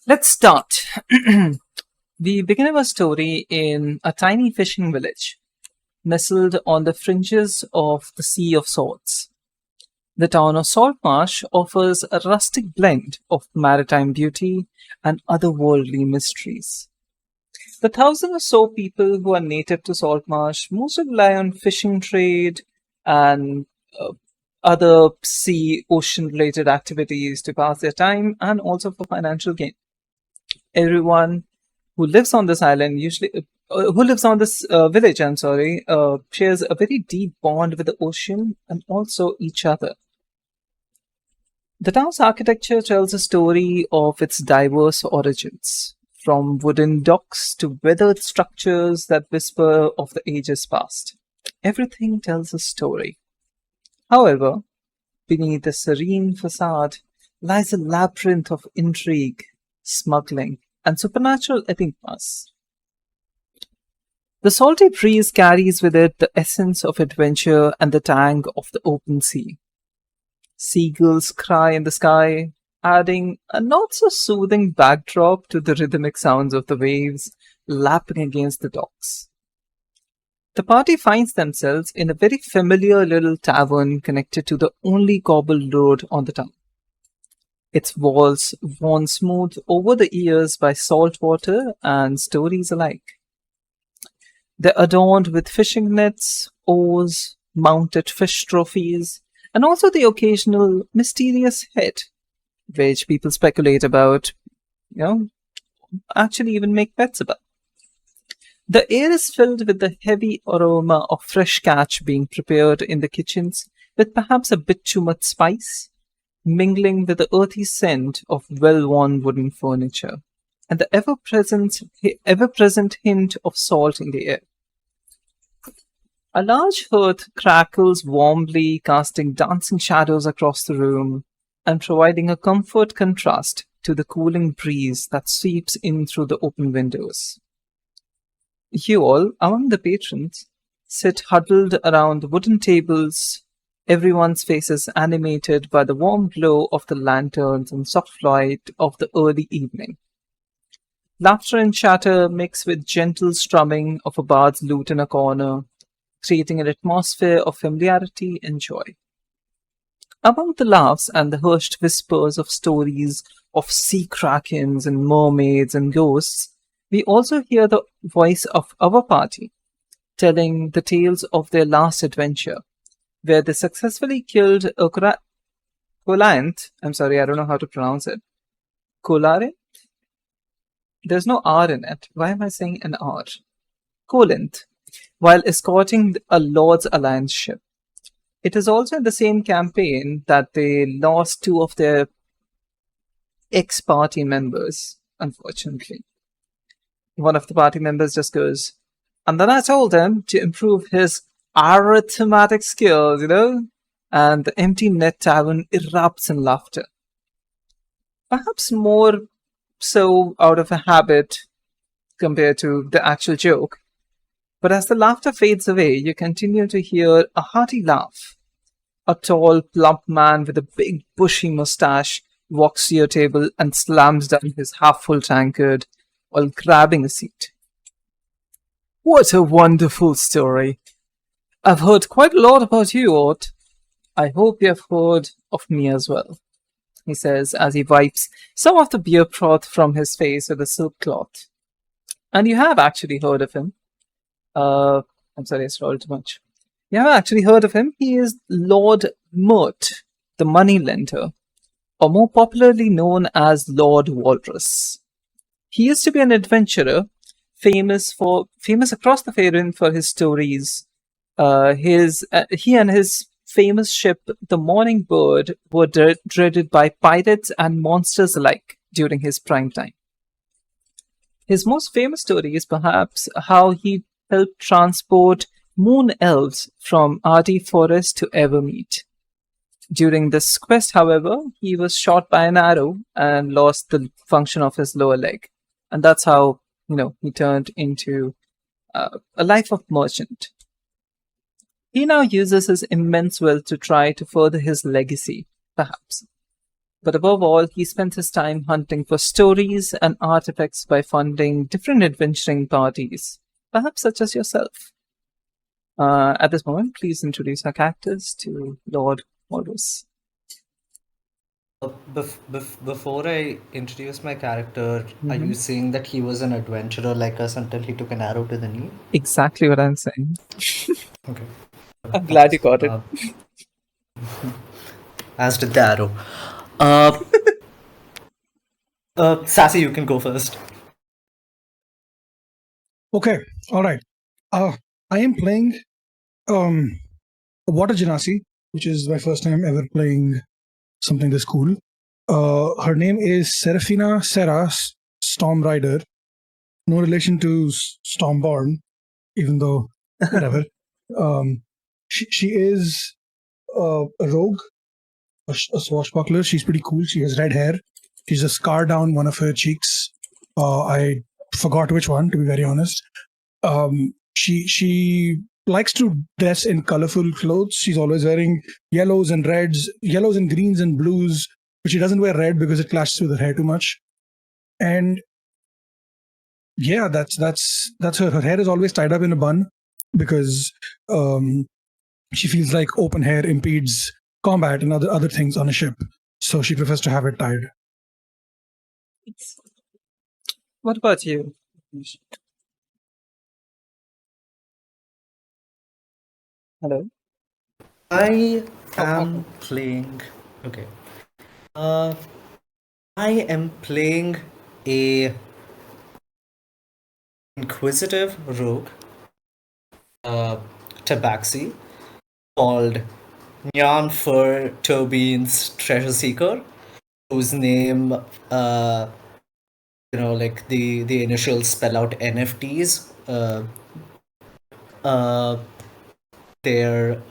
Let's start. We begin our story in a tiny fishing village, nestled on the fringes of the Sea of Salts. The town of Saltmarsh offers a rustic blend of maritime beauty and otherworldly mysteries. The thousand or so people who are native to Saltmarsh mostly rely on fishing trade and uh, other sea ocean related activities to pass their time and also for financial gain. Everyone who lives on this island usually who lives on this village, I'm sorry, shares a very deep bond with the ocean and also each other. The town's architecture tells a story of its diverse origins, from wooden docks to weathered structures that whisper of the ages past. Everything tells a story. However, beneath the serene facade lies a labyrinth of intrigue, smuggling, and supernatural enigmas. The salty breeze carries with it the essence of adventure and the tang of the open sea. Seagulls cry in the sky, adding a not so soothing backdrop to the rhythmic sounds of the waves lapping against the docks. The party finds themselves in a very familiar little tavern connected to the only cobbled road on the town. Its walls worn smooth over the years by salt water and stories alike. They're adorned with fishing nets, oars, mounted fish trophies, and also the occasional mysterious head, which people speculate about, you know, actually even make bets about. The air is filled with the heavy aroma of fresh catch being prepared in the kitchens, with perhaps a bit too much spice, mingling with the earthy scent of well-worn wooden furniture, and the ever-present hint of salt in the air. A large hearth crackles warmly, casting dancing shadows across the room and providing a comfort contrast to the cooling breeze that sweeps in through the open windows. You all, among the patrons, sit huddled around wooden tables, everyone's faces animated by the warm glow of the lanterns and soft light of the early evening. Laughter and chatter mix with gentle strumming of a bard's lute in a corner, creating an atmosphere of familiarity and joy. Among the laughs and the hushed whispers of stories of sea krakens and mermaids and ghosts, we also hear the voice of our party, telling the tales of their last adventure, where they successfully killed a Coliant. I'm sorry, I don't know how to pronounce it. Colare? There's no R in it. Why am I saying an R? Colint, while escorting a Lord's Alliance ship. It is also in the same campaign that they lost two of their ex-party members, unfortunately. One of the party members just goes, and then I told him to improve his arithmetic skills, and the empty net tavern erupts in laughter. Perhaps more so out of a habit compared to the actual joke. But as the laughter fades away, you continue to hear a hearty laugh. A tall, plump man with a big, bushy mustache walks to your table and slams down his half-full tankard while grabbing a seat. What a wonderful story. I've heard quite a lot about you, Ort. I hope you have heard of me as well, he says as he wipes some of the beer froth from his face with a silk cloth. And you have actually heard of him. I'm sorry, I scrolled too much. You have actually heard of him. He is Lord Mert, the moneylender, or more popularly known as Lord Walrus. He used to be an adventurer, famous across the Faerun for his stories. He and his famous ship, the Morning Bird, were dreaded by pirates and monsters alike during his prime time. His most famous story is perhaps how he helped transport moon elves from Ardy Forest to Evermeet. During this quest, however, he was shot by an arrow and lost the function of his lower leg. And that's how, he turned into a life of merchant. He now uses his immense wealth to try to further his legacy, perhaps. But above all, he spent his time hunting for stories and artifacts by funding different adventuring parties, perhaps such as yourself. At this moment, please introduce our characters to Lord Walrus. Before I introduce my character, are Mhm. you saying that he was an adventurer like us until he took an arrow to the knee? Exactly what I'm saying. Okay. I'm glad you Thanks. got it. As did the arrow. Uh, Sassy, you can go first. Okay, all right. I am playing Water Genasi, which is my first time ever playing something this cool. Her name is Serafina Sera Storm Rider. No relation to Stormborn, even though whatever. She is a rogue, a swashbuckler. She's pretty cool. She has red hair. She's a scar down one of her cheeks. I forgot which one, to be very honest. She likes to dress in colorful clothes. She's always wearing yellows and reds, yellows and greens and blues, but she doesn't wear red because it clashes with her hair too much. And yeah, that's her. Her hair is always tied up in a bun because she feels like open hair impedes combat and other things on a ship. So she prefers to have it tied. What about you? Hello? I Oh, am okay. playing. Okay. I am playing a inquisitive rogue, tabaxi, called for Toebeans Treasure Seeker, whose name, like the initials spell out NFTs. Uh, they're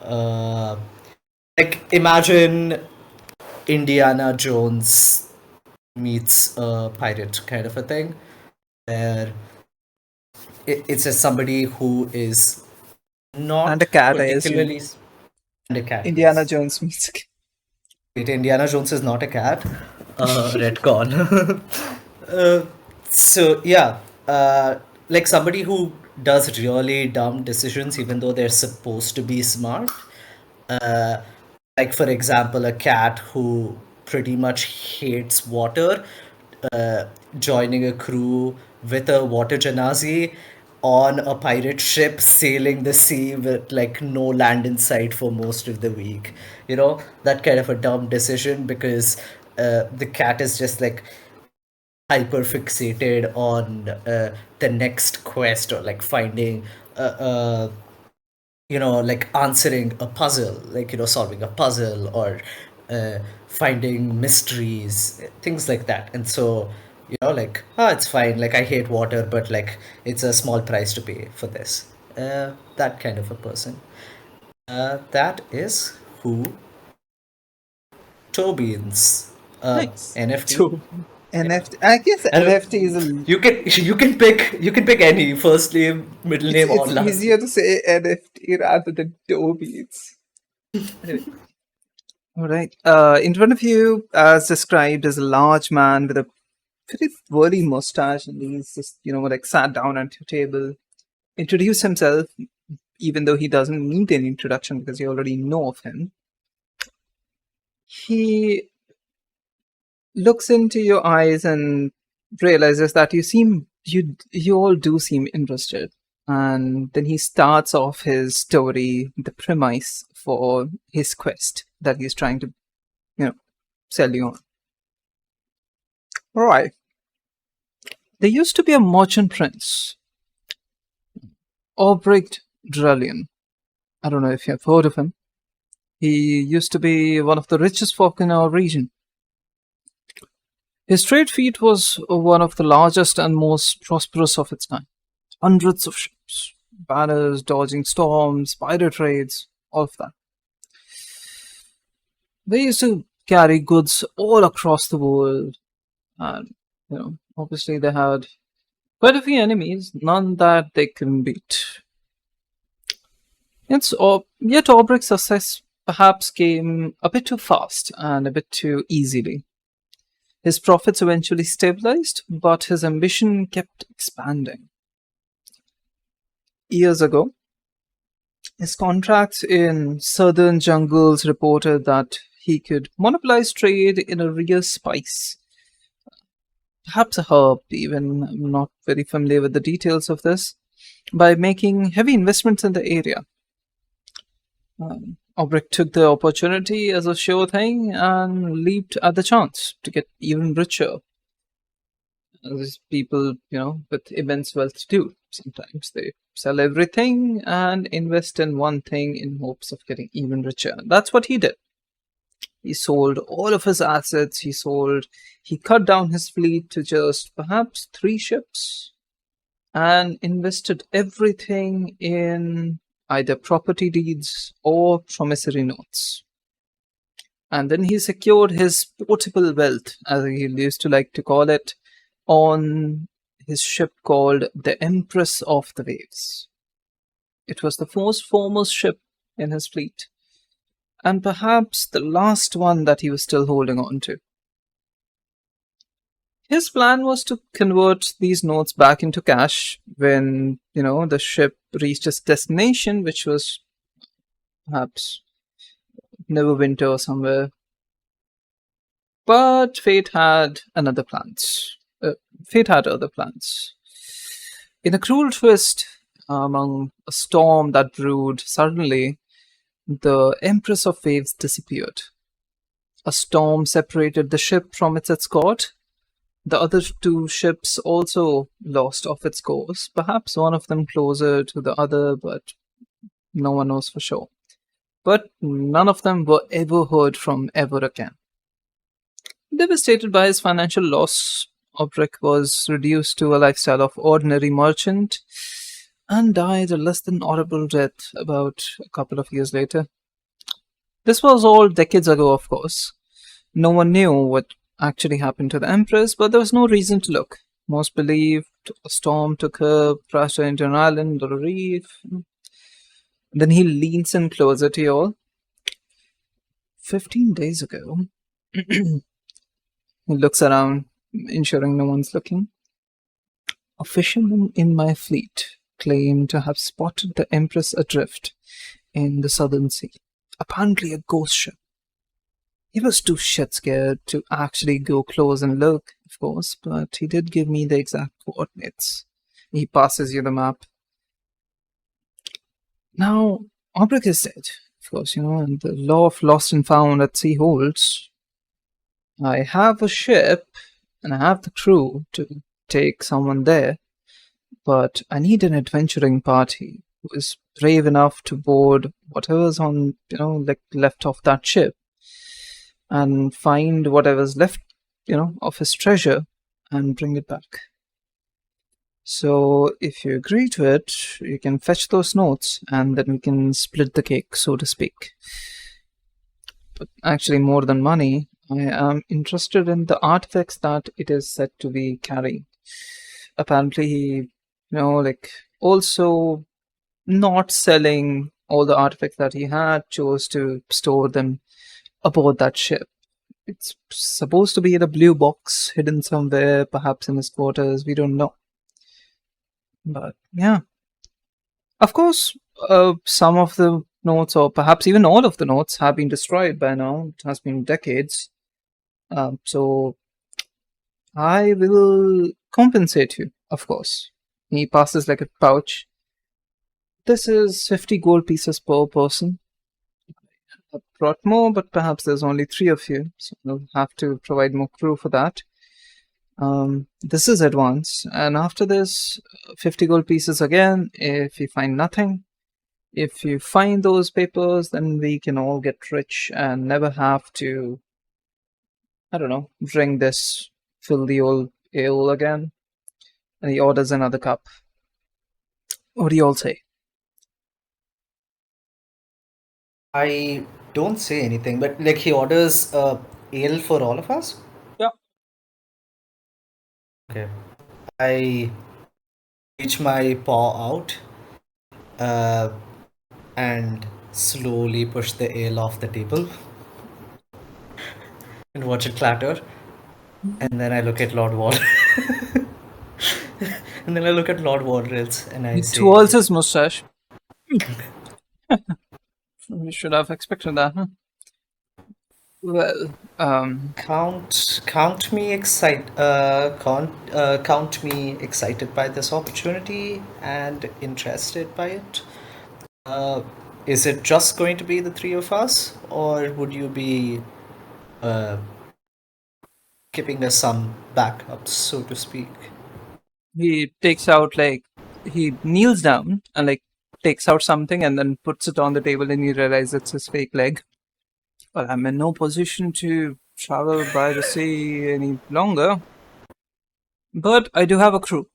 like imagine Indiana Jones meets a pirate kind of a thing, where it's just somebody who is And not a cat, I assume. particularly and a cat, Indiana yes. Jones meets a cat. Wait, Indiana Jones is not a cat. Retcon. uh, so yeah, like somebody who does really dumb decisions, even though they're supposed to be smart. Uh, like for example, a cat who pretty much hates water, uh, joining a crew with a water genasi on a pirate ship sailing the sea with like no land in sight for most of the week. That kind of a dumb decision because the cat is just like hyper fixated on the next quest or like finding like answering a puzzle, like, solving a puzzle or finding mysteries, things like that. And so, like, it's fine. Like, I hate water, but like, it's a small price to pay for this. That kind of a person. That is who Toebeans, Nice. NFT. So, Yeah. NFT. I guess And NFT is a. you can pick any first name, middle name, or It's last easier name. to say NFT rather than Toebeans. Anyway. All right. In front of you, as described, is a large man with a pretty whirly mustache, and he's just, like sat down at your table, introduced himself, even though he doesn't need any introduction because you already know of him. He looks into your eyes and realizes that you all do seem interested. And then he starts off his story, the premise for his quest that he's trying to, sell you on. All right. There used to be a merchant prince, Albrecht Drellian. I don't know if you have heard of him. He used to be one of the richest folk in our region. His trade fleet was one of the largest and most prosperous of its time. Hundreds of ships, banners, dodging storms, pirate raids, all of that. They used to carry goods all across the world, and obviously they had quite a few enemies, none that they couldn't beat. Yet Albrecht's success perhaps came a bit too fast and a bit too easily. His profits eventually stabilized, but his ambition kept expanding. Years ago, his contracts in southern jungles reported that he could monopolize trade in a rare spice, perhaps a herb, even. I'm not very familiar with the details of this, by making heavy investments in the area. Albrecht took the opportunity as a sure thing and leaped at the chance to get even richer. As people, with immense wealth do. Sometimes they sell everything and invest in one thing in hopes of getting even richer. That's what he did. He sold all of his assets. He cut down his fleet to just perhaps 3 ships and invested everything in either property deeds or promissory notes. And then he secured his portable wealth, as he used to like to call it, on his ship called the Empress of the Waves. It was the most foremost ship in his fleet, and perhaps the last one that he was still holding on to. His plan was to convert these notes back into cash when, the ship reached its destination, which was perhaps Neverwinter or somewhere. But fate had other plans. In a cruel twist, among a storm that brewed suddenly, the Empress of Waves disappeared. A storm separated the ship from its escort. The other 2 ships also lost off its course, perhaps one of them closer to the other, but no one knows for sure. But none of them were ever heard from ever again. Devastated by his financial loss, Obrick was reduced to a lifestyle of ordinary merchant and died a less than honorable death about a couple of years later. This was all decades ago, of course. No one knew what actually happened to the Empress, but there was no reason to look. Most believed a storm took her, crashed her into an island or a reef. Then he leans in closer to you all. 15 days ago, he looks around, ensuring no one's looking. A fisherman in my fleet claimed to have spotted the Empress adrift in the southern sea. Apparently a ghost ship. He was too shit scared to actually go close and look, of course, but he did give me the exact coordinates. He passes you the map. Now, Obrick is dead, of course, and the law of lost and found at sea holds. I have a ship, and I have the crew to take someone there, but I need an adventuring party who is brave enough to board whatever's on, left off that ship and find whatever's left, of his treasure and bring it back. So if you agree to it, you can fetch those notes and then we can split the cake, so to speak. But actually, more than money, I am interested in the artifacts that it is said to be carrying. Apparently, he, also not selling all the artifacts that he had, chose to store them aboard that ship. It's supposed to be in a blue box hidden somewhere, perhaps in his quarters. We don't know. But yeah, of course, some of the notes, or perhaps even all of the notes, have been destroyed by now. It has been decades. So I will compensate you, of course. He passes like a pouch. This is 50 gold pieces per person. I brought more, but perhaps there's only 3 of you, so I'll have to provide more crew for that. This is advance, and after this, 50 gold pieces again if you find nothing. If you find those papers, then we can all get rich and never have to, drink this filthy old ale again. And he orders another cup. What do you all say? I don't say anything, but he orders ale for all of us? Yeah. Okay. I reach my paw out and slowly push the ale off the table and watch it clatter. And then I look at Lord Wall. And then I look at Lord Walrus and I He say, twirls his mustache. We should have expected that, huh? Well, count me excited by this opportunity and interested by it. Is it just going to be the three of us, or would you be giving us some backup, so to speak? he takes out he kneels down and takes out something and then puts it on the table and he realizes it's his fake leg. Well, I'm in no position to travel by the sea any longer, but I do have a crew.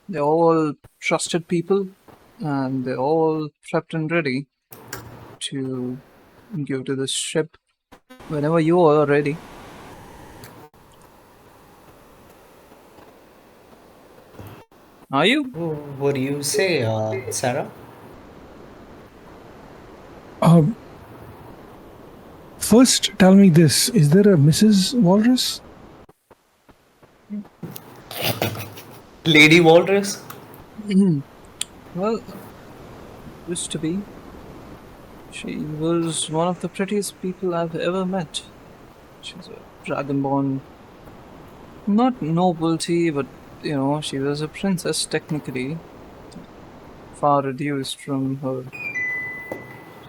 They're all trusted people and they're all prepped and ready to go to this ship whenever you are ready. Are you? What do you say, Sarah? First, tell me this: is there a Mrs. Walrus? Lady Walrus? Well, used to be. She was one of the prettiest people I've ever met. She's a dragonborn. Not nobility, but she was a princess technically. Far reduced from her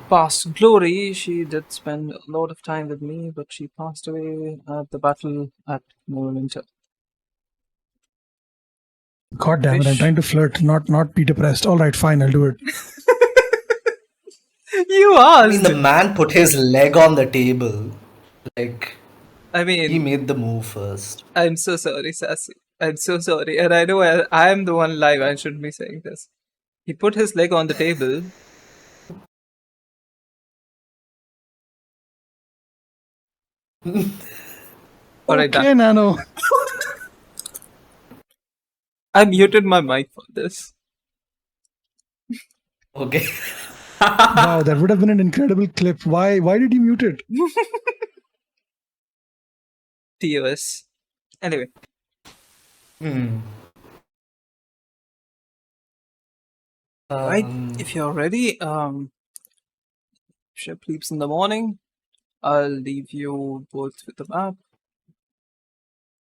past glory. She did spend a lot of time with me, but she passed away at the battle at Neverwinter. God damn it! I'm trying to flirt, not be depressed. All right, fine, I'll do it. You I mean, asked! the man put his leg on the table. Like, I he mean, made the move first. I'm so sorry, Sassy. I'm so sorry. And I know I'm the one live. I shouldn't be saying this. He put his leg on the table. Alright, Okay, Nano. I muted my mic for this. Okay. Wow, that would have been an incredible clip. Why did you mute it? TOS. Anyway. Right, if you're ready, ship leaves in the morning. I'll leave you both with the map.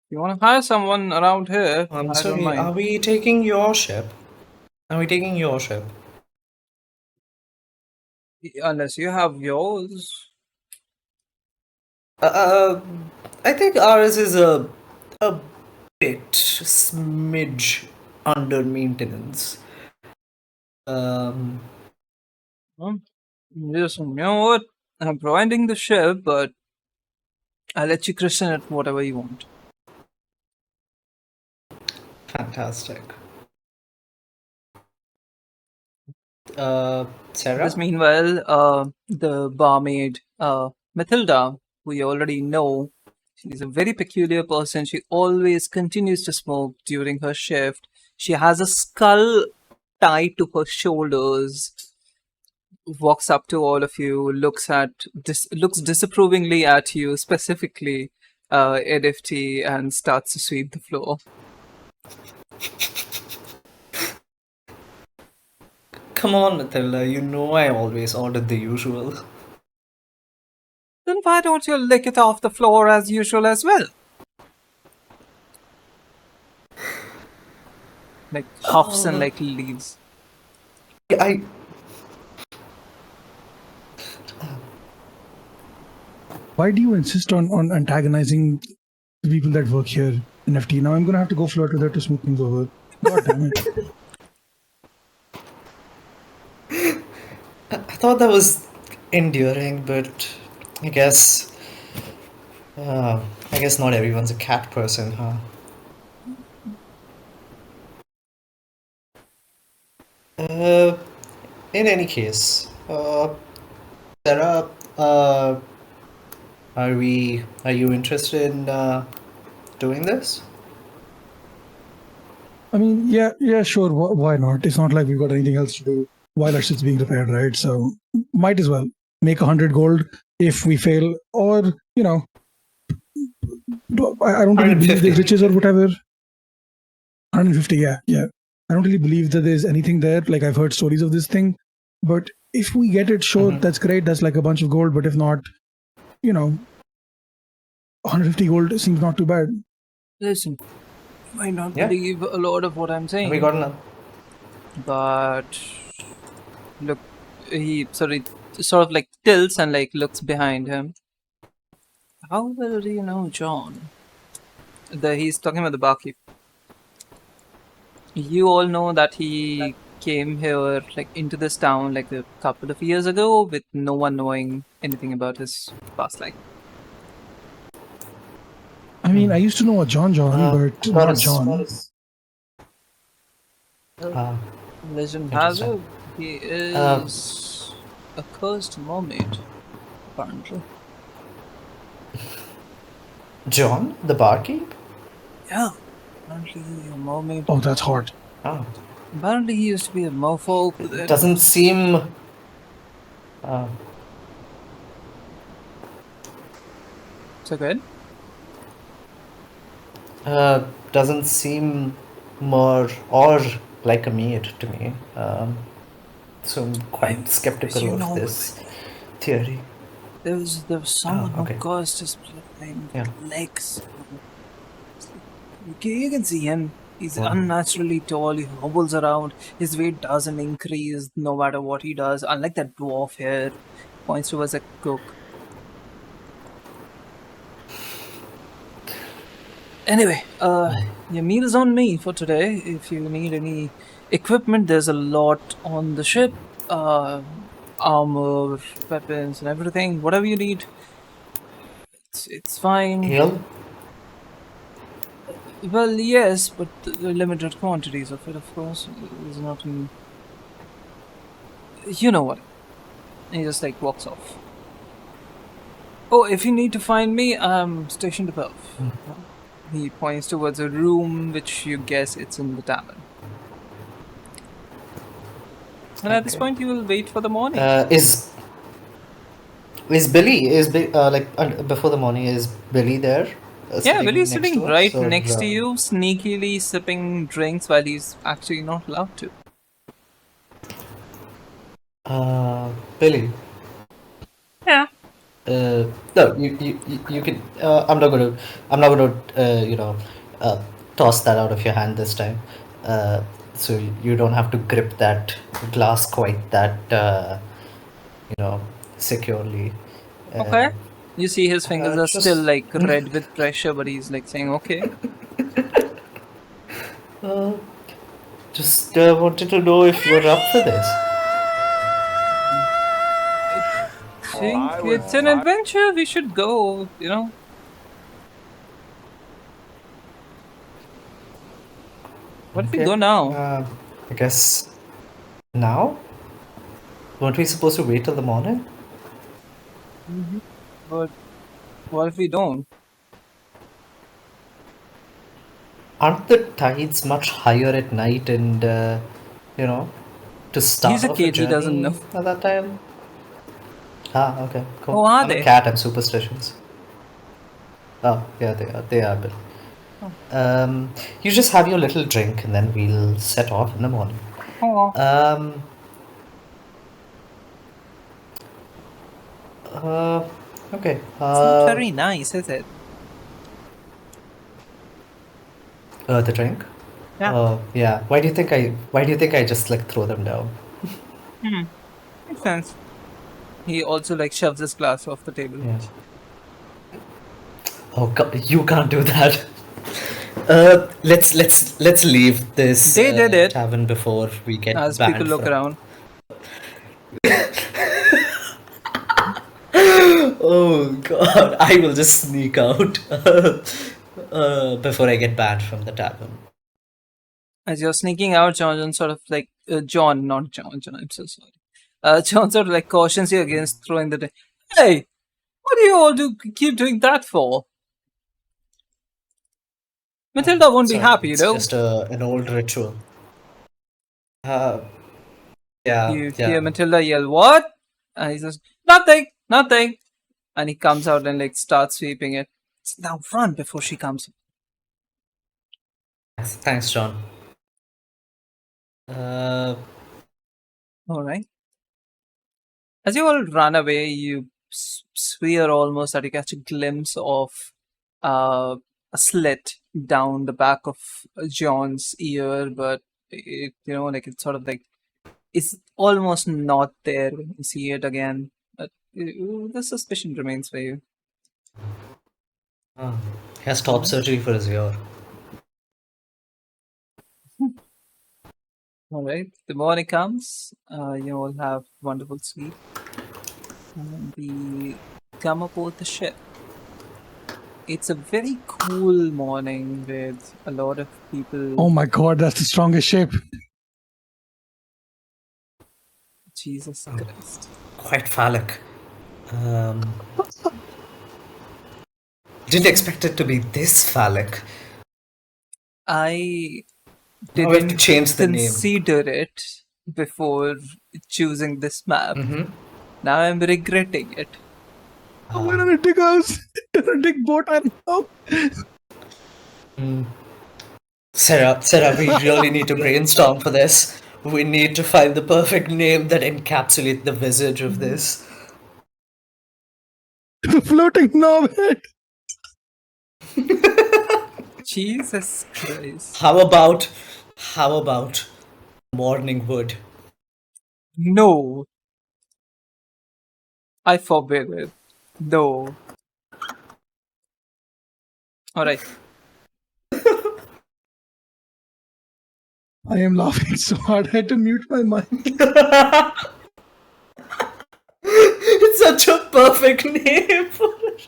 If you want to hire someone around here, I'm I don't sorry, mind. are we taking your ship? Are we taking your ship? Unless you have yours. I think ours is a bit smidge under maintenance. Listen, you know what? I'm providing the ship, but I'll let you christen it whatever you want. Fantastic. Sarah? Because meanwhile, the barmaid, Matilda, who you already know, she's a very peculiar person. She always continues to smoke during her shift. She has a skull tied to her shoulders. Walks up to all of you, looks disapprovingly at you, specifically NFT, and starts to sweep the floor. Come on, Matilda, you know I always ordered the usual. Then why don't you lick it off the floor as usual as well? Huffs and leaves. Why do you insist on antagonizing the people that work here in FT? Now I'm gonna have to go flirt with her to smooth things over. God damn it. I thought that was endearing, but I guess not everyone's a cat person, huh? In any case, Sarah, are you interested in doing this? I mean, yeah, sure. Why not? It's not like we've got anything else to do while our shit's being repaired, right? So might as well make 100 gold if we fail, or I don't really believe 150. there's riches or whatever. 150, yeah. I don't really believe that there's anything there. Like, I've heard stories of this thing, but if we get it, sure, that's great. That's like a bunch of gold. But if not, 150 gold seems not too bad. Listen, you might not Yeah. believe a lot of what I'm saying. We got enough. But look, he sort of like tilts and like looks behind him. How well do you know John? He's talking about the barkeep. You all know that he came here like into this town like a couple of years ago with no one knowing anything about his past life. I mean, I used to know a John, but not Boris. John. Legend has it Interesting. he is a cursed mermaid, apparently. John, the barkeep? Yeah, apparently a mermaid. Oh, that's hot. Oh. Apparently he used to be a merfolk. It doesn't seem. So good. Doesn't seem more or like a maid to me. So I'm quite skeptical you of know, this theory. There was someone okay. who cursed his bloodline Yeah. legs. You can see him. He's unnaturally tall. He hobbles around. His weight doesn't increase no matter what he does. Unlike that dwarf here, points towards a cook. Anyway, your meal is on me for today. If you need any equipment, there's a lot on the ship. Armor, weapons, and everything. Whatever you need, it's fine. Ale? Well, yes, but the limited quantities of it, of course, is not in. You know what? And he just like walks off. Oh, if you need to find me, I'm stationed above. He points towards a room, which you guess it's in the tavern. And at this point, you will wait for the morning. Is Billy before the morning? Is Billy there? Yeah, Billy's next sitting to us, right or, next to you, sneakily sipping drinks while he's actually not allowed to. Billy. Yeah. No, you can. I'm not gonna toss that out of your hand this time. So you don't have to grip that glass quite that securely. Okay. You see his fingers are just- still like red with pressure, but he's like saying, okay. Just wanted to know if you're up for this. I think it's an adventure. We should go, What if we go now? I guess now? Weren't we supposed to wait till the morning? But what if we don't? Aren't the tides much higher at night and, to start He's a off kid, he doesn't journey know. at that time? Ah, okay, cool. Oh, are I'm they? a cat, I'm superstitious. Oh, yeah, they are, Bill. You just have your little drink and then we'll set off in the morning. Oh. Okay. It's not very nice, is it? The drink? Yeah. Yeah. Why do you think I just like throw them down? Makes sense. He also like shoves his glass off the table. Yeah. Oh God, you can't do that. Let's leave this They did it. tavern before we get As banned people look from- around. Oh God, I will just sneak out before I get banned from the tavern. As you're sneaking out, John sort of like John, not John. I'm so sorry. John sort of like cautions you against throwing the. Hey, what do you all keep doing that for? Matilda won't be Sorry, happy, it's just an old ritual. Yeah. You hear Matilda yell, "What?" And he says, "Nothing, nothing." And he comes out and like starts sweeping it. Now run before she comes. Thanks, John. All right. As you all run away, you swear almost that you catch a glimpse of a slit down the back of John's ear, but like it's sort of like it's almost not there when you see it again. But the suspicion remains for you. He has top surgery for his ear. All right. The morning comes. You all have wonderful sleep. And we come aboard the ship. It's a very cool morning with a lot of people. Oh my god, that's the strongest ship. Jesus Christ. Quite phallic. Didn't expect it to be this phallic. I Now we have to didn't change the name. consider it before choosing this map. Mm-hmm. Now I'm regretting it. Oh, we're on a dig house. On a dig boat. I know. Sarah, we really need to brainstorm for this. We need to find the perfect name that encapsulates the visage of this. The floating knobhead. Jesus Christ. How about Morning Wood? No. I forbid it. No. Alright. I am laughing so hard I had to mute my mic. It's such a perfect name for it.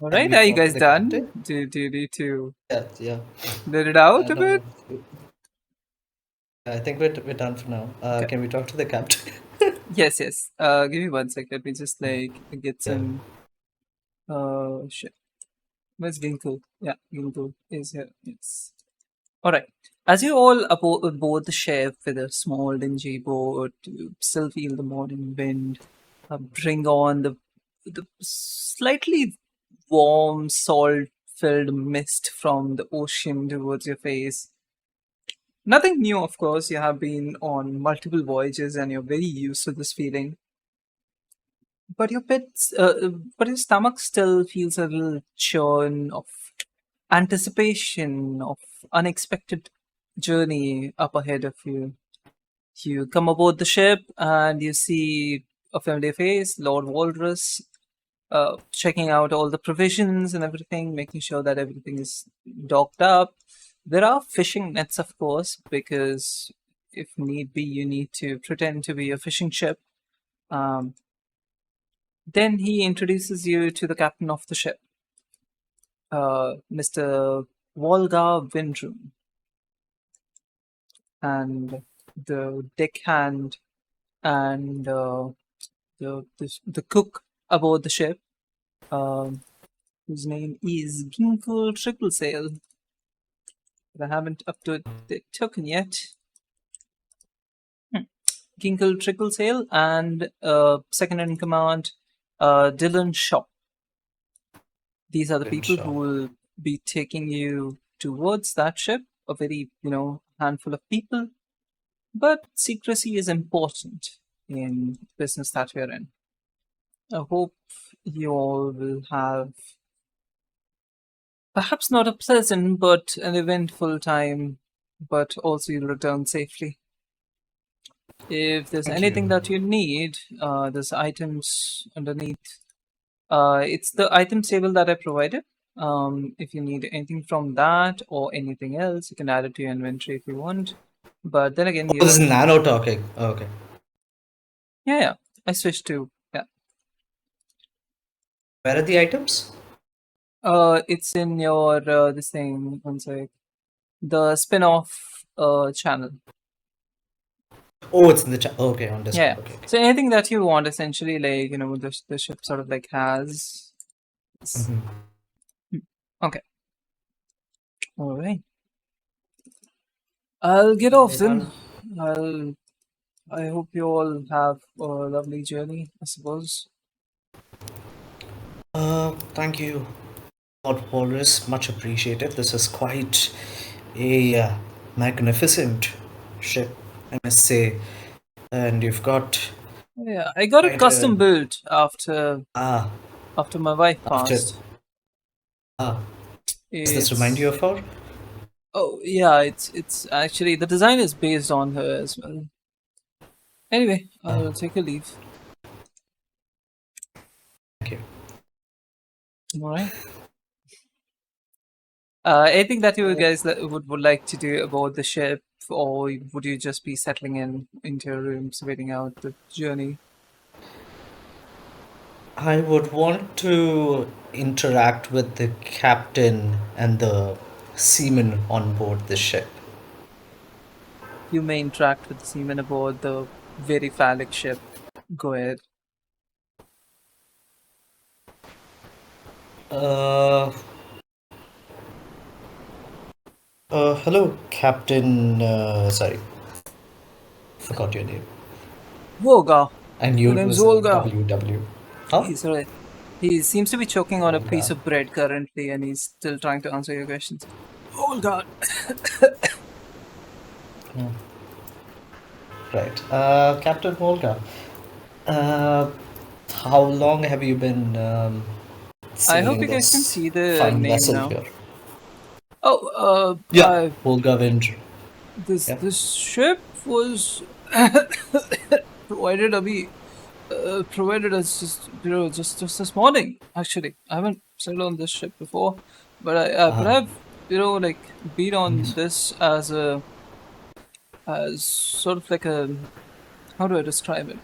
Alright, we are you talk to guys the done? captain? Do you need to Yeah. let it out a No, bit? I think we're done for now. Okay. Can we talk to the captain? Yes. Give me 1 sec. Let me just get some. Shit. Where's Ginkgo? Yeah, Ginkgo is here. Yes. Alright. As you all aboard the ship with a small dingy boat, you still feel the morning wind bring on the slightly warm, salt-filled mist from the ocean towards your face. Nothing new, of course. You have been on multiple voyages and you're very used to this feeling. But but your stomach still feels a little churn of anticipation of unexpected journey up ahead of you. You come aboard the ship and you see a familiar face, Lord Walrus, checking out all the provisions and everything, making sure that everything is docked up. There are fishing nets, of course, because if need be, you need to pretend to be a fishing ship. Then he introduces you to the captain of the ship, Mr. Volga Windroom, and the deckhand and the cook aboard the ship, whose name is Ginkle Triple Sail. But I haven't updated the token yet. Ginkle Triple Sail and second in command, Dylan Shaw. These are the people who will be taking you towards that ship. A very, handful of people. But secrecy is important in business that we're in. I hope you all will have perhaps not a pleasant but an eventful time, but also you'll return safely. If there's anything that you need, there's items underneath. It's the item table that I provided. If you need anything from that or anything else, you can add it to your inventory if you want. But then again, This is nano talking. Oh, okay. Yeah. I switched to Where are the items? It's in your this thing. One sec. The spin-off channel. Oh, it's in the chat. Okay, on this. Yeah. Okay. So anything that you want, essentially, like the ship sort of like has. Okay. All right. I'll get off then. Later. I hope you all have a lovely journey, I suppose. Thank you, Lord Walrus. Much appreciated. This is quite a magnificent ship, I must say. And you've got Yeah, I got it quite custom a built after ah my wife after passed. ah. Does this remind you It's of her? Oh yeah, it's actually the design is based on her as well. Anyway, Ah, I'll take a leave. thank you. All right. Anything that you guys would like to do about the ship, or would you just be settling into your rooms, waiting out the journey? I would want to interact with the captain and the seamen on board the ship. You may interact with the seamen aboard the very phallic ship. Go ahead. Uh, Hello, Captain. Sorry, forgot your name. Volga. I knew Your it name's was Volga. WW. Huh? He's right. He seems to be choking on a piece Volga. of bread currently, and he's still trying to answer your questions. Volga. Right. Captain Volga. Uh, how long have you been I hope sailing you guys can this see the fine name vessel now. here? Oh, Yeah, Volga Wind. Yeah. this ship was provided provided us just this morning. Actually, I haven't sailed on this ship before, but I've like been on Yes. this as sort of like a, how do I describe it?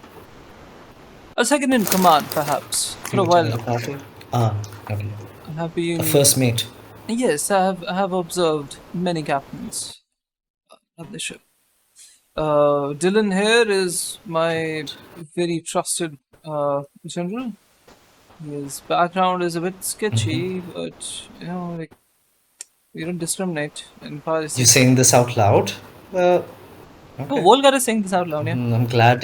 A second in command, perhaps, for a Mate while in the now. party. Ah, okay. I have A been first mate. Yes, I have observed many captains of the ship. Dylan here is my very trusted general. His background is a bit sketchy, but like we don't discriminate in You piracy. saying this out loud? Well, Oh, okay. Volga is saying this out loud, yeah. I'm glad.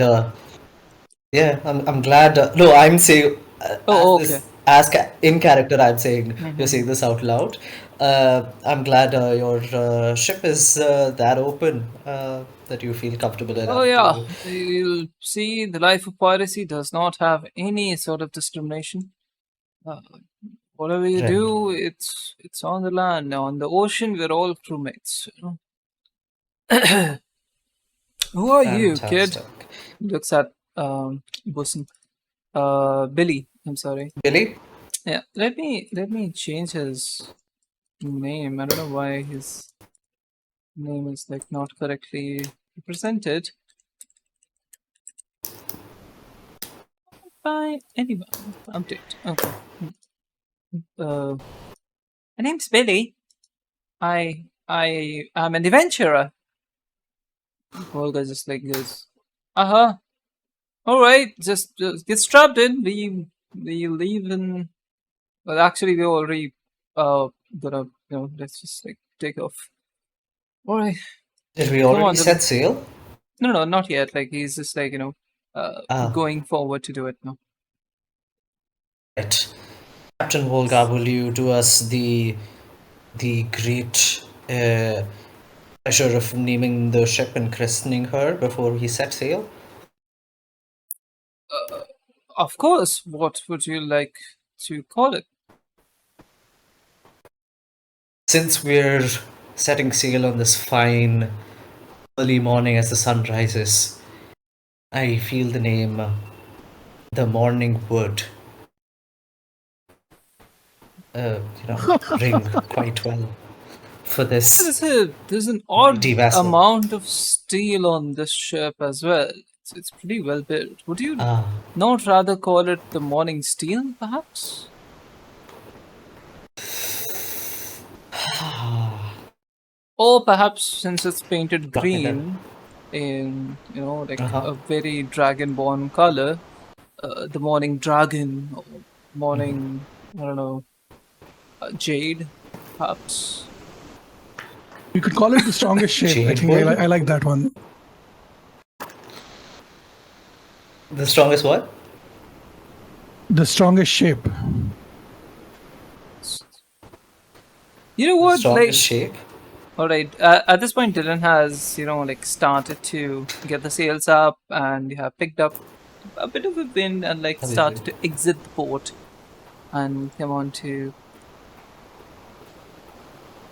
Yeah, I'm glad. No, I'm saying as Oh, okay. this in character. I'm saying you're Hmm. saying this out loud. I'm glad your ship is that open that you feel comfortable Oh, enough yeah. to. You'll see, the life of piracy does not have any sort of discrimination. Uh, Whatever you Right. do, it's on the land. On the ocean, we're all crewmates. Who are you, kid? Fantastic. Looks at Bosun. Billy. I'm sorry. Billy? Yeah, let me change his name. I don't know why his name is like not correctly represented by anyone. Update. Okay. Uh, my name's Billy. I am an adventurer. Olga just like goes, uh-huh. All right, just get strapped in. We leave in. Well, actually, we're already gonna let's just like take off. All right, Did we come already on, Dylan. set sail? No, not yet. Like he's just like Ah, going forward to do it now. right. Captain Volga, will you do us the great pleasure of naming the ship and christening her before we set sail? Of course. What would you like to call it? Since we're setting sail on this fine early morning as the sun rises, I feel the name the Morning Wood, ring quite well for this There's an odd mighty vessel. amount of steel on this ship as well. It's pretty well built. Would you Ah, not rather call it the Morning Steel, perhaps? Or perhaps since it's painted got me there. green in like Uh-huh. a very dragonborn color, the Morning Dragon or Morning I don't know, Jade, perhaps. We could call it the strongest shape. I think I like that one. The strongest what? The strongest shape. You know what? Strongest shape. All right. At this point, Dylan has, started to get the sails up, and you have picked up a bit of a wind and started to exit the port and come on to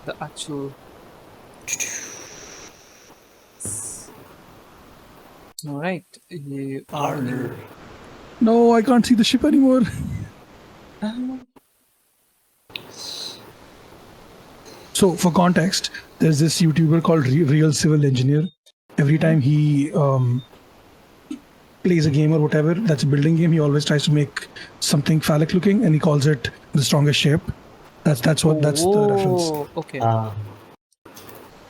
the actual. All right. You are. No, I can't see the ship anymore. So, for context, there's this YouTuber called Real Civil Engineer. Every time he plays a game or whatever that's a building game, he always tries to make something phallic looking, and he calls it the strongest shape. That's the reference. Okay.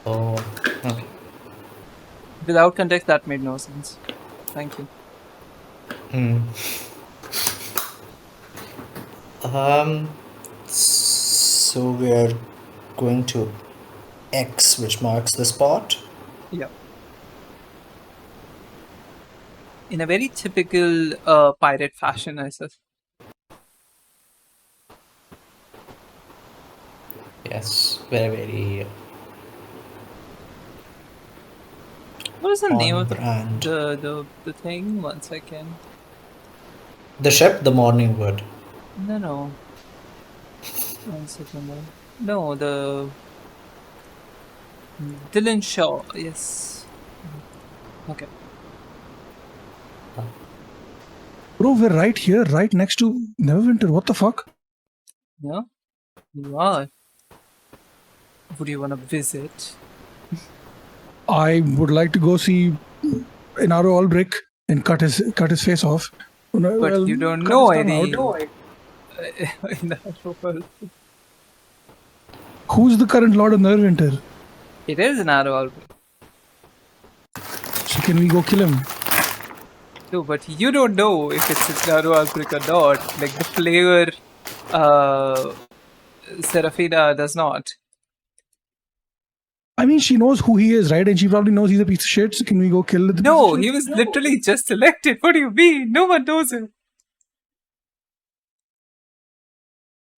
Okay. Without context, that made no sense. Thank you. So we are going to X, which marks the spot. Yeah. In a very typical pirate fashion, I suppose. Yes, very. What is the name of brand. the thing? 1 second. The ship, the Morning Wood. No. 1 second. No, the Dylan Shaw. Yes. Okay. Bro, we're right here, right next to Neverwinter. What the fuck? Yeah. You are. Would you want to visit? I would like to go see Inaro Albrick and cut his face off. But you don't know any. Who's the current Lord of Neverwinter? It is an arrow Albert. So can we go kill him? No, but you don't know if it's an arrow Albert or not. Like the player, Serafina does not. I mean, she knows who he is, right? And she probably knows he's a piece of shit. So can we go kill the piece No, of shit? he was literally just elected. What do you mean? No one knows him.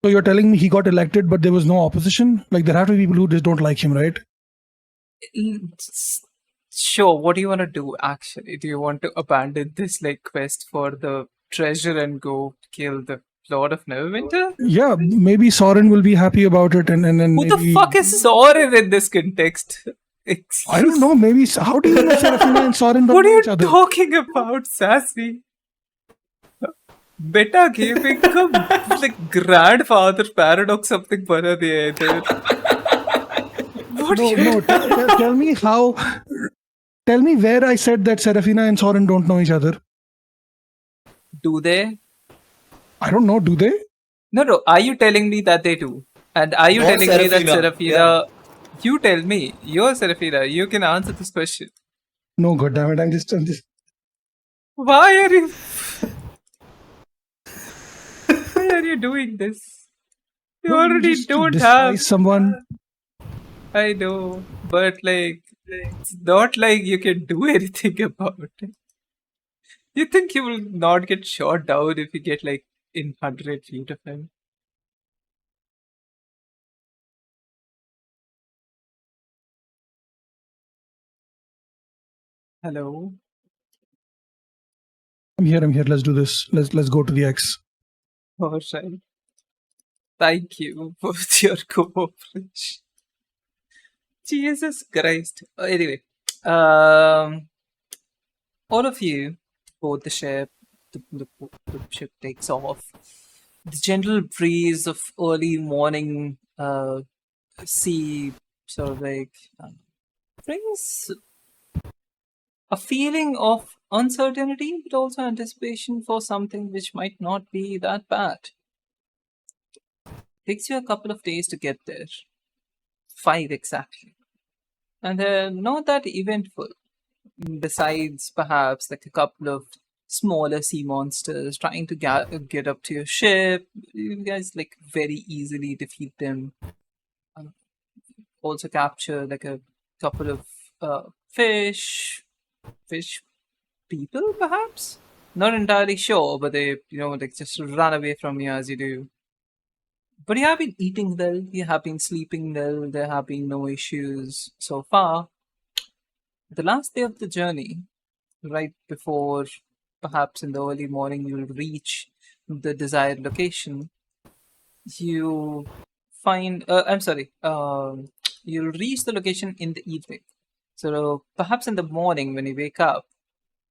So you're telling me he got elected, but there was no opposition? Like there have to be people who just don't like him, right? Sure, what do you want to do actually? Do you want to abandon this quest for the treasure and go kill the Lord of Neverwinter? Yeah, maybe Soren will be happy about it, and Who maybe... the fuck is Soren in this context? I don't know. Maybe how do you know Serafina and Soren don't What are know you each other? talking about, Sassy? Beta gaming का grandfather paradox something बना दिया है इधर. What No, tell me how. Tell me where I said that Serafina and Soren don't know each other. Do they? I don't know. Do they? No. Are you telling me that they do? And are you Not telling me that Serafina, Serafina? You tell me. You're Serafina. You can answer this question. No, goddammit, I'm just. Why are you? Why are you doing this? You No, already just don't despise have. someone. I know, but it's not like you can do anything about it. You think you will not get shot down if you get in 100 feet of him? Hello? I'm here. Let's do this. Let's go to the X. Alright. Thank you for your cooperation. Jesus Christ. Anyway, all of you board the ship. The ship takes off. The gentle breeze of early morning sea sort of brings a feeling of uncertainty, but also anticipation for something which might not be that bad. Takes you a couple of days to get there. 5 exactly. And they're not that eventful. Besides, perhaps, a couple of smaller sea monsters trying to get up to your ship. You guys, very easily defeat them. also capture like a couple of fish people, perhaps. Not entirely sure, but they like just run away from you as you do. But you have been eating well, you have been sleeping well, there have been no issues so far. The last day of the journey, right before perhaps in the early morning you'll reach the desired location, you find, I'm sorry, you'll reach the location in the evening. So perhaps in the morning when you wake up,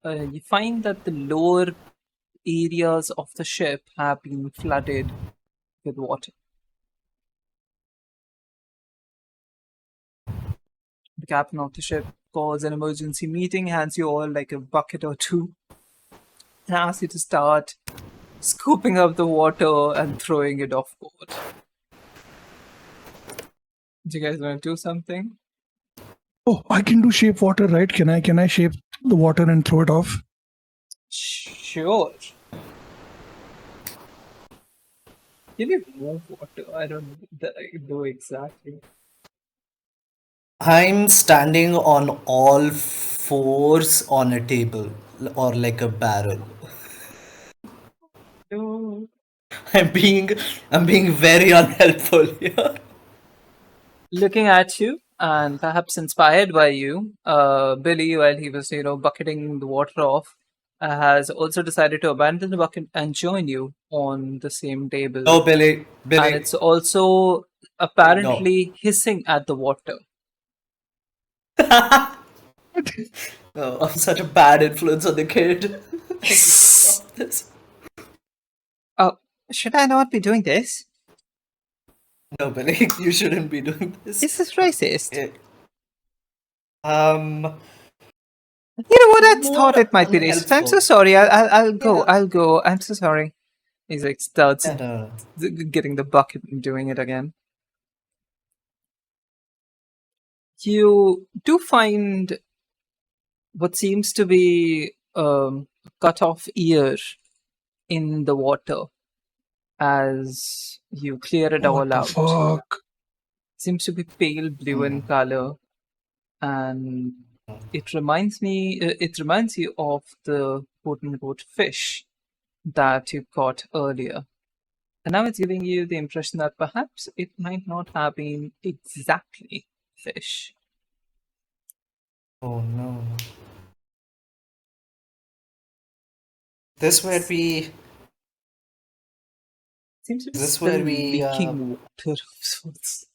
you find that the lower areas of the ship have been flooded with water. The captain of the ship calls an emergency meeting, hands you all like a bucket or two, and asks you to start scooping up the water and throwing it off board. Do you guys want to do something? Oh, I can do shape water, right? Can I shape the water and throw it off? Sure. Can you move water? I don't know exactly. I'm standing on all fours on a table or like a barrel. No. I'm being I'm being very unhelpful here. Looking at you and perhaps inspired by you, Billy, while he was, bucketing the water off, has also decided to abandon the bucket and join you on the same table. No, Billy, And Billy, it's also no. apparently hissing at the water. No, I'm such a bad influence on the kid. I need to stop this. Oh, should I not be doing this? No, Billy, you shouldn't be doing this. This is racist. Eh, You know what? I more thought it might be racist. I'm so unhelpful. sorry. I'll go. Yeah. I'll go. I'm so sorry. He's like starts Yeah, no, no. getting the bucket and doing it again. You do find what seems to be a cut off ear in the water as you clear it What all the out. fuck? Seems to be pale blue in color, and it reminds you of the quote unquote fish that you caught earlier. And now it's giving you the impression that perhaps it might not have been exactly fish. Oh no. This where we Seems to be this still where we leaking water of sorts.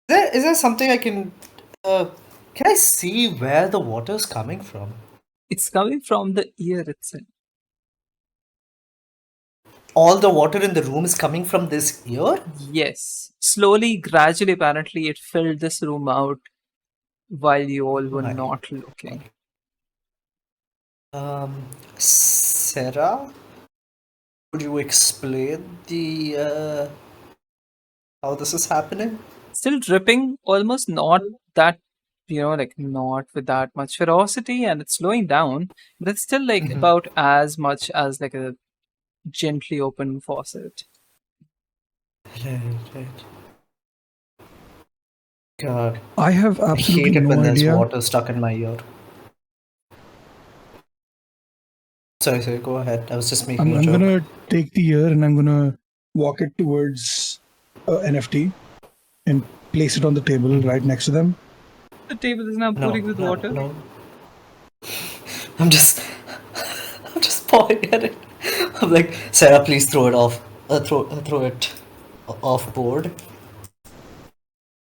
is there something I can I see where the water's coming from? It's coming from the ear itself. All the water in the room is coming from this ear? Yes. Slowly, gradually, apparently, it filled this room out while you all were My not looking. Sarah? Could you explain the how this is happening? Still dripping, almost not that, like not with that much ferocity, and it's slowing down, but it's still like about as much as like a gently open faucet. Right. God, I have I absolutely hate it no when there's idea. water stuck in my ear. Sorry, go ahead. I was just making I'm a joke. gonna take the ear and I'm gonna walk it towards NFT and place it on the table right next to them. The table is now No, pouring with water. no. I'm just pouring at it. I'm like, Sarah, please throw it off. Throw it off board.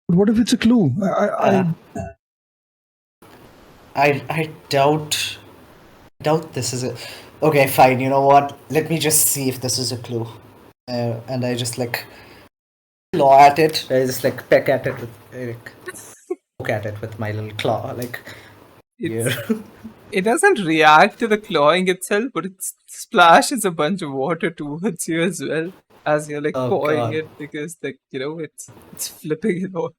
But what if it's a clue? I doubt this is a. Okay, fine. You know what? Let me just see if this is a clue. And I just like claw at it. I just like peck at it with poke at it with my little claw. Like, It's, here. it doesn't react to the clawing itself, but it splashes a bunch of water towards you as well as you're like Oh, pawing God. it because like it's flipping it all.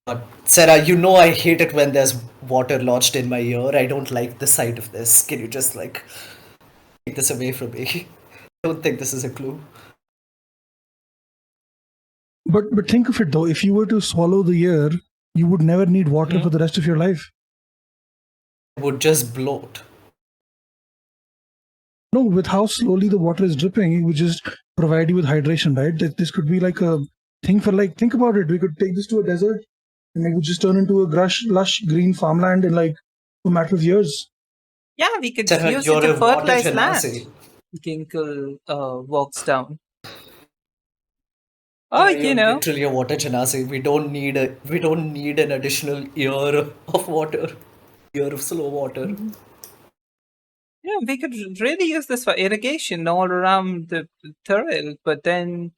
But Sarah, you know I hate it when there's water lodged in my ear. I don't like the sight of this. Can you just like take this away from me? I don't think this is a clue. But think of it though. If you were to swallow the ear, you would never need water for the rest of your life. It would just bloat. No, with how slowly the water is dripping, it would just provide you with hydration, right? This could be like a thing for like, think about it. We could take this to a desert and it would just turn into a lush green farmland in like a matter of years. Yeah, we could Sarah, use it you're to a water fertilize genasi. land. Ginkle walks down. Sarah, Oh, you're you know, literally a water genasi. We don't need an additional year of water. Year of slow water. yeah, we could really use this for irrigation all around the turtle. But then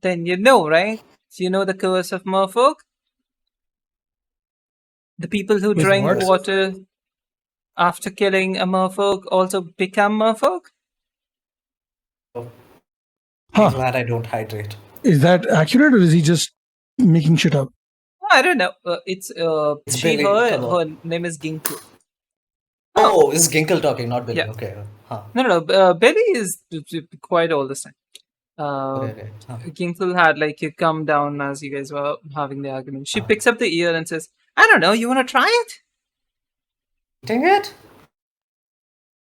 you know, right? You know the curse of merfolk? The people who With drink what? water after killing a merfolk also become merfolk? I'm Huh. glad I don't hydrate. Is that accurate or is he just making shit up? I don't know. It's It's she, Billy. her, Come on. her name is Ginkle. Oh, it's Ginkle talking, not Billy. Yeah. Okay. Huh. No. Billy is quite old this time. Okay. Huh. Ginkle had like you come down as you guys were having the argument. She picks up the ear and says, "I don't know. You want to try it?" Eating it?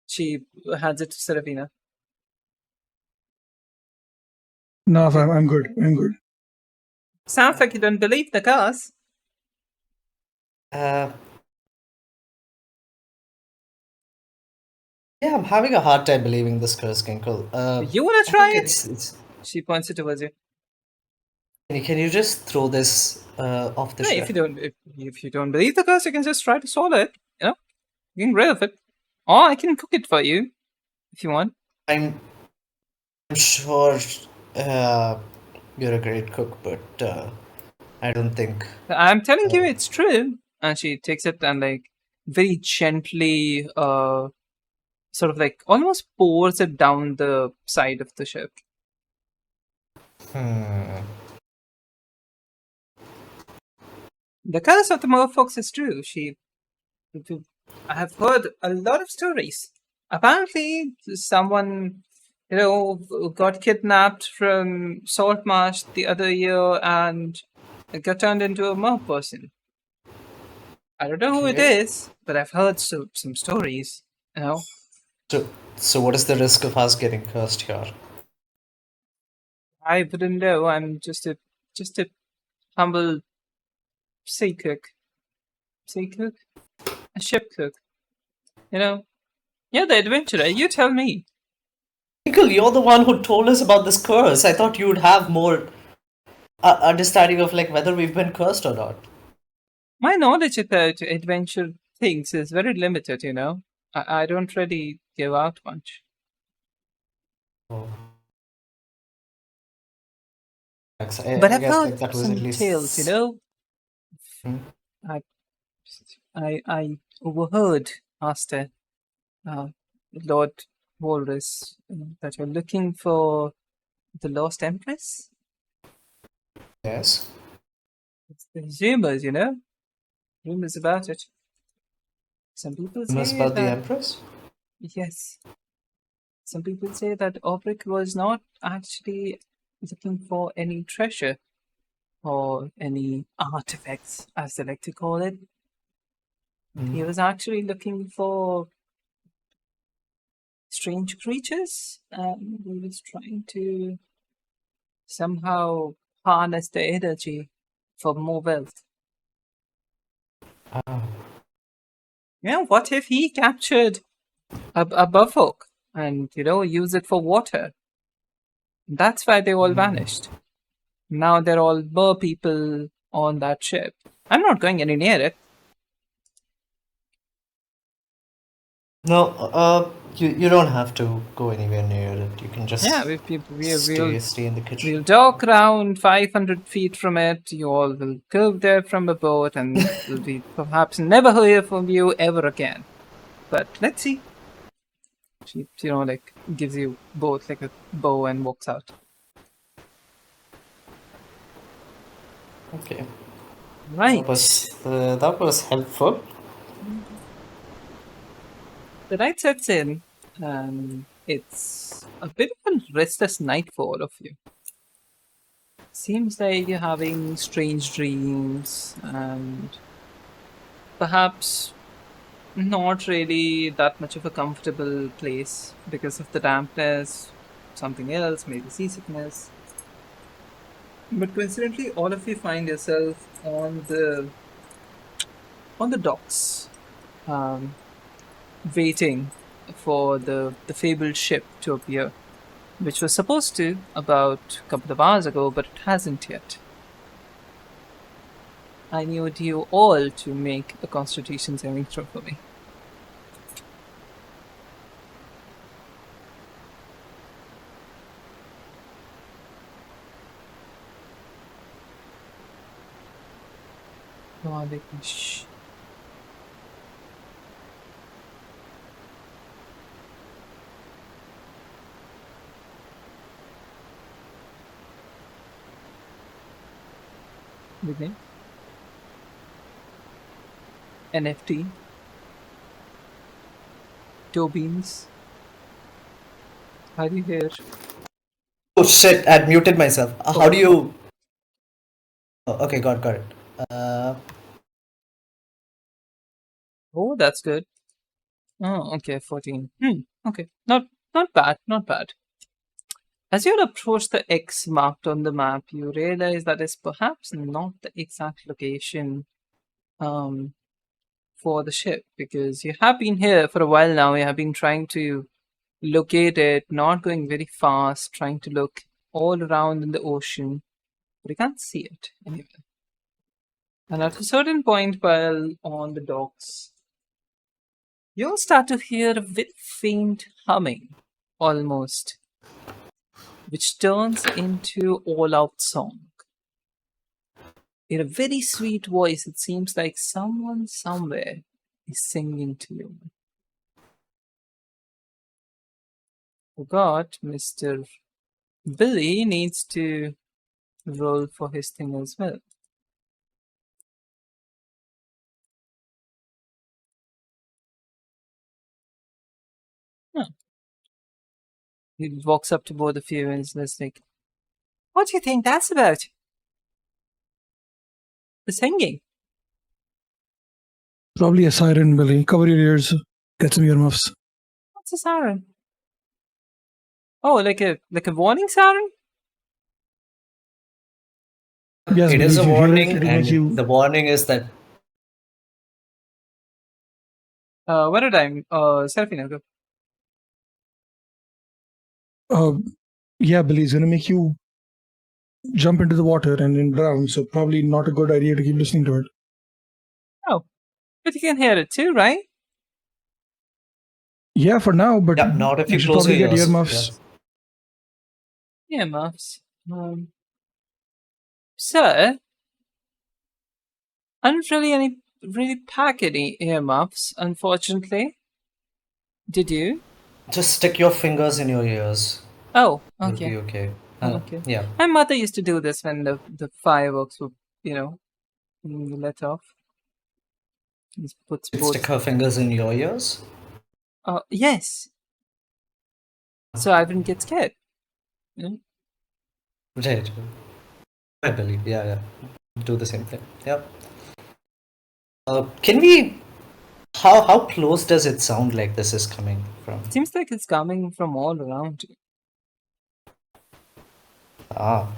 She hands it to Serafina. No, I'm good. I'm good. Sounds like you don't believe the curse. Yeah, I'm having a hard time believing this curse, Ginkle. You want I to try think it? it's. She points it towards you. Can you just throw this off the No, shelf? if you don't believe the curse, you can just try to swallow it. You know, you can get rid of it, or I can cook it for you if you want. I'm sure you're a great cook, but I don't think. I'm telling you, it's true. And she takes it and like very gently, sort of like almost pours it down the side of the ship. The curse of the merfolks is true. I have heard a lot of stories. Apparently, someone, got kidnapped from Salt Marsh the other year and got turned into a mer person. I don't know who it Okay. is, but I've heard some stories. You know, So what is the risk of us getting cursed here? I wouldn't know. I'm just a humble sea cook, a ship cook. You know, you're the adventurer. You tell me. Ginkle, you're the one who told us about this curse. I thought you'd have more understanding of like whether we've been cursed or not. My knowledge about adventure things is very limited. You know, I don't really give out much. But I I've guess like heard that was at some least. tales. You know, I overheard, Master, Lord Walrus, that you're looking for the Lost Empress. Yes. There's rumors, rumors about it. Some people Rumors say about the that Empress? yes. Some people say that Obrick was not actually looking for any treasure or any artifacts, as they like to call it. He was actually looking for strange creatures, and he was trying to somehow harness the energy for more wealth. What if he captured a buffalo and use it for water? That's why they all vanished. Now they're all mer people on that ship. I'm not going any near it. No, you don't have to go anywhere near it. You can just Yeah, stay in the kitchen. we'll dock around 500 feet from it. You all will go there from a boat, and we'll be perhaps never hear from you ever again. But let's see. She, gives you both like a bow and walks out. Okay. Right. That was helpful. The night sets in, and it's a bit of a restless night for all of you. Seems like you're having strange dreams and perhaps not really that much of a comfortable place because of the dampness, something else, maybe seasickness. But coincidentally, all of you find yourself on the docks, um, waiting for the fabled ship to appear, which was supposed to about a couple of hours ago, but it hasn't yet. I need you all to make a Constitution saving throw for me. Come on, shh. Begin. NFT. Toebeans. Are you here? Oh shit! I'd muted myself. How do you? Oh, okay, got it. Oh, that's good. Oh, okay, 14. Okay, not bad, not bad. As you approach the X marked on the map, you realize that is perhaps not the exact location um, for the ship because you have been here for a while now. You have been trying to locate it, not going very fast, trying to look all around in the ocean, but you can't see it anywhere. And at a certain point, while on the docks, you'll start to hear a very faint humming, almost, which turns into all-out song. In a very sweet voice, it seems like someone somewhere is singing to you. Forgot Mr. Billy needs to roll for his thing as well. Huh. He walks up to both of you and is like, "What do you think that's about?" The singing. Probably a siren, Billy. Cover your ears. Get some earmuffs. What's a siren? Oh, like a warning siren? Yes, It Billy, is if a you hear it, warning, it'll and make you. the warning is that What did I? Serafina, go. Yeah, Billy, it's gonna make you jump into the water and then drown. So probably not a good idea to keep listening to it. Oh, but you can hear it too, right? Yeah, for now, but yeah, not if you you should close probably your get ears. earmuffs. Yeah, muffs. Sir, I don't really pack any earmuffs, unfortunately. Did you? Just stick your fingers in your ears. Oh, You'll okay. be okay. Okay. Yeah. My mother used to do this when the fireworks were, being let off. Just puts You'd both. stick her fingers in your ears. Yes. So I wouldn't get scared. You know? Right. I believe. Yeah. Do the same thing. Yeah. Can we? How close does it sound like this is coming from? Seems like it's coming from all around you. Ah.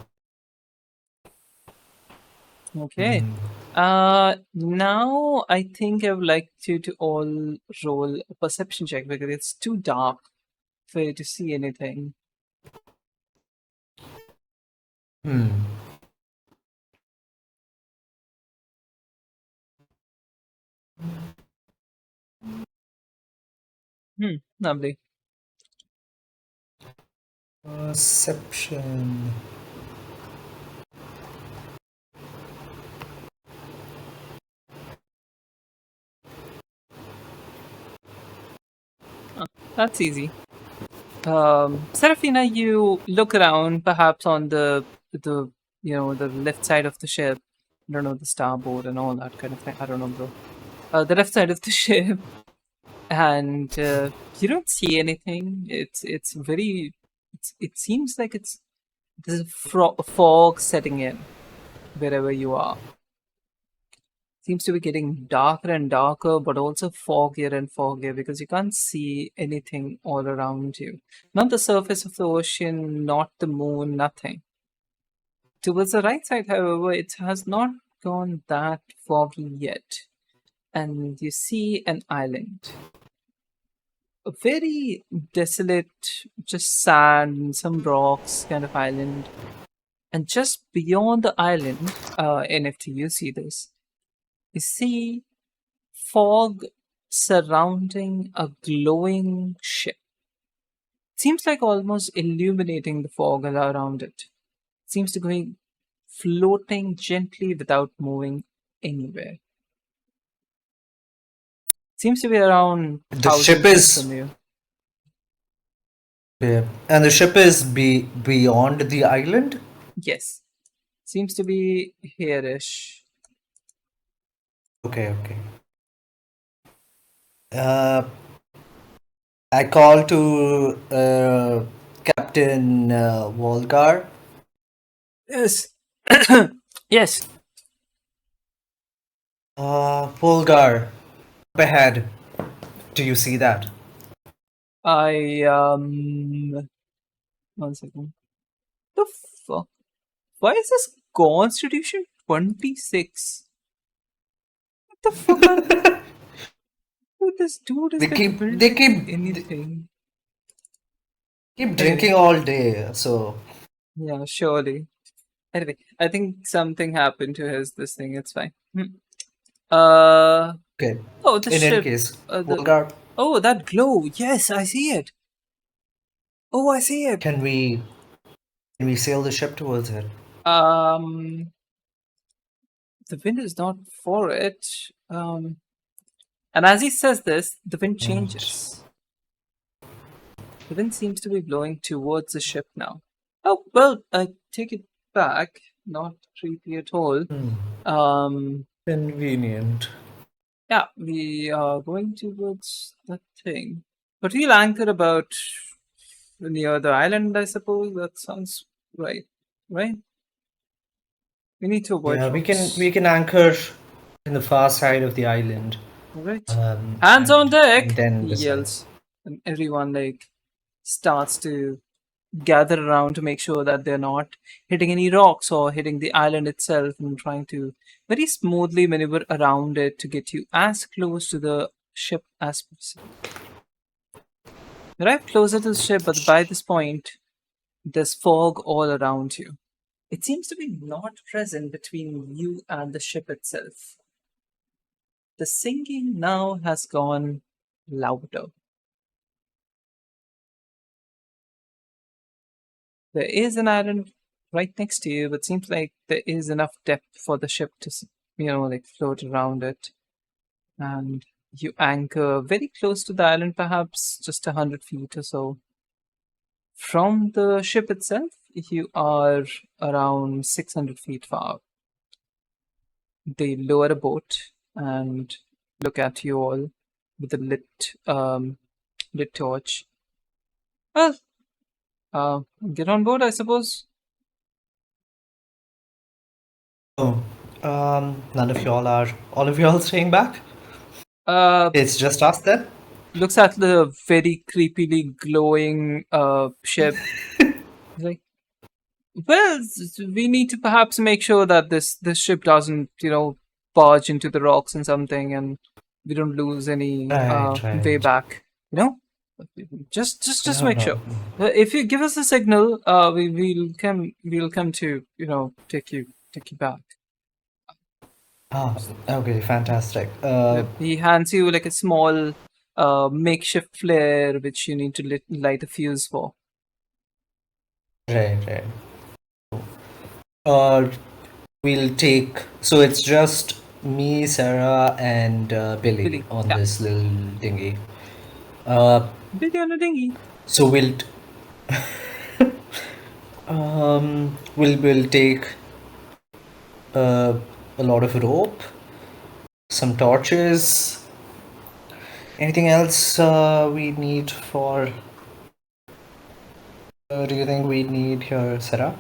Okay. Now I think I would like you to all roll a perception check because it's too dark for you to see anything. Lovely. Perception. That's easy. Serafina, you look around, perhaps on the the left side of the ship. I don't know, the starboard and all that kind of thing. I don't know, bro. The left side of the ship, and you don't see anything. It seems like it's There's a fog setting in wherever you are. Seems to be getting darker and darker, but also foggier and foggier because you can't see anything all around you. Not the surface of the ocean, not the moon, nothing. Towards the right side, however, it has not gone that foggy yet. And you see an island. A very desolate, just sand and some rocks kind of island. And just beyond the island, NFT, you see this. You see fog surrounding a glowing ship. Seems like almost illuminating the fog around it. Seems to be floating gently without moving anywhere. Seems to be around The ship 1,000 feet is from you. and the ship is beyond the island. Yes. Seems to be here-ish. Okay, okay. I call to Captain Volgar. Yes. Yes. Volgar, up ahead. Do you see that? One second. The fuck? Why is this Constitution 26? What the fuck are Dude, this dude is They like keep built they to keep anything. keep drinking all day. So Yeah, surely. Anyway, I think something happened to his this thing. It's fine. Uh okay. oh, the In any ship. case, The Volgar, Oh, that glow. Yes, I see it. Oh, I see it. can we sail the ship towards it? Um, the wind is not for it. And as he says this, the wind changes. The wind seems to be blowing towards the ship now. Oh, well, I take it back. Not creepy at all. Convenient. Yeah, we are going towards that thing. But we'll anchor about near the island, I suppose. That sounds right. Right? We need to avoid Yeah, rocks. we can anchor in the far side of the island. Alright. Hands on And deck! then He decide. yells. And everyone like starts to gather around to make sure that they're not hitting any rocks or hitting the island itself and trying to very smoothly maneuver around it to get you as close to the ship as possible. You arrive closer to the ship, but by this point, there's fog all around you. It seems to be not present between you and the ship itself. The singing now has gone louder. There is an island right next to you, but seems like there is enough depth for the ship to, like float around it. And you anchor very close to the island, perhaps just 100 feet or so. From the ship itself, you are around 600 feet far. They lower a boat and look at you all with a lit torch. Well, get on board, I suppose. Oh, none of y'all are. All of y'all staying back? It's just us then. Looks at the very creepily glowing ship. He's like, well, we need to perhaps make sure that this ship doesn't, barge into the rocks and something, and we don't lose any Right, way right. back. You know, just No, make no. sure. If you give us a signal, we'll come to take you back. Ah, okay, fantastic. He hands you like a small makeshift flare, which you need to light a fuse for. Right, right. We'll take. So it's just me, Sarah, and Billy Billy, on yeah. this little dinghy. Billy on a dinghy. So we'll take a lot of rope, some torches. Anything else we need for? Do you think we need here, Sarah?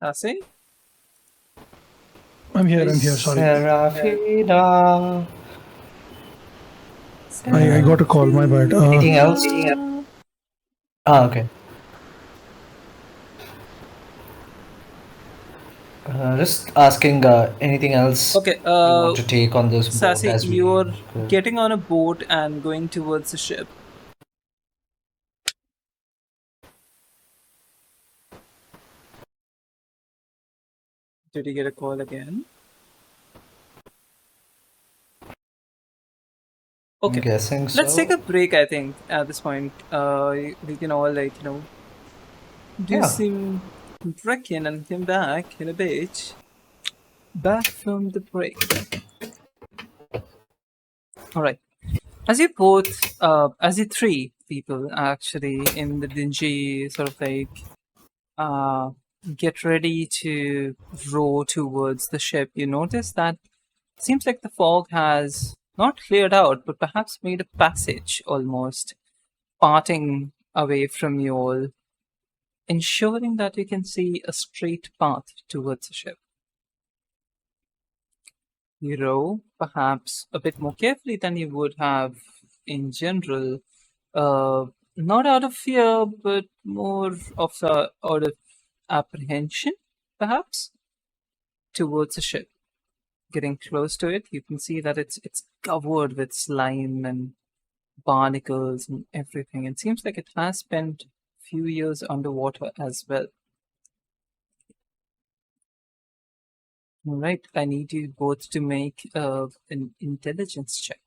Sassy? I'm here. Sorry. Serafina. I got a call. My bad. Anything else? Okay. Just asking anything else Okay, you want to take on this boat Sassy, as we you're go? getting on a boat and going towards the ship. Did you get a call again? Okay, I'm guessing so. let's take a break, I think, at this point. We can all, like, do Yeah. some drinking and come back in a bit. Back from the break. Alright. As you three people actually in the dingy sort of like get ready to row towards the ship, you notice that it seems like the fog has not cleared out, but perhaps made a passage almost, parting away from you all, ensuring that you can see a straight path towards the ship. You row perhaps a bit more carefully than you would have in general, uh, not out of fear, but more of out of apprehension, perhaps, towards the ship. Getting close to it, you can see that it's covered with slime and barnacles and everything. It seems like it has spent a few years underwater as well. All right, I need you both to make an intelligence check.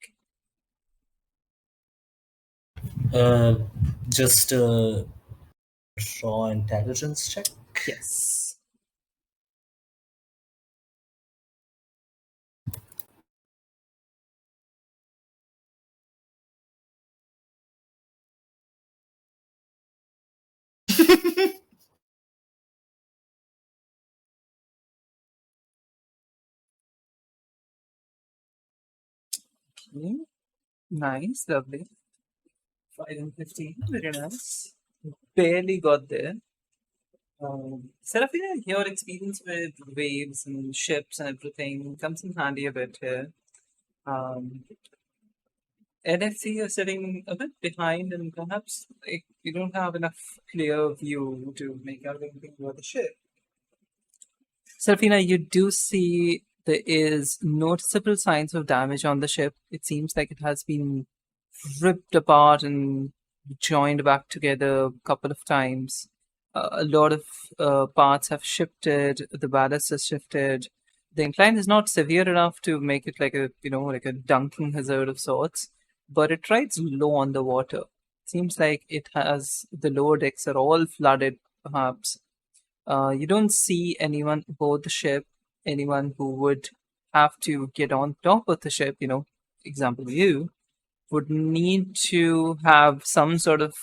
Just raw intelligence check. Yes. Okay. Nice, lovely. 5 and 15, very nice. Barely got there. Serafina, your experience with waves and ships and everything comes in handy a bit here. NFC you're sitting a bit behind, and perhaps like, you don't have enough clear view to make out anything about the ship. Serafina, you do see there is noticeable signs of damage on the ship. It seems like it has been ripped apart and joined back together a couple of times. A lot of parts have shifted. The ballast has shifted. The incline is not severe enough to make it like a dunking hazard of sorts, but it rides low on the water. Seems like it has the lower decks are all flooded, perhaps. You don't see anyone aboard the ship, anyone who would have to get on top of the ship, example you, would need to have some sort of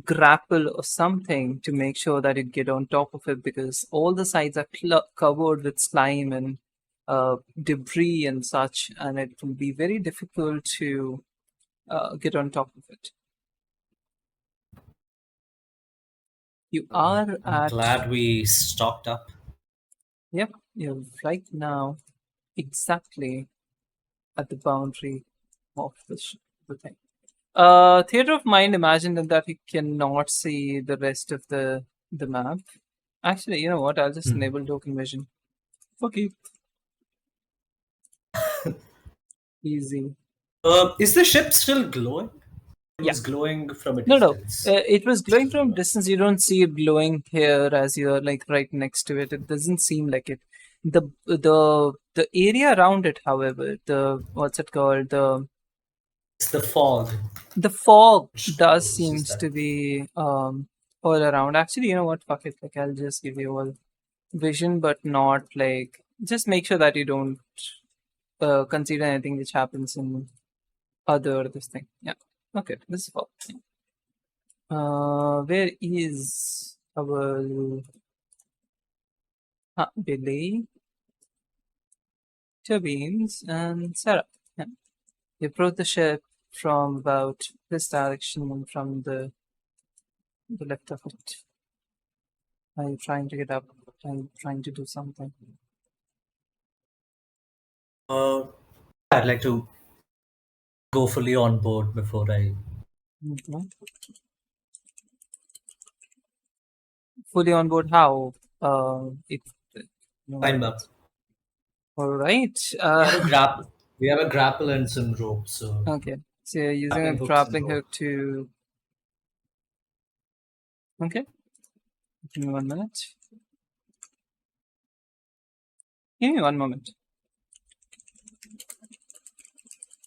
grapple or something to make sure that you get on top of it because all the sides are covered with slime and debris and such, and it will be very difficult to get on top of it. You are I'm at. glad we stocked up. Yep, you're right now exactly at the boundary of the thing. Theater of mind, imagine that you cannot see the rest of the map. Actually, you know what? I'll just enable token vision. Okay. Easy. Is the ship still glowing? It Yeah. was glowing from a No, no. distance. It was glowing from distance. You don't see it glowing here as you're like right next to it. It doesn't seem like it. The area around it, however, the what's it called? It's the fog. The fog Which does causes seems that. to be all around. Actually, you know what? Fuck it. Like I'll just give you all vision, but not like just make sure that you don't consider anything which happens in other this thing. Yeah. Okay. This is fog. Where is our Billy, Toebeans, and Sarah? Yeah. You approach the ship from about this direction and from the left of it. Are you trying to get up? I'm trying to do something. I'd like to go fully on board before I Okay. Fully on board how? If no. climb up. All right. We have a grapple. We have a grapple and some rope. So Okay. So you're using grappling a hooks and grappling rope. hook to. Okay. Give me 1 minute. Give me 1 moment.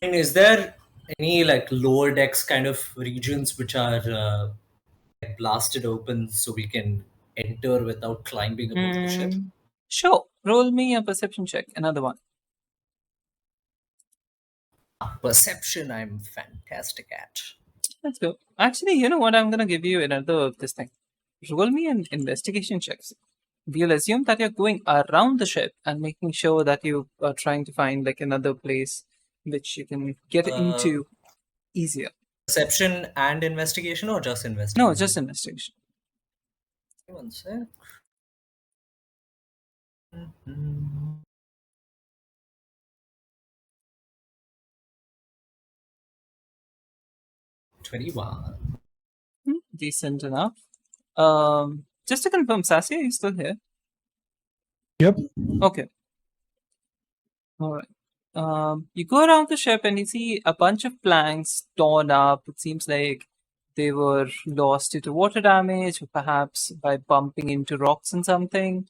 And is there any like lower decks kind of regions which are like blasted open so we can enter without climbing aboard the ship? Sure. Roll me a perception check. Another one. Perception, I'm fantastic at. Let's go. Actually, you know what? I'm gonna give you another this thing. Roll me an investigation check. We'll assume that you're going around the ship and making sure that you are trying to find like another place which you can get into easier. Perception and investigation, or just No, investigation? just investigation. One sec. Mhm. 21. Decent enough. Just to confirm, Sassy, are you still here? Yep. Okay. All right. You go around the ship and you see a bunch of planks torn up. It seems like they were lost due to water damage, or perhaps by bumping into rocks and something.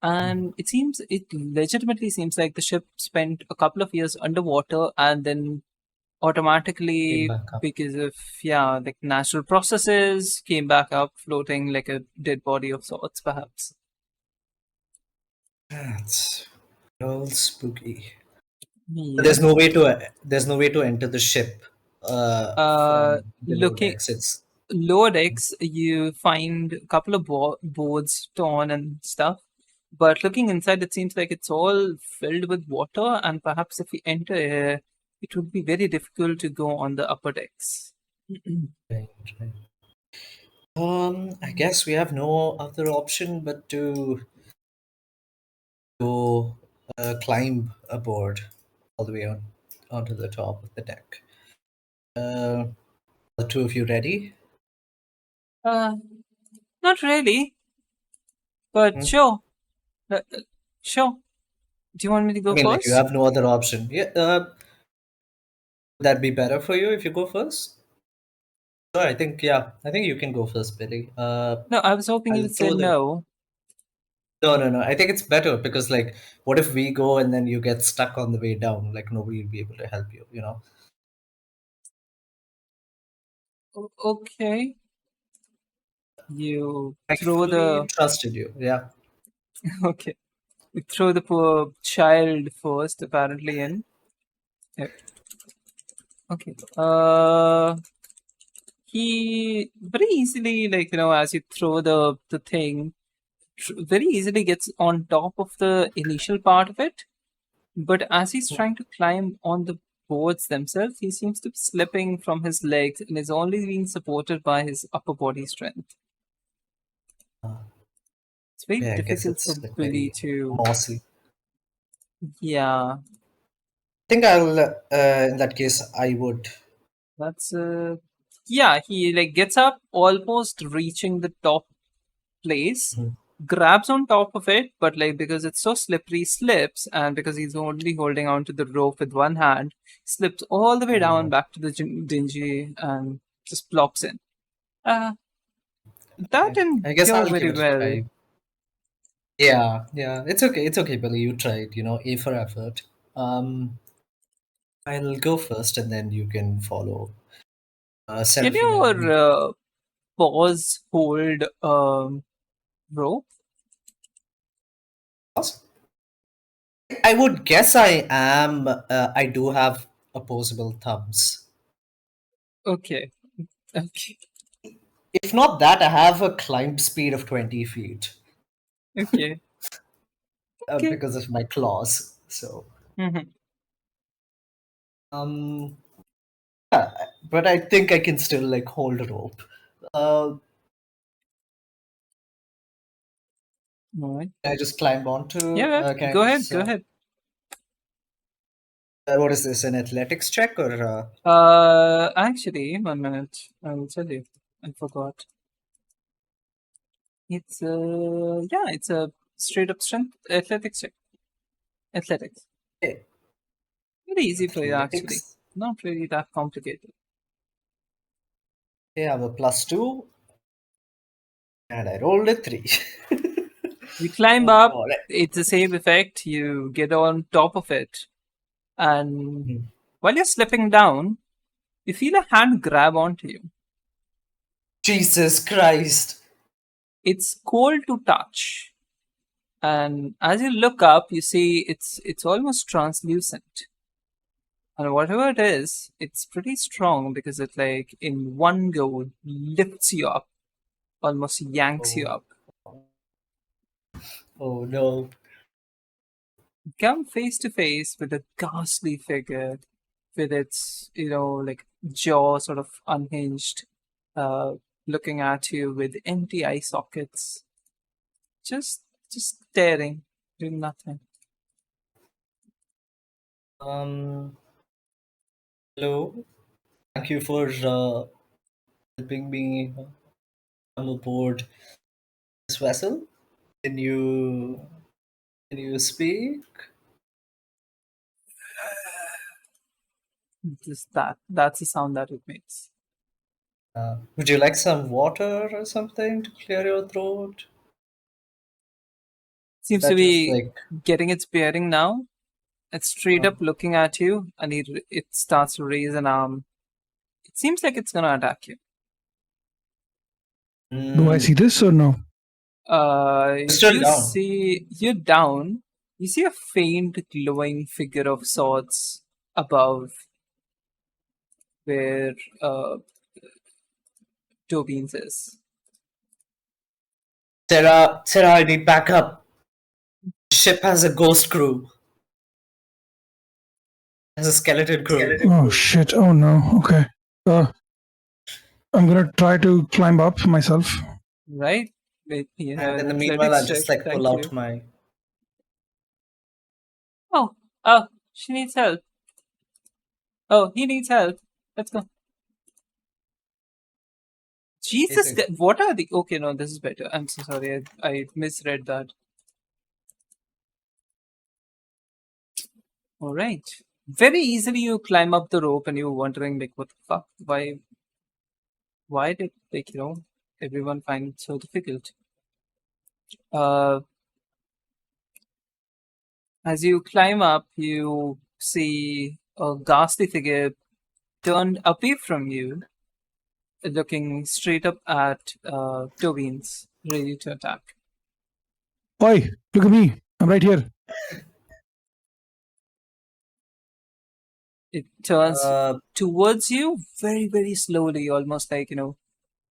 And it legitimately seems like the ship spent a couple of years underwater and then automatically, Came back up. because of, yeah, like natural processes, came back up floating like a dead body of sorts, perhaps. That's all spooky. Yeah. There's no way to enter the ship from below Looking decks. It's lower decks, you find a couple of boards torn and stuff. But looking inside, it seems like it's all filled with water, and perhaps if we enter here, it would be very difficult to go on the upper decks. right. I guess we have no other option but to go climb aboard all the way onto the top of the deck. The two of you ready? Uh, Not really, but Hmm? sure. Sure. Do you want me to I go mean, like you first? have no other option. Yeah. Would that be better for you if you go first? Sure, I think you can go first, Billy. No, I was hoping I'll you'd say throw the no. no. I think it's better because like, what if we go and then you get stuck on the way down? Like nobody will be able to help you. You know. Okay. You I throw fully the trusted you. Yeah. okay. You throw the poor child first, apparently in. Yep. Okay. He very easily, like as you throw the thing, very easily gets on top of the initial part of it. But as he's trying to climb on the boards themselves, he seems to be slipping from his legs and is only being supported by his upper body strength. It's very Yeah, I guess difficult for it's like Billy very to, mossy. yeah, I think I'll in that case I would. that's yeah, he like gets up almost reaching the top place, Mhm. grabs on top of it, but like because it's so slippery, slips, and because he's only holding on to the rope with one hand, slips all the way down back to the dingy and just plops in. Uh, that didn't I guess go I'll give very it a well. try. Yeah. It's okay. It's okay, Billy. You tried. You know, A for effort. Um, I'll go first, and then you can follow. Can Serafina, I your mean, paws hold rope? awesome. I would guess I am. I do have opposable thumbs. Okay. Okay. If not that, I have a climb speed of 20 feet Okay. Okay. because of my claws. So, Hmm. um, yeah, but I think I can still like hold a rope. Uh, All right. Can I just climb onto? Yeah, Can I go ahead. just, Go ahead. what is this? An athletics check or? Actually, 1 minute. I will tell you. I forgot. It's yeah, it's a straight up strength athletics check. Athletics. Okay. Very easy for you actually. Athletics. Not really that complicated. Okay, I have a +2, and I rolled a 3. You climb up. All right. It's the same effect. You get on top of it, and Hmm. while you're slipping down, you feel a hand grab onto you. Jesus Christ! It's cold to touch, and as you look up, you see it's almost translucent. And whatever it is, it's pretty strong because it like in one go lifts you up, almost yanks you Oh, up. oh no! Come face to face with a ghastly figure with its, like jaw sort of unhinged, uh, looking at you with empty eye sockets, just staring, doing nothing. Um, Hello. Thank you for helping me come aboard this vessel. Can you can you speak? Just that's the sound that it makes. Would you like some water or something to clear your throat? Is Seems to that just be like getting its bearing now. It's straight uh, up looking at you, and it starts to raise an arm. It seems like it's gonna attack you. Do I mm, see this or no? still You down? see, you're down. You see a faint glowing figure of sorts above where Toebeans is. Sarah, I need backup. Ship has a ghost crew. Has a skeleton crew. Oh shit! Oh no. Okay. Uh, I'm gonna try to climb up myself. Right? Wait, you have And an in the meanwhile, athletics I'll check. just like pull Thank out you. my. Oh, she needs help. Oh, he needs help. Let's go. Jesus, Amazing. what are the? Okay, no, this is better. I'm so sorry. I misread that. All right. Very easily you climb up the rope and you're wondering like, what the fuck? Why did everyone find it so difficult? Uh, as you climb up, you see a ghastly figure turned away from you, looking straight up at Tobeans, ready to attack. Oi! Look at me! I'm right here. It turns Uh, towards you very, very slowly, almost like,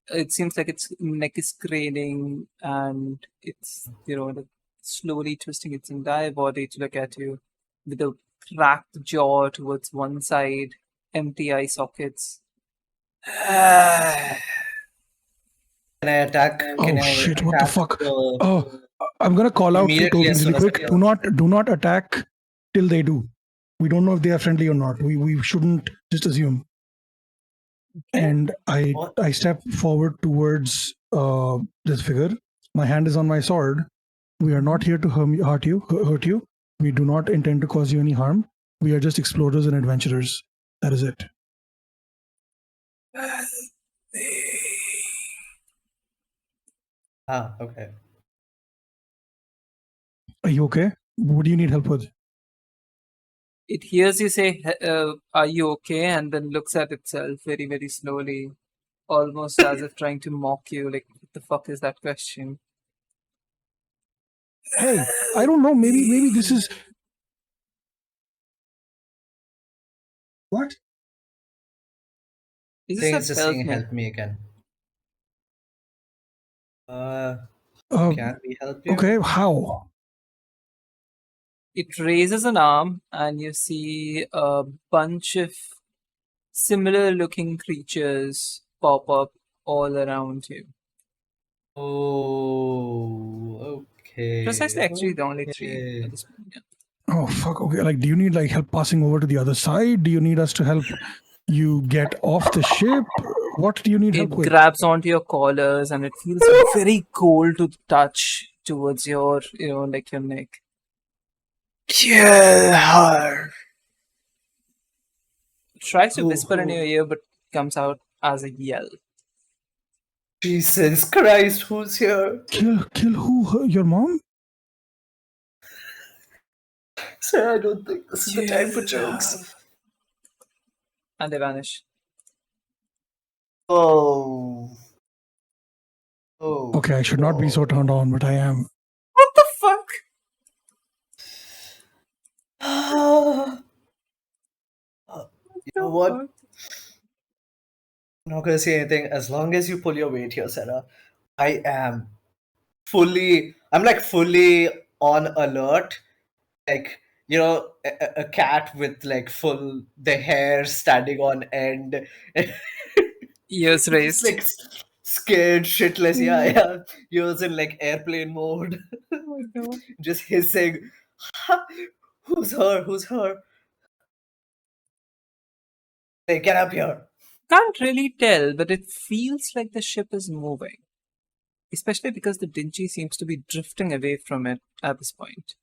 it seems like its neck is craning and it's, like slowly twisting its entire body to look at you with a cracked jaw towards one side, empty eye sockets. can I attack? Can Oh I shit! What the attack fuck? Oh, I'm gonna call out to immediately Toby as really soon as I quick. Do not attack till they do. We don't know if they are friendly or not. We shouldn't just assume. And What? I step forward towards this figure. My hand is on my sword. We are not here to hurt you. We do not intend to cause you any harm. We are just explorers and adventurers. That is it. Ah, okay. Are you okay? What do you need help with? It hears you say, "Are you okay?" and then looks at itself very, very slowly, almost as if trying to mock you. Like, what the fuck is that question? Hey, I don't know. Maybe this is what? It I just think said, it's just "Help saying me." help me again. Uh, Uh, can we help you? okay, how? It raises an arm, and you see a bunch of similar looking creatures pop up all around you. Oh, Precisely, actually, the only three Okay. at this point. Yeah. Oh fuck. Okay. Like, do you need like help passing over to the other side? Do you need us to help you get off the ship? What do you need help It with? grabs onto your collars and it feels very cold to touch towards your, like your neck. Kill her. Tries to Who- whisper in who- your ear, but comes out as a yell. Jesus Christ, who's here? Kill who? Your mom? Sir, I don't think this is the time for jokes. And they vanish. Oh. Oh. Okay, I should not be so turned on, but I am. What the fuck? You know what? I'm not gonna say anything. As long as you pull your weight here, Sarah, I'm like fully on alert. Like, a cat with like the hair standing on end. Ears Just raised. like scared shitless. Yeah. Yours in like airplane mode. Oh my god. Just hissing. Who's her? Hey, get up here. Can't really tell, but it feels like the ship is moving. Especially because the Dingy seems to be drifting away from it at this point.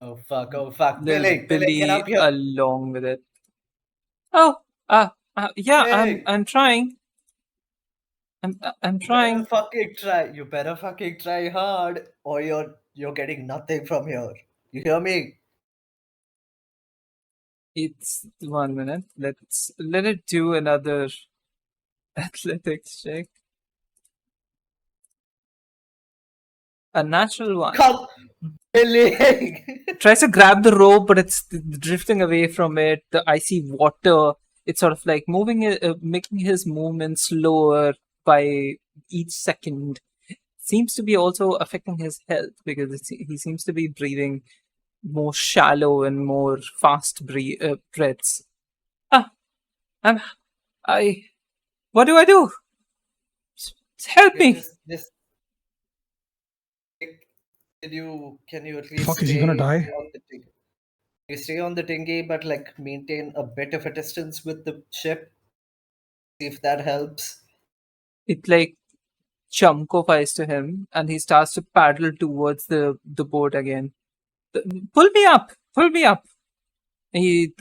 Oh fuck. Little Billy, get Billy up here. along with it. Oh, yeah, Hey. I'm trying. I'm trying. You better fucking try hard, or you're getting nothing from here. You hear me? It's 1 minute. Let it do another athletics check. A natural one. Come, Billy. Tries to grab the rope, but it's drifting away from it. The icy water. It's sort of like making his movement slower by each second. Seems to be also affecting his health because he seems to be breathing more shallow and more fast breaths. Ah, I'm. I. What do I do? Help me! Just can you at least Fuck, is he gonna die? on the dinghy? You stay on the dinghy, but like maintain a bit of a distance with the ship. See if that helps. It like chunkifies to him, and he starts to paddle towards the boat again. Pull me up! Pull me up! He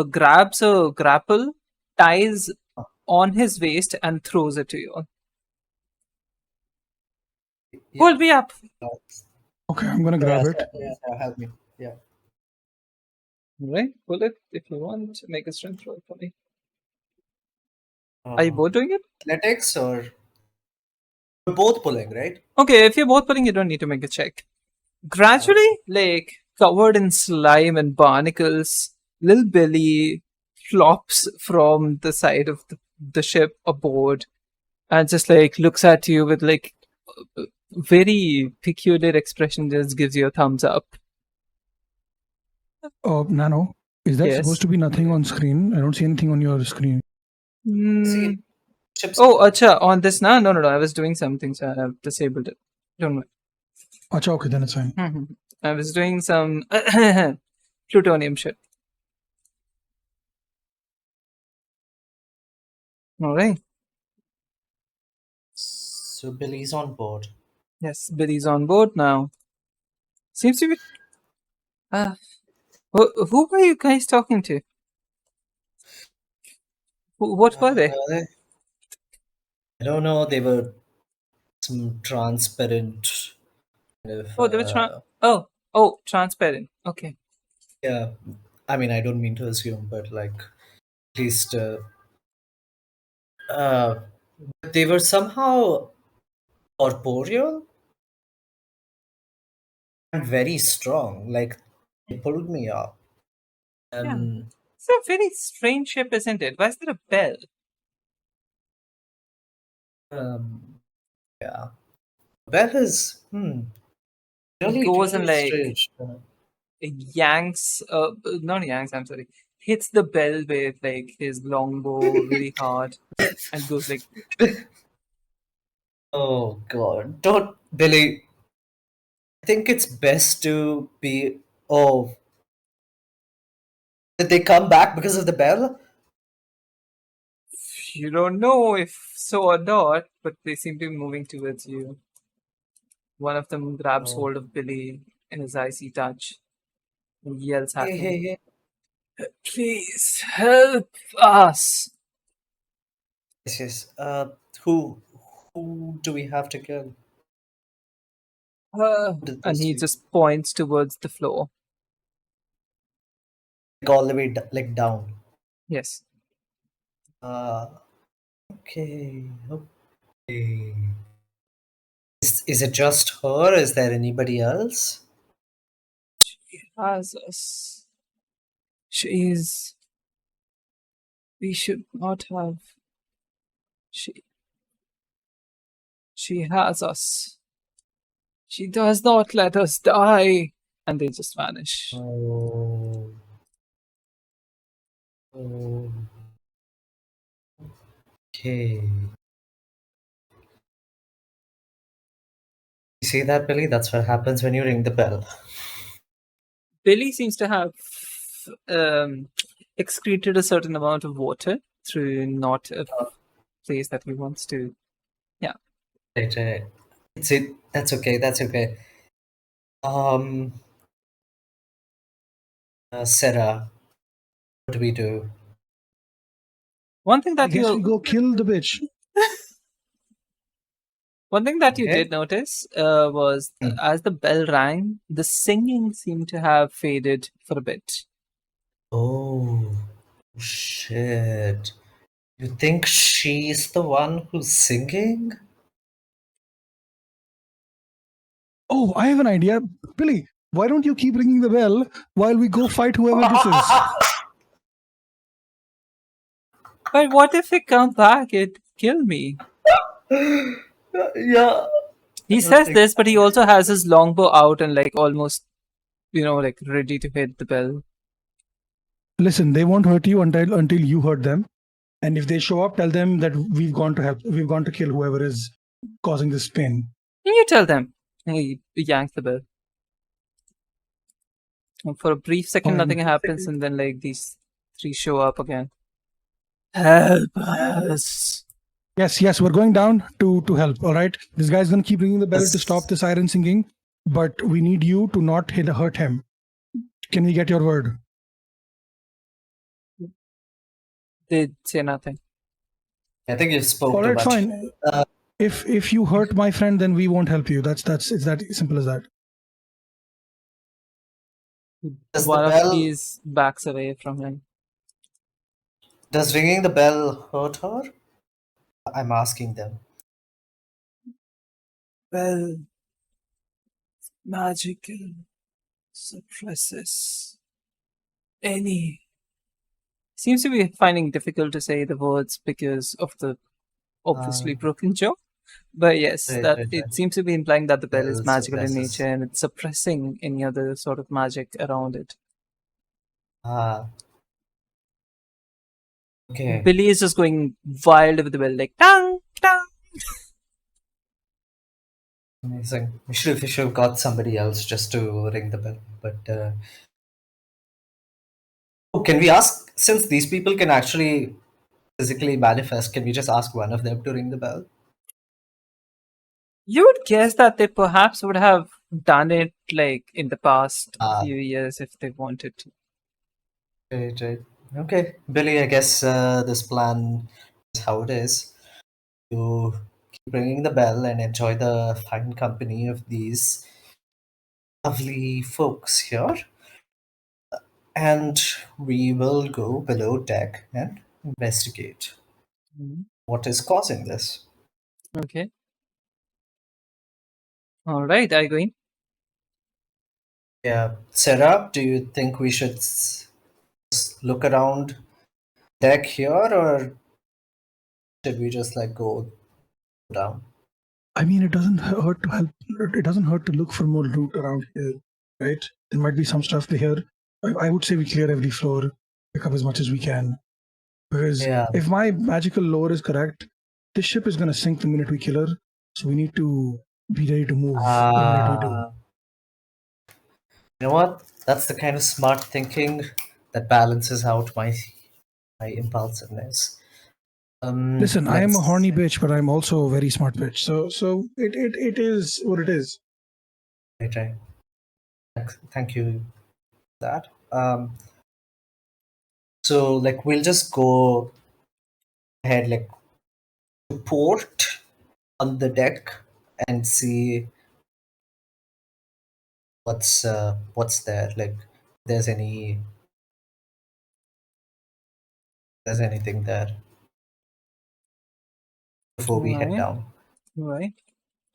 grabs a grapple, ties on his waist, and throws it to you. Pull me up! Okay, I'm gonna grab it. Yeah, help me. Yeah. Right, pull it if you want. Make a strength roll for me. Are you both doing it? Athletics or we're both pulling, right? Okay, if you're both pulling, you don't need to make a check. Gradually, like covered in slime and barnacles, little Billy flops from the side of the ship aboard and just like looks at you with like a very peculiar expression, just gives you a thumbs up. Nano, is that Yes. supposed to be nothing on screen? I don't see anything on your screen. See, ships. Oh, acha, on this now? No, I was doing something, so I have disabled it. Don't worry. Acha, okay, then it's fine. I was doing some plutonium shit. Alright. So Billy's on board. Yes, Billy's on board now. Seems to be. Who were you guys talking to? What were they? I don't know. They were some transparent kind of. Oh, they were transparent. Okay. Yeah, I mean, I don't mean to assume, but like, at least uh, they were somehow corporeal and very strong. Like, they pulled me up. It's a very strange ship, isn't it? Why is there a bell? Yeah. Bell is really, goes really and, like, strange. Not yanks, I'm sorry. Hits the bell with like his longbow really hard and goes like, Oh God! Don't, Billy. I think it's best to be. Oh, did they come back because of the bell? You don't know if so or not, but they seem to be moving towards you. One of them grabs Oh. hold of Billy in his icy touch and yells at Hey, him, hey, hey. "Please help us!" Yes, yes. Who do we have to kill? Uh, Who did and this he to you? just points towards the floor. Like all the way like down. Yes. Uh, okay, okay. Is it just her? Is there anybody else? She has us. She's. We should not have. She. She has us. She does not let us die. And they just vanish. Oh, oh, okay. You see that, Billy? That's what happens when you ring the bell. Billy seems to have um, excreted a certain amount of water through not a place that he wants to. Yeah. Right, right. It's it. That's okay. That's okay. Um, Sarah, what do we do? One thing I that guess we you go kill the bitch. one thing that you Okay. did notice was Hmm. as the bell rang, the singing seemed to have faded for a bit. Oh, shit. You think she's the one who's singing? Oh, I have an idea. Billy, why don't you keep ringing the bell while we go fight whoever this is? But what if they come back? It'd kill me. Yeah. He I don't says think. this, but he also has his longbow out and like almost, like ready to hit the bell. Listen, they won't hurt you until you hurt them. And if they show up, tell them that we've gone to help. We've gone to kill whoever is causing this pain. And you tell them. And he yanks the bell. And for a brief second, Fine. nothing happens, and then like these three show up again. Help us! Yes, we're going down to help. All right. This guy's gonna keep ringing the bell to Yes. stop the siren singing, but we need you to not hurt him. Can we get your word? They say nothing. I think you spoke All too right, much. fine. If you hurt my friend, then we won't help you. It's that simple as that. Does the One of bell? these backs away from him. Does ringing the bell hurt her? I'm asking them. Well, magical suppresses any. Seems to be finding difficult to say the words because of the obviously broken jaw. But yes, Right, that right, right. it seems to be implying that the bell is Bell magical in suppresses. nature and it's suppressing any other sort of magic around it. Ah. Okay. Billy is just going wild with the bell, like tang tang. Amazing. We should have got somebody else just to ring the bell. But can we ask, since these people can actually physically manifest, can we just ask one of them to ring the bell? You would guess that they perhaps would have done it like in the past Ah. few years if they wanted to. Right, right. Okay, Billy, I guess this plan is how it is. You keep ringing the bell and enjoy the fine company of these lovely folks here. And we will go below deck and investigate Mhm. what is causing this. Okay. All right, are you going? Yeah, Sarah, do you think we should look around deck here, or should we just like go down? I mean, it doesn't hurt to help. It doesn't hurt to look for more loot around here, right? There might be some stuff to here. I would say we clear every floor, pick up as much as we can. Because Yeah. if my magical lore is correct, this ship is going to sink the minute we kill her. So we need to be ready to move the minute we do. You know what? That's the kind of smart thinking that balances out my impulsiveness. Listen, I am a Let's horny bitch, but I'm also a very smart bitch. So it is what it is. try. Thank you for that. So like we'll just go ahead like to port on the deck and see what's there. Like there's there's anything there before we head Right, down. right.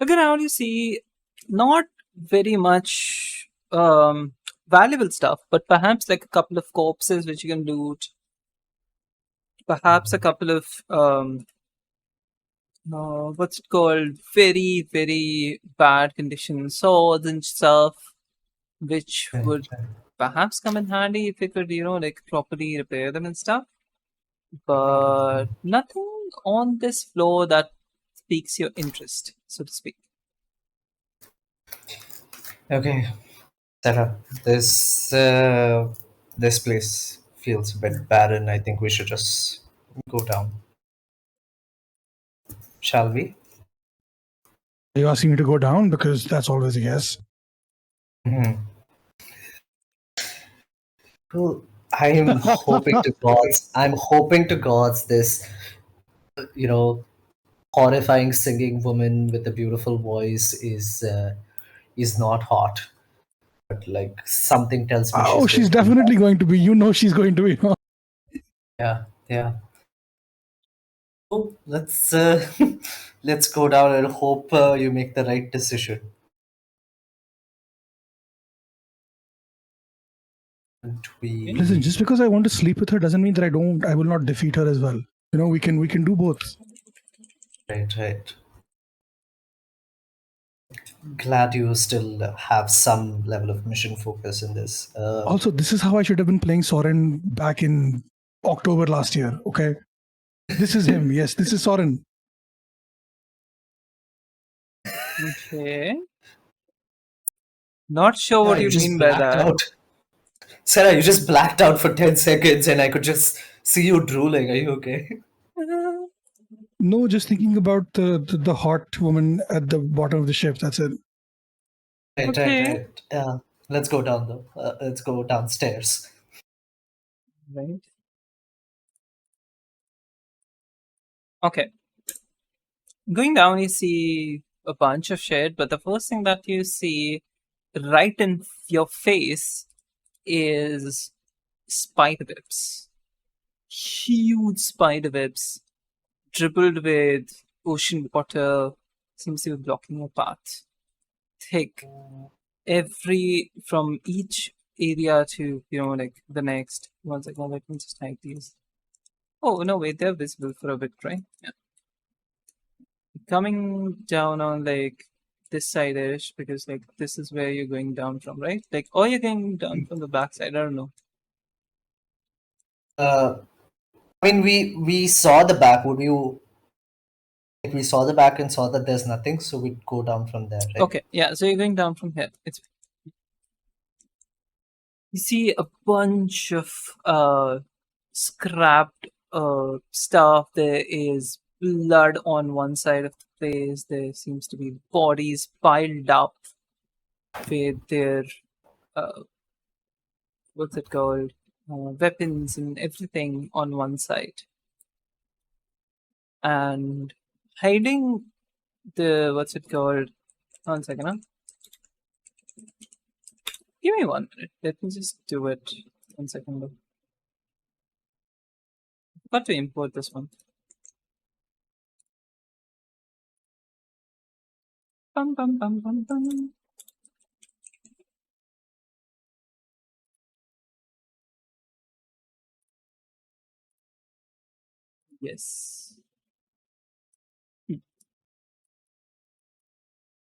Look around, you see not very much valuable stuff, but perhaps like a couple of corpses which you can loot, perhaps a couple of what's it called, very very bad condition swords and stuff, which Right, would right. perhaps come in handy if you could, like properly repair them and stuff. But nothing on this floor that piques your interest, so to speak. Okay, Sarah, this place feels a bit barren. I think we should just go down, shall we? Are you asking me to go down? Because that's always a yes. Mhm. Well, I'm hoping to gods. I'm hoping to gods this, you know, horrifying singing woman with a beautiful voice is not hot. But like something tells me Oh, she's she's going to be definitely hot. going to be. You know, she's going to be. Yeah, yeah. Oh, let's let's go down and hope you make the right decision. And Okay. Listen, we just because I want to sleep with her doesn't mean that I will not defeat her as well. You know, we can do both. right, right. Glad you still have some level of mission focus in this. Also, this is how I should have been playing Soren back in October last year. Okay, this is him. Yes, this is Soren. Okay. Not sure Yeah, what you you just mean by blacked that. out. Sarah, you just blacked out for 10 seconds and I could just see you drooling. Are you okay? No, just thinking about the hot woman at the bottom of the ship. That's it. Right, right, Okay. right. Let's go down though. Let's go downstairs. Right. Okay. Going down, you see a bunch of shit, but the first thing that you see right in your face is spider webs. Huge spider webs dribbled with ocean water, seems to be blocking your path. Thick, every from each area to like the next. One second, let me just hide these. Oh no, wait, they're visible for a bit, right? Yeah. Coming down on like this side ish because like this is where you're going down from, right? Like, or you're going down from the back side. I don't know. Uh, I mean, we saw the back. Would you? Like, we saw the back and saw that there's nothing, so we'd go down from there, right? Okay, yeah. So you're going down from here. It's You see a bunch of scrapped stuff. There is blood on one side of the place. There seems to be bodies piled up with their uh, what's it called, weapons and everything on one side, and hiding the what's it called. One second, huh? Give me 1 minute. Let me just do it. 1 second. Though. Got to import this one. Bum, bum, bum, bum, bum. Yes.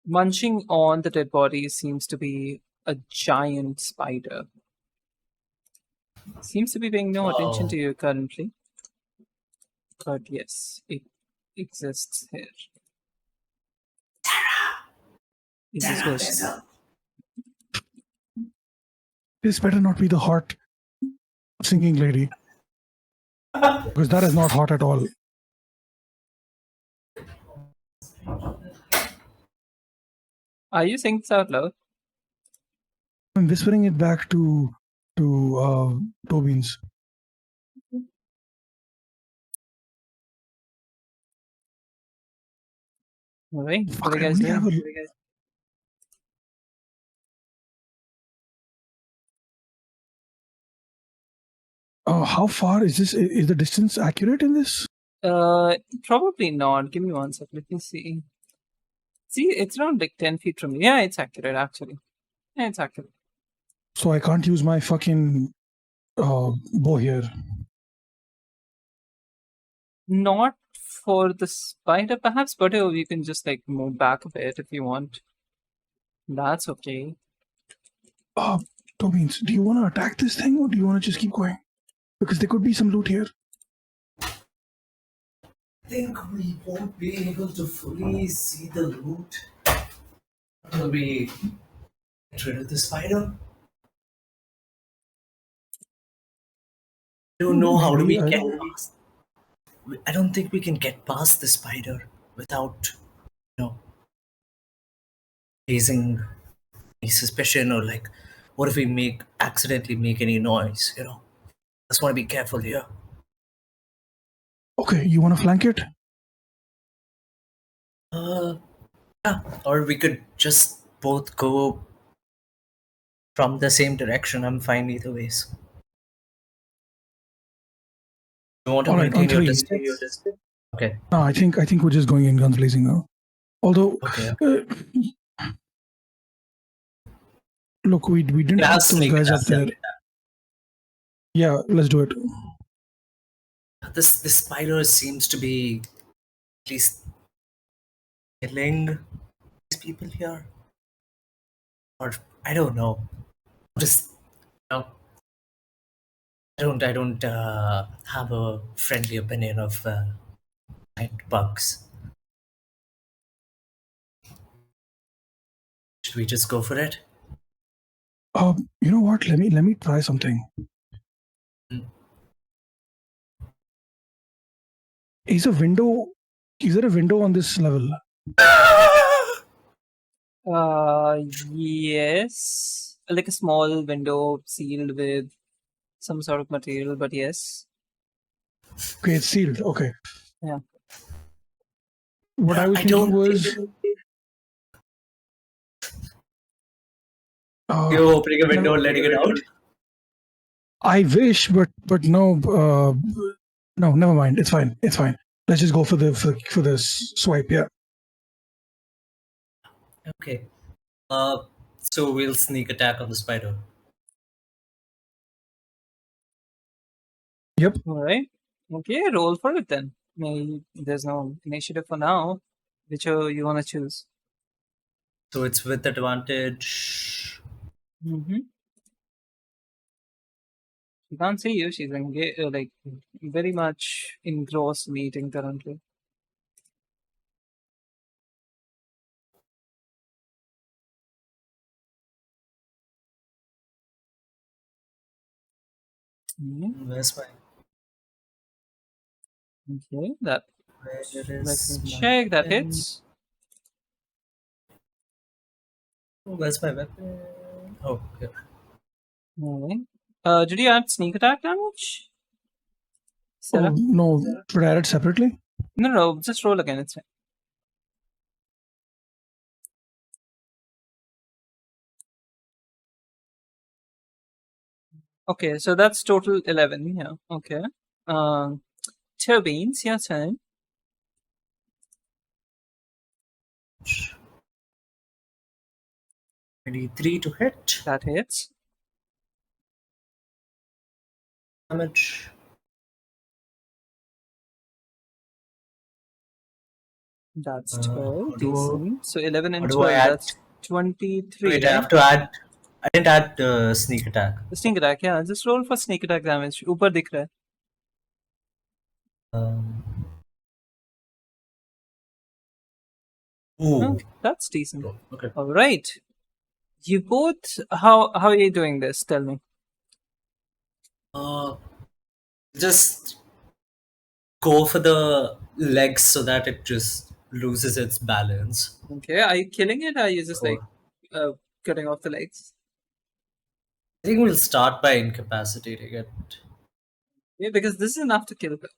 Munching on the dead body seems to be a giant spider. Seems to be paying no attention to Oh, you currently, but yes, it exists here in this Sarah, there's version. a This better not be the hot singing lady. Because that is not hot at all. Are you saying this out loud? I'm whispering it back to Toebeans. All right. Fuck, What are I you guys only have doing? how far is this? Is the distance accurate in this? Probably not. Give me one second. Let me see. See, it's around like 10 feet from me. Yeah, it's accurate actually. Yeah, it's accurate. So I can't use my fucking bow here. Not for the spider, perhaps, but you can just like move back a bit if you want. That's okay. Toebeans, do you want to attack this thing or do you want to just keep going? Because there could be some loot here. I think we won't be able to fully see the loot until we get rid of the spider. I don't know how do we Maybe, I get don't- past. I don't think we can get past the spider without, raising any suspicion or like, what if we accidentally make any noise? Just want to be careful here. Okay, you want to flank it? Yeah, or we could just both go from the same direction. I'm fine either ways. You want to All right, on maintain your three. distance? Okay. No, I think we're just going in guns blazing now. Although, Okay. Look, we didn't Yeah, put those sneak guys up attack. there. Yeah, let's do it. This spider seems to be at least killing these people here, or I don't know. Just I don't have a friendly opinion of giant bugs. Should we just go for it? You know what? Let me try something. Is there a window on this level? Yes. Like a small window sealed with some sort of material, but yes. Okay, it's sealed. Okay. Yeah. What I was I thinking don't was you're opening a window and letting it out. I wish, but no, no, never mind. It's fine. It's fine. Let's just go for the swipe. Yeah. Okay. So we'll sneak attack on the spider. Yep. All right. Okay, roll for it then. Maybe there's no initiative for now. Which you want to choose? So it's with advantage. Mm-hmm. She can't see you. She's like very much engrossed in eating currently. Mhm. Where's my? Okay, that. Where Let is me my check. That weapon? hits. Where's my weapon? Oh, here. All right. Did you add sneak attack damage? Sarah? Oh no, should I add it separately? No, just roll again. It's fine. Okay, so that's total 11. Yeah. Okay. Turbines, your turn. 23 to hit. That hits. Damage. That's How 12. do Decent. So 11 and how do I 12. add? That's 23. Wait, I Right? have to add. I didn't add the sneak attack. The sneak attack. Yeah. Just roll for sneak attack damage. ऊपर दिख रहा है. Ooh. That's decent. Okay. All right. You both, how are you doing this? Tell me. Uh, just go for the legs so that it just loses its balance. Okay, are you killing it or are you just like Or uh, cutting off the legs? I think we'll start by incapacitating it. Yeah, because this is enough to kill her.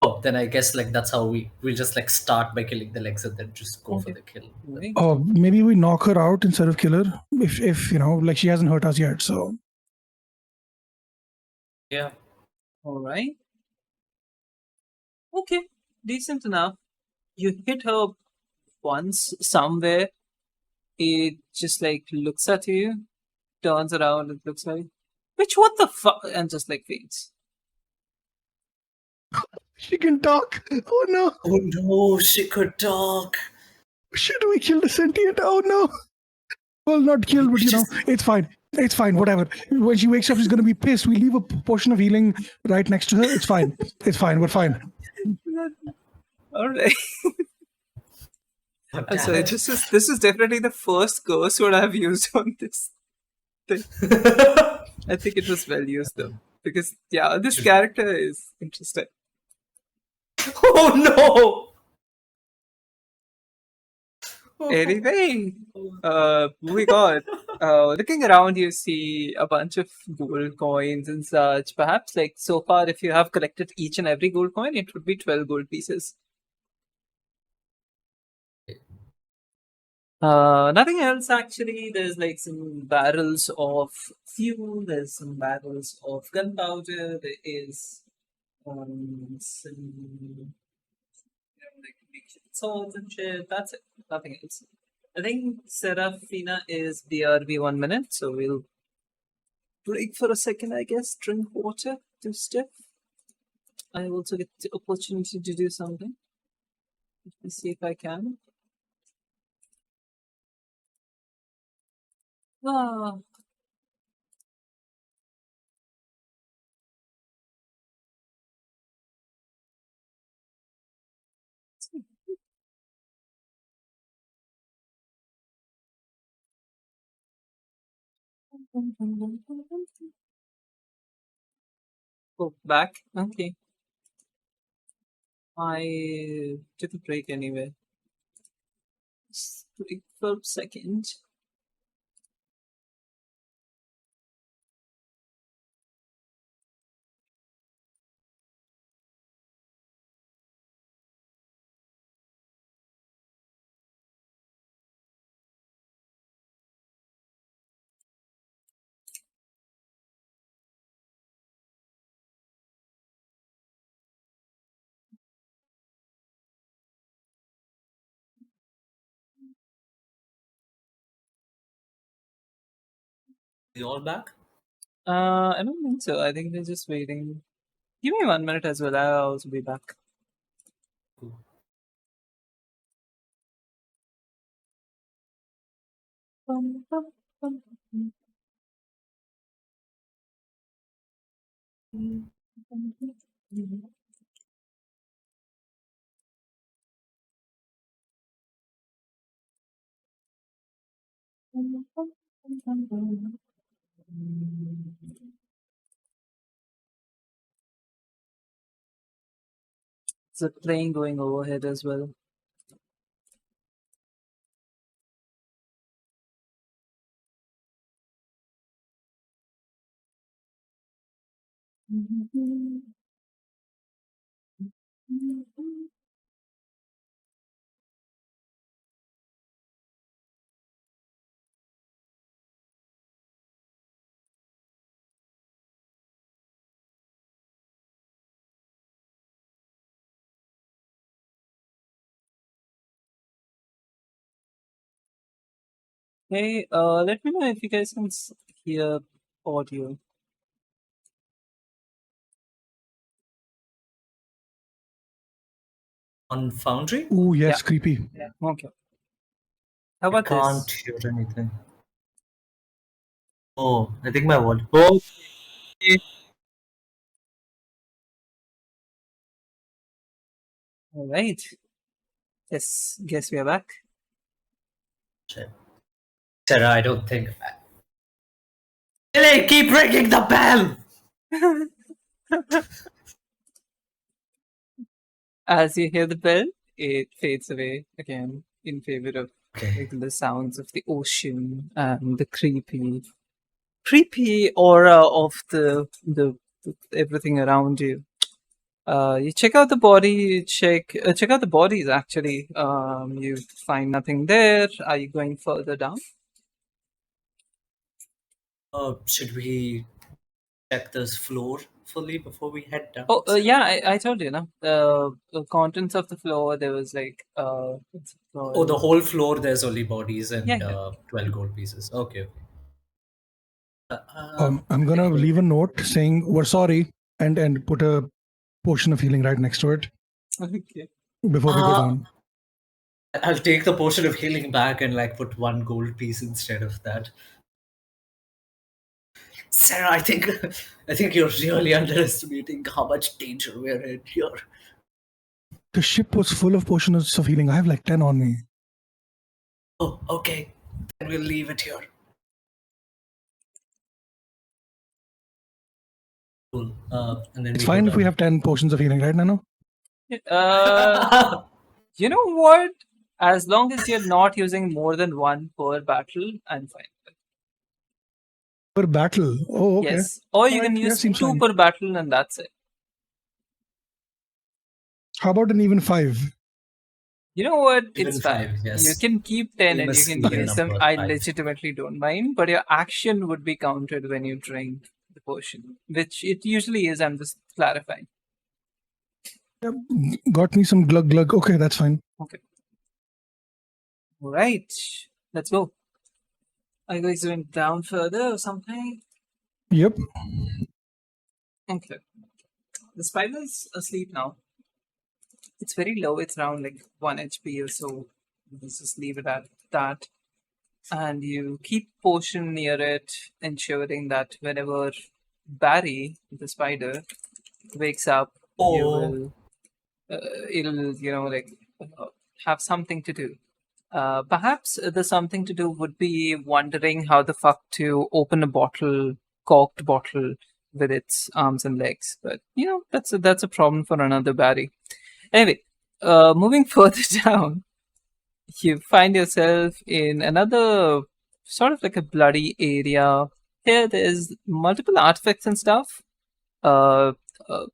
Oh, then I guess like that's how we just like start by killing the legs and then just go for Okay. the kill. Right. Maybe we knock her out instead of kill her. If like she hasn't hurt us yet. So Yeah. All right. Okay, decent enough. You hit her once somewhere. It just like looks at you, turns around, and looks like, which what the fuck, and just like faints. she can talk. Oh no! Oh no, she could talk. Should we kill the sentient? Oh no! Well, not kill, but it's fine. It's fine. Whatever. When she wakes up, she's gonna be pissed. We leave a portion of healing right next to her. It's fine. It's fine. We're fine. All right. Oh, I'm damn sorry. it. This is definitely the first curse word I've used on this thing. I think it was well used though, because yeah, this character is interesting. Oh no! Anyway, moving on. Looking around, you see a bunch of gold coins and such. Perhaps, like so far, if you have collected each and every gold coin, it would be 12 gold pieces. Nothing else actually. There's like some barrels of fuel. There's some barrels of gunpowder. There is some like makeshift swords and shit. That's it. Nothing else. I think Serafina is BRB 1 minute, so we'll break for a second, I guess. Drink water, do stuff. I also get the opportunity to do something. Let me see if I can. Ah, oh, back. Okay. I took a break anyway. Just break for a second. You all back? I don't think so. I think they're just waiting. Give me 1 minute as well. I'll also be back. Cool. There's a plane going overhead as well. Hey, let me know if you guys can hear audio. On Foundry? Ooh, Yeah. yes, creepy. Okay. How I about can't this? hear anything. Oh, I think my volume. Oh, All right. Yes. Guess we are back. shit. Sarah, I don't think. Billy, keep ringing the bell! As you hear the bell, it fades away again in favor of Okay. the sounds of the ocean and the creepy aura of the everything around you. You check out the body. You check out the bodies. Actually, you find nothing there. Are you going further down? Should we check this floor fully before we head down? Oh, yeah. I told you, no. The contents of the floor. There was like what's it called? Oh, the whole floor, there's only bodies and Yeah, yeah. 12 gold pieces. Okay. I'm gonna leave a note saying we're sorry and put a potion of healing right next to it Okay. before we go Uh, down. I'll take the potion of healing back and like put 1 gold piece instead of that. Sarah, I think you're really underestimating how much danger we're in here. The ship was full of potions of healing. I have like 10 on me. Oh, okay. Then we'll leave it here. Cool. And then It's we fine go if we down. have 10 potions of healing, right, Nano? You know what? As long as you're not using more than one per battle, I'm fine. Per battle. Oh, okay. Yes. Or you Alright, can yeah, use seems 2 fine. per battle and that's it. How about an even 5? You know what? Even It's fine. 5, yes. You can keep 10 and you Famous can even use them. number, I 5. legitimately don't mind, but your action would be counted when you drink the potion, which it usually is. I'm just clarifying. Yep. Got me some glug glug. Okay, that's fine. Okay. All right. Let's go. Are you guys going down further or something? Yep. Okay. The spider's asleep now. It's very low. It's around like 1 HP or so. Let's just leave it at that. And you keep potion near it, ensuring that whenever Barry, the spider, wakes up, you Oh. will, it'll, have something to do. Perhaps the something to do would be wondering how the fuck to open a bottle, corked bottle, with its arms and legs. But that's a problem for another Barry. Anyway, moving further down, you find yourself in another sort of like a bloody area. Here, there's multiple artifacts and stuff.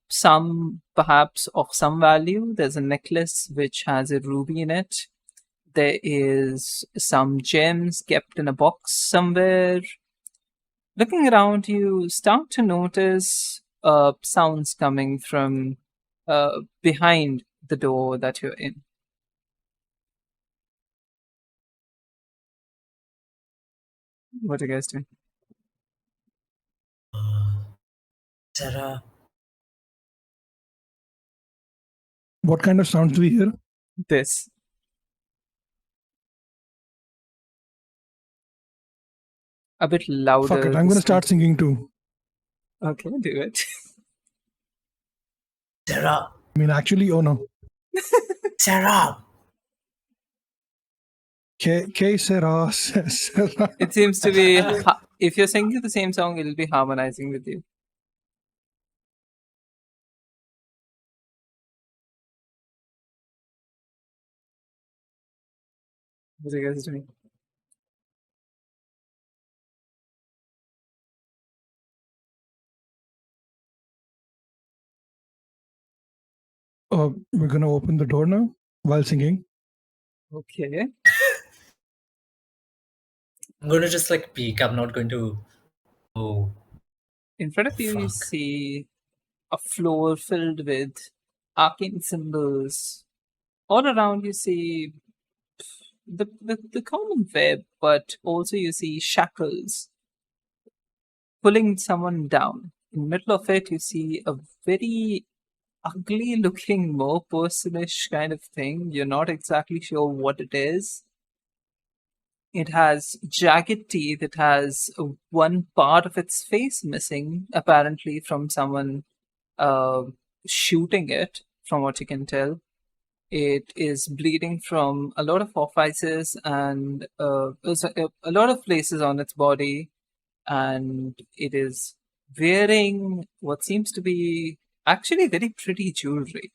Some perhaps of some value. There's a necklace which has a ruby in it. There is some gems kept in a box somewhere. Looking around, you start to notice sounds coming from behind the door that you're in. What are you guys doing? Sarah. What kind of sounds do we hear? This. A bit louder. Fuck it. I'm gonna start singing too. Okay, do it. Sarah. I mean, actually, oh no. Sarah. Que sera, sera. It seems to be. If you're singing the same song, it'll be harmonizing with you. What are you guys doing? We're gonna open the door now while singing. Okay. I'm going to just like peek. I'm not going to. Oh. In front of you, you Fuck. see a floor filled with arcane symbols. All around, you see the common web, but also you see shackles pulling someone down. In the middle of it, you see a very ugly looking, more personish kind of thing. You're not exactly sure what it is. It has jagged teeth. It has one part of its face missing, apparently from someone shooting it, from what you can tell. It is bleeding from a lot of orifices and there's a lot of places on its body, and it is wearing what seems to be actually very pretty jewelry.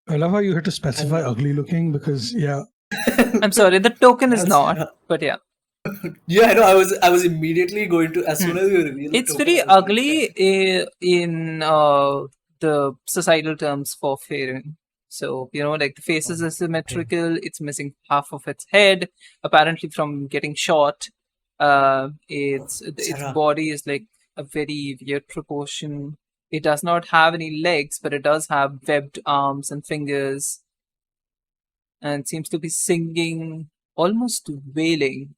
I love how you had to specify And ugly looking because, yeah, I'm sorry, the token is that's not, but yeah. yeah, I know. I was immediately going to, as soon as you reveal the It's token, very I was going to ugly in the societal terms for fairing. So, like the face is okay. asymmetrical, it's missing half of its head, apparently from getting shot. Its Sarah, body is like a very weird proportion. It does not have any legs, but it does have webbed arms and fingers, and seems to be singing, almost wailing.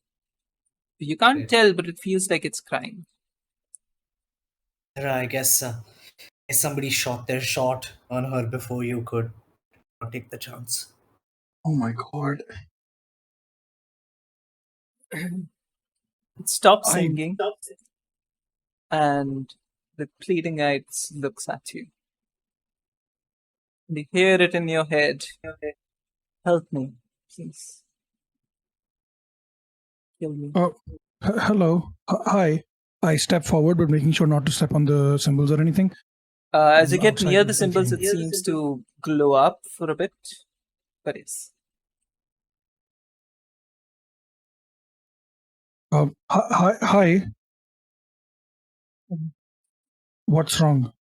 You can't great. tell, but it feels like it's crying. Sarah, I guess somebody shot their shot on her before you could take the chance. oh my god. It stops I singing, and with pleading eyes looks at you. You hear it in your head. Help me, please. Kill me. uh, hello. Hi. I step forward, but making sure not to step on the symbols or anything. As you I'm get outside near the symbols, thinking. it seems to glow up for a bit. But yes. Hi. Mhm. What's wrong?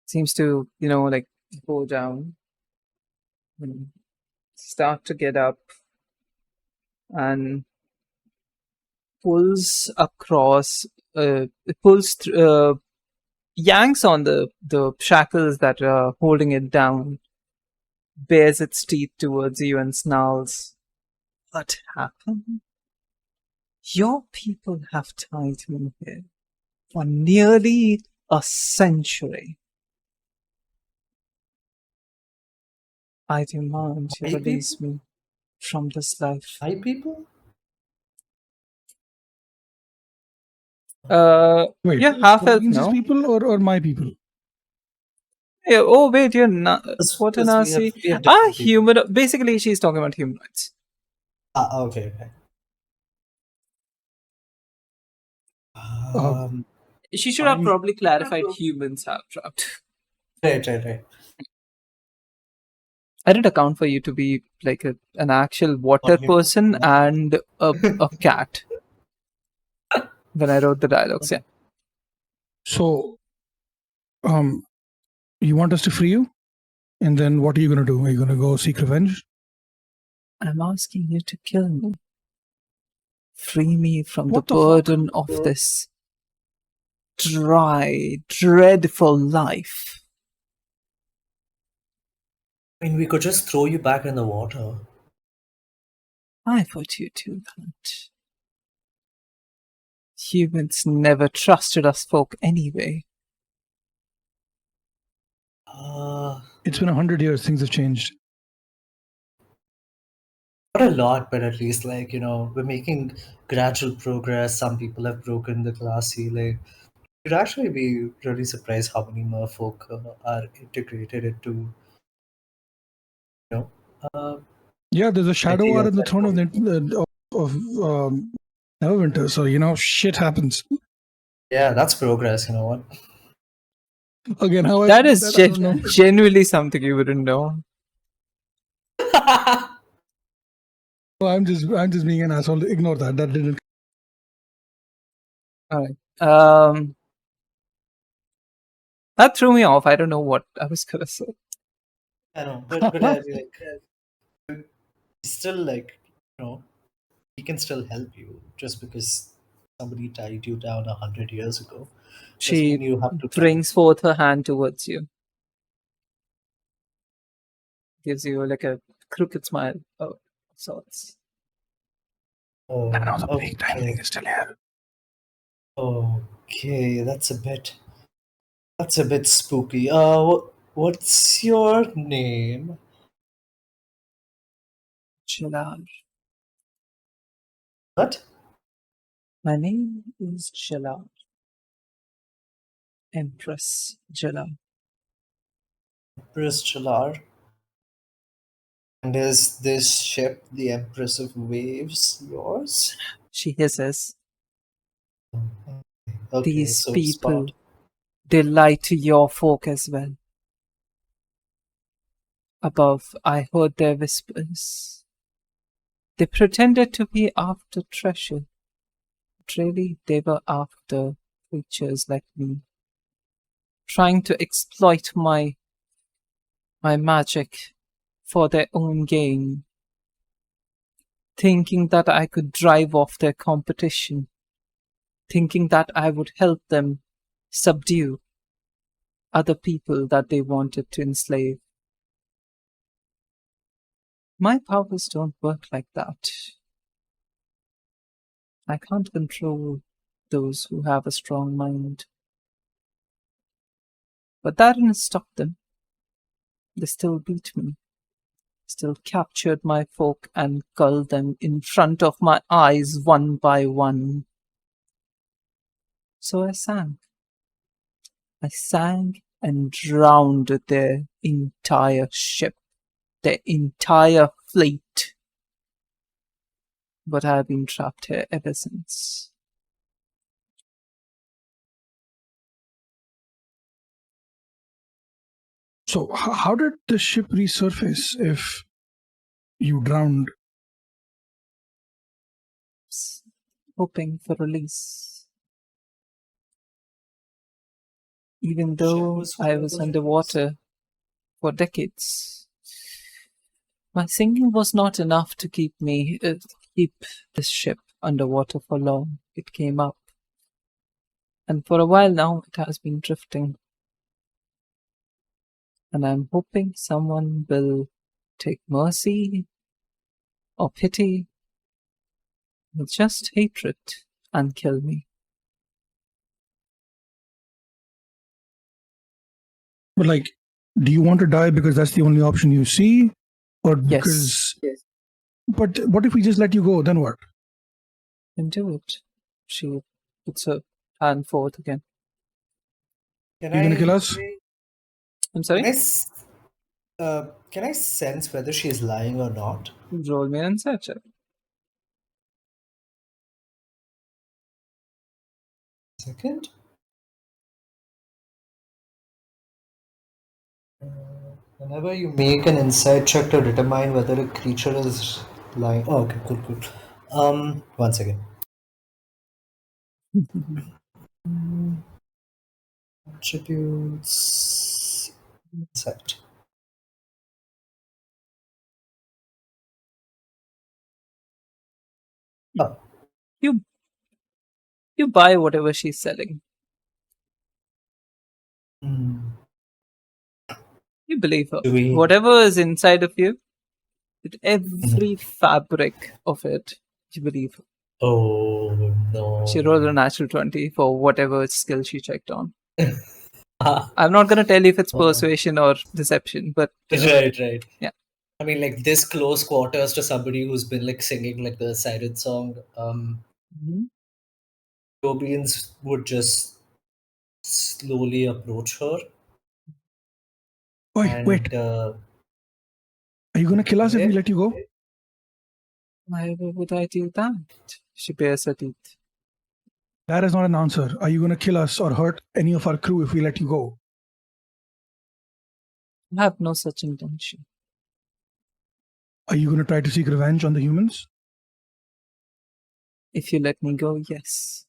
Seems to, like go down and start to get up and pulls across, it pulls, yanks on the shackles that are holding it down, bares its teeth towards you and snarls. What happened? Your people have tied me here for nearly a century. I demand you My release people? me from this life. My people? Wait, You're half elf Toebeans' now. people or my people? Yeah, oh wait, you're not. What an Because we have RC? we have different people. Humanoid. Basically, she's talking about humanoids. Okay, okay. Uh, Um, She should have I'm probably clarified humans have trapped. right. I didn't account for you to be like an actual water Not human. person and a cat when I wrote the dialogues. Yeah. so um. You want us to free you, and then what are you gonna do? Are you gonna go seek revenge? I'm asking you to kill me. Free me from the What the fuck? burden of this dry, dreadful life. I mean, we could just throw you back in the water. Why would you do that? Humans never trusted us folk anyway. It's been 100 years. Things have changed. Not a lot, but at least we're making gradual progress. Some people have broken the glass ceiling. You'd actually be really surprised how many merfolk are integrated into, you know, uh, Yeah, there's a shadow art material in the throne of platform. Neverwinter. So shit happens. Yeah, that's progress. You know what? Again, how I That forget is that I don't know. genuinely something you wouldn't know. I'm just being an asshole. Ignore that. That didn't. Alright. That threw me off. I don't know what I was gonna say. I know, but I mean, still he can still help you just because somebody tied you down 100 years ago. Doesn't mean She you have to try. brings forth her hand towards you, gives you like a crooked smile of sorts. No, Oh, the big tiny thing okay. is still here. Okay, that's a bit spooky. What's your name? Jalal. What? My name is Jalal. Empress Jala. Empress Jalar. And is this ship, the Empress of Waves, yours? She hisses. Okay, These so people, spot. they lie to your folk as well. Above, I heard their whispers. They pretended to be after treasure, but really they were after creatures like me, trying to exploit my magic for their own gain, thinking that I could drive off their competition, thinking that I would help them subdue other people that they wanted to enslave. My powers don't work like that. I can't control those who have a strong mind. But that didn't stop them. They still beat me, still captured my folk and culled them in front of my eyes one by one. So I sang. I sang and drowned their entire ship, their entire fleet. But I've been trapped here ever since. So, how did the ship resurface if you drowned? Hoping for release. Even The ship though was I hoping was for underwater for decades, my singing was not enough to keep this ship underwater for long. It came up, and for a while now it has been drifting. And I'm hoping someone will take mercy or pity or just hatred and kill me. But like, do you want to die because that's the only option you see, or because? Yes. But what if we just let you go? Then what? Then do it. She puts her hand forth again. Can You're gonna kill us? I'm Can sorry? I, s- can I sense whether she is lying or not? Roll me an insight check. Second. Whenever you make an insight check to determine whether a creature is lying. Oh, okay, cool. 1 second. Attributes. Insight. Oh, You you buy whatever she's selling. hmm. You believe her. Do we? Whatever is inside of you, with every fabric of it, you believe her. Oh no. She rolled a natural 20 for whatever skill she checked on. I'm not gonna tell you if it's persuasion or deception, but Right. yeah. I mean, like this close quarters to somebody who's been like singing like the siren song. Mhm. Toebeans would just slowly approach her Wait. and Are you gonna kill us if we let you go? Why would I do that? She bares her teeth. That is not an answer. Are you gonna kill us or hurt any of our crew if we let you go? I have no such intention. Are you gonna try to seek revenge on the humans? If you let me go, yes.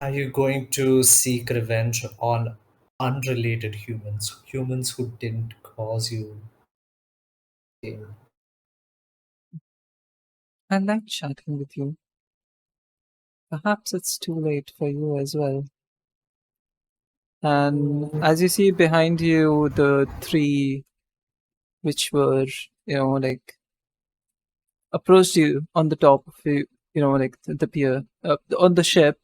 are you going to seek revenge on unrelated humans who didn't cause you pain? I like chatting with you. Perhaps it's too late for you as well. And as you see behind you, the three which were, like approached you on the top of you, like the pier, on the ship,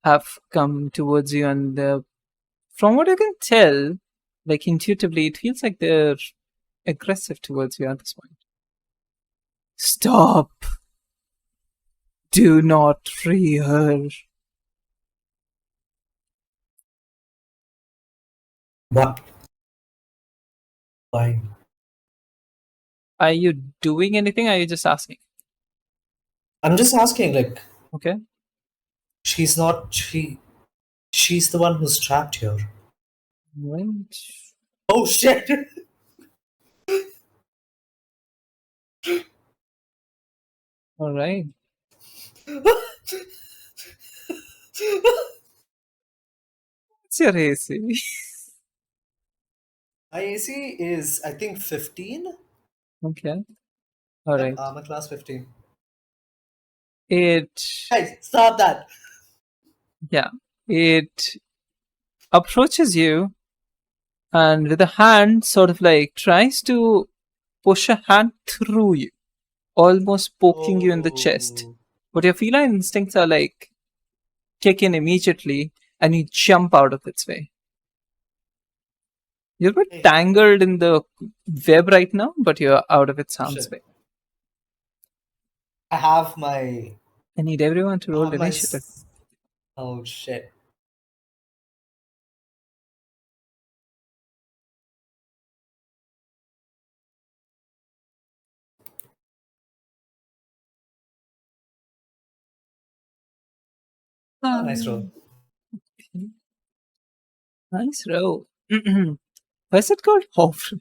have come towards you, and from what you can tell, like intuitively, it feels like they're aggressive towards you at this point. Stop! Do not free her. What? Why? Are you doing anything? Or are you just asking? I'm just asking, like, Okay. she's not, she's the one who's trapped here. Right. Oh shit! All right. What's your AC? My AC is, I think, 15? Okay. All Yep, right. armor class 15. It, Hey, stop that! yeah, it approaches you and with a hand sort of like tries to push a hand through you, almost poking you in the chest. Oh. But your feline instincts are like kick in immediately and you jump out of its way. You're a bit Hey, tangled in the web right now, but you're out of its oh harm's shit. way. I have my. I need everyone to I roll have my. initiative. Oh shit. Oh, nice roll. Nice roll. Why is it called Hofresh?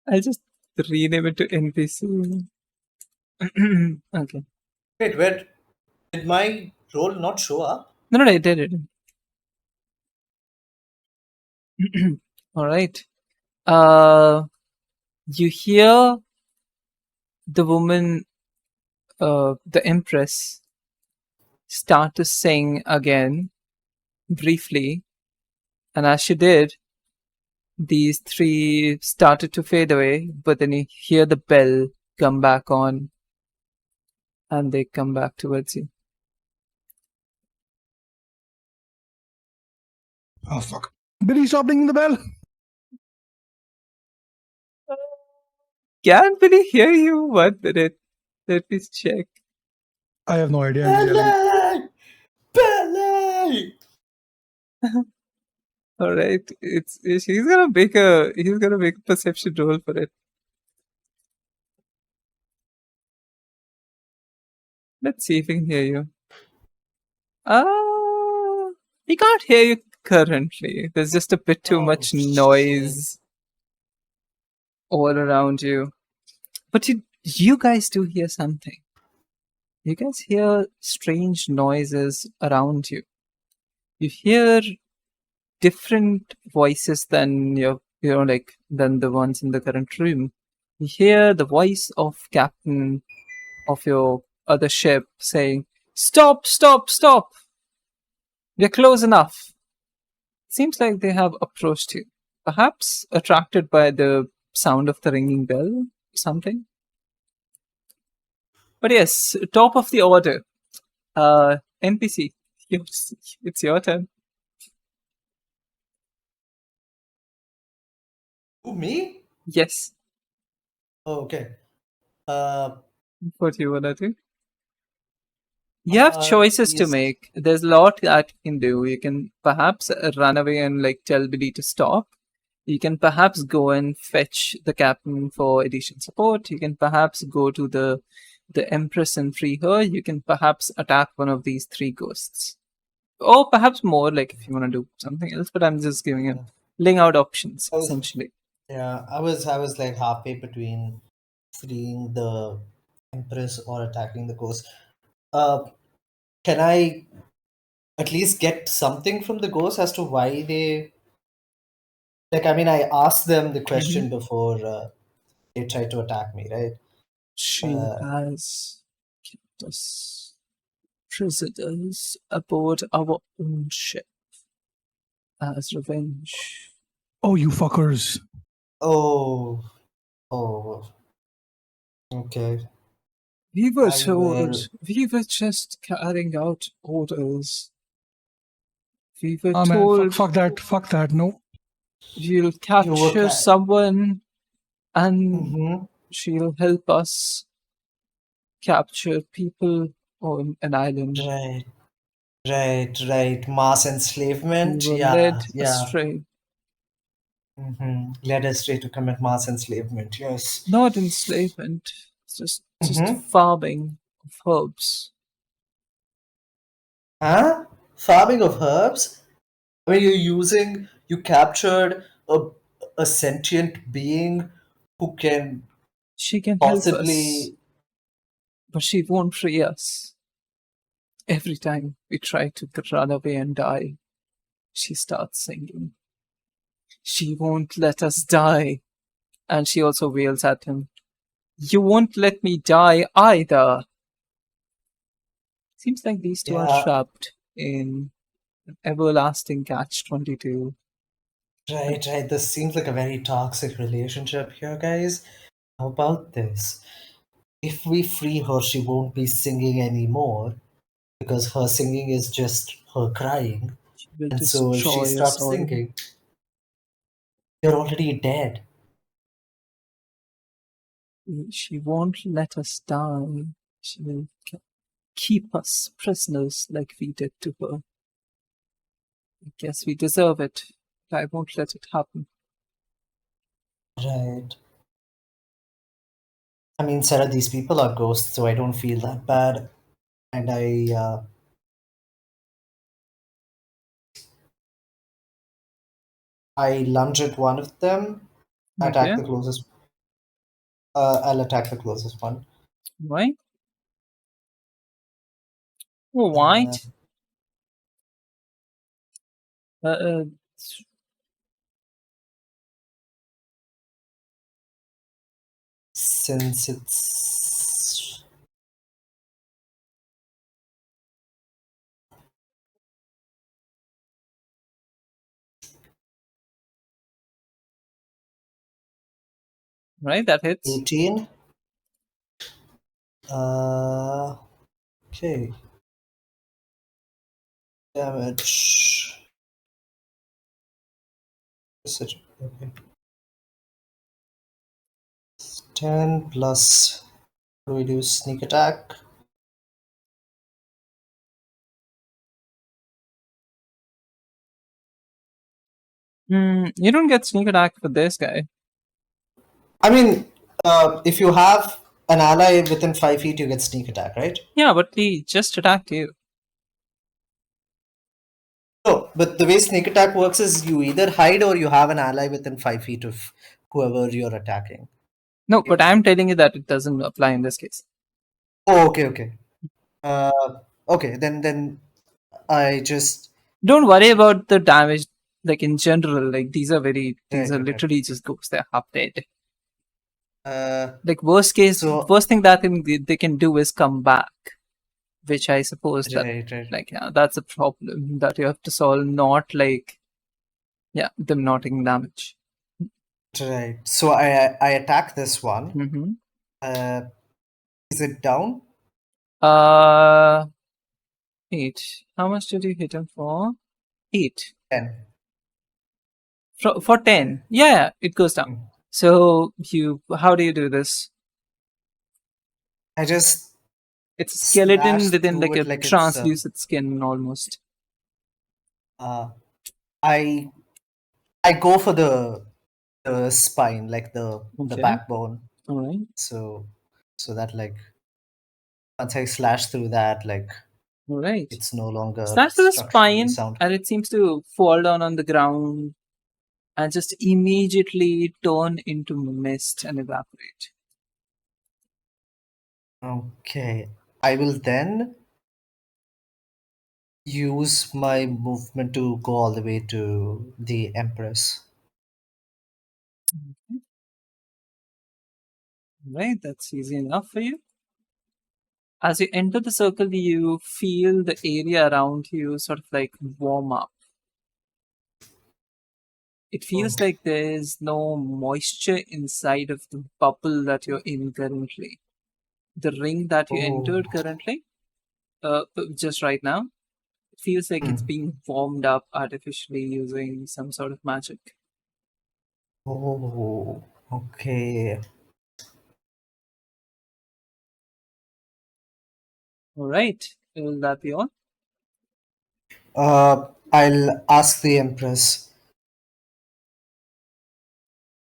I'll just rename it to NPC. Okay. Wait, where did my roll not show up? No, I did it. All right. You hear the woman, the Empress, start to sing again briefly, and as she did, these three started to fade away. But then you hear the bell come back on, and they come back towards you. Oh fuck! Billy, stop ringing the bell. Can't really hear you. 1 minute. Let me check. I have no idea. I'm just yelling. Ballet! Ballet! All right, he's gonna make a perception roll for it. Let's see if he can hear you. He can't hear you currently. There's just a bit too Oh, much shit. noise all around you. But you guys do hear something. You guys hear strange noises around you. You hear different voices than than the ones in the current room. You hear the voice of Captain of your other ship saying, "Stop, stop, stop! We're close enough." Seems like they have approached you. Perhaps attracted by the sound of the ringing bell or something. But yes, top of the order. NPC, it's your turn. Who, me? Yes. Oh, okay. Uh, What do you wanna do? You have choices to yes. make. There's a lot that you can do. You can perhaps run away and like tell Billy to stop. You can perhaps go and fetch the captain for additional support. You can perhaps go to the Empress and free her. You can perhaps attack one of these three ghosts. Or perhaps more, like if you want to do something else, but I'm just giving you laying out options I was, essentially. yeah, I was like halfway between freeing the Empress or attacking the ghost. Uh, can I at least get something from the ghost as to why they like? I mean, I asked them the question before they tried to attack me, right? She has kept us prisoners aboard our own ship as revenge. Oh, you fuckers! Oh, oh, okay. We were I will. told we were just carrying out orders. We were Ah man, told fuck that, fuck that. No, we'll You were capture someone and Mm-hmm. she'll help us capture people on an island. Right. Right. Mass We enslavement. were led Yeah. astray. Led astray to commit mass enslavement. Yes. Not enslavement, it's just Mm-hmm. farming of herbs. Huh? Farming of herbs? I mean, you captured a sentient being who can She can help us, possibly. but she won't free us. Every time we try to run away and die, she starts singing. She won't let us die. And she also wails at him. You won't let me die either. Seems like these two are Yeah, trapped in an everlasting catch 22. right. This seems like a very toxic relationship here, guys. How about this? If we free her, she won't be singing anymore because her singing is just her crying. She will And so if she destroy us stops all. singing, you're already dead. She won't let us die. She will keep us prisoners like we did to her. I guess we deserve it. But I won't let it happen. Right. I mean, Sarah, these people are ghosts, so I don't feel that bad. And I lunge at one of them, Okay. attack the closest. I'll attack the closest one. Why? Oh, Uh, white. Uh, uh, since it's right, that hits. 18, uh, okay, damage. Okay. 10 plus. What do we do? Sneak attack. You don't get sneak attack for this guy. I mean, if you have an ally within 5 feet, you get sneak attack, right? Yeah, but he just attacked you. No, but the way sneak attack works is you either hide or you have an ally within 5 feet of whoever you're attacking. No, but I'm telling you that it doesn't apply in this case. Oh, okay. Okay, then I just Don't worry about the damage. Like in general, like these are right. literally just ghosts. They're half dead. Uh, Like worst case, so worst thing that they can do is come back, which I suppose that right. like yeah, that's a problem that you have to solve. Not like yeah, them not taking damage. Right. So I attack this one. Mm-hmm. Uh, is it down? Uh, 8. How much did you hit him for? 8. 10. For 10. Yeah, it goes down. Mm. So how do you do this? I just It's a skeleton slash within through like it a like it's. translucent skin almost. Uh, I I go for the spine, like the Okay. backbone. All right. So that like once I slash through that, like All right. it's no longer Slash to the structurally spine, sound. and it seems to fall down on the ground and just immediately turn into mist and evaporate. Okay. I will then use my movement to go all the way to the Empress. Okay. Right, that's easy enough for you. As you enter the circle, you feel the area around you sort of like warm up. It Oh, feels like there's no moisture inside of the bubble that you're in currently. The ring that you oh, entered currently, just right now, it feels like it's hmm. being warmed up artificially using some sort of magic. Oh, okay. All right, will that be all? I'll ask the Empress.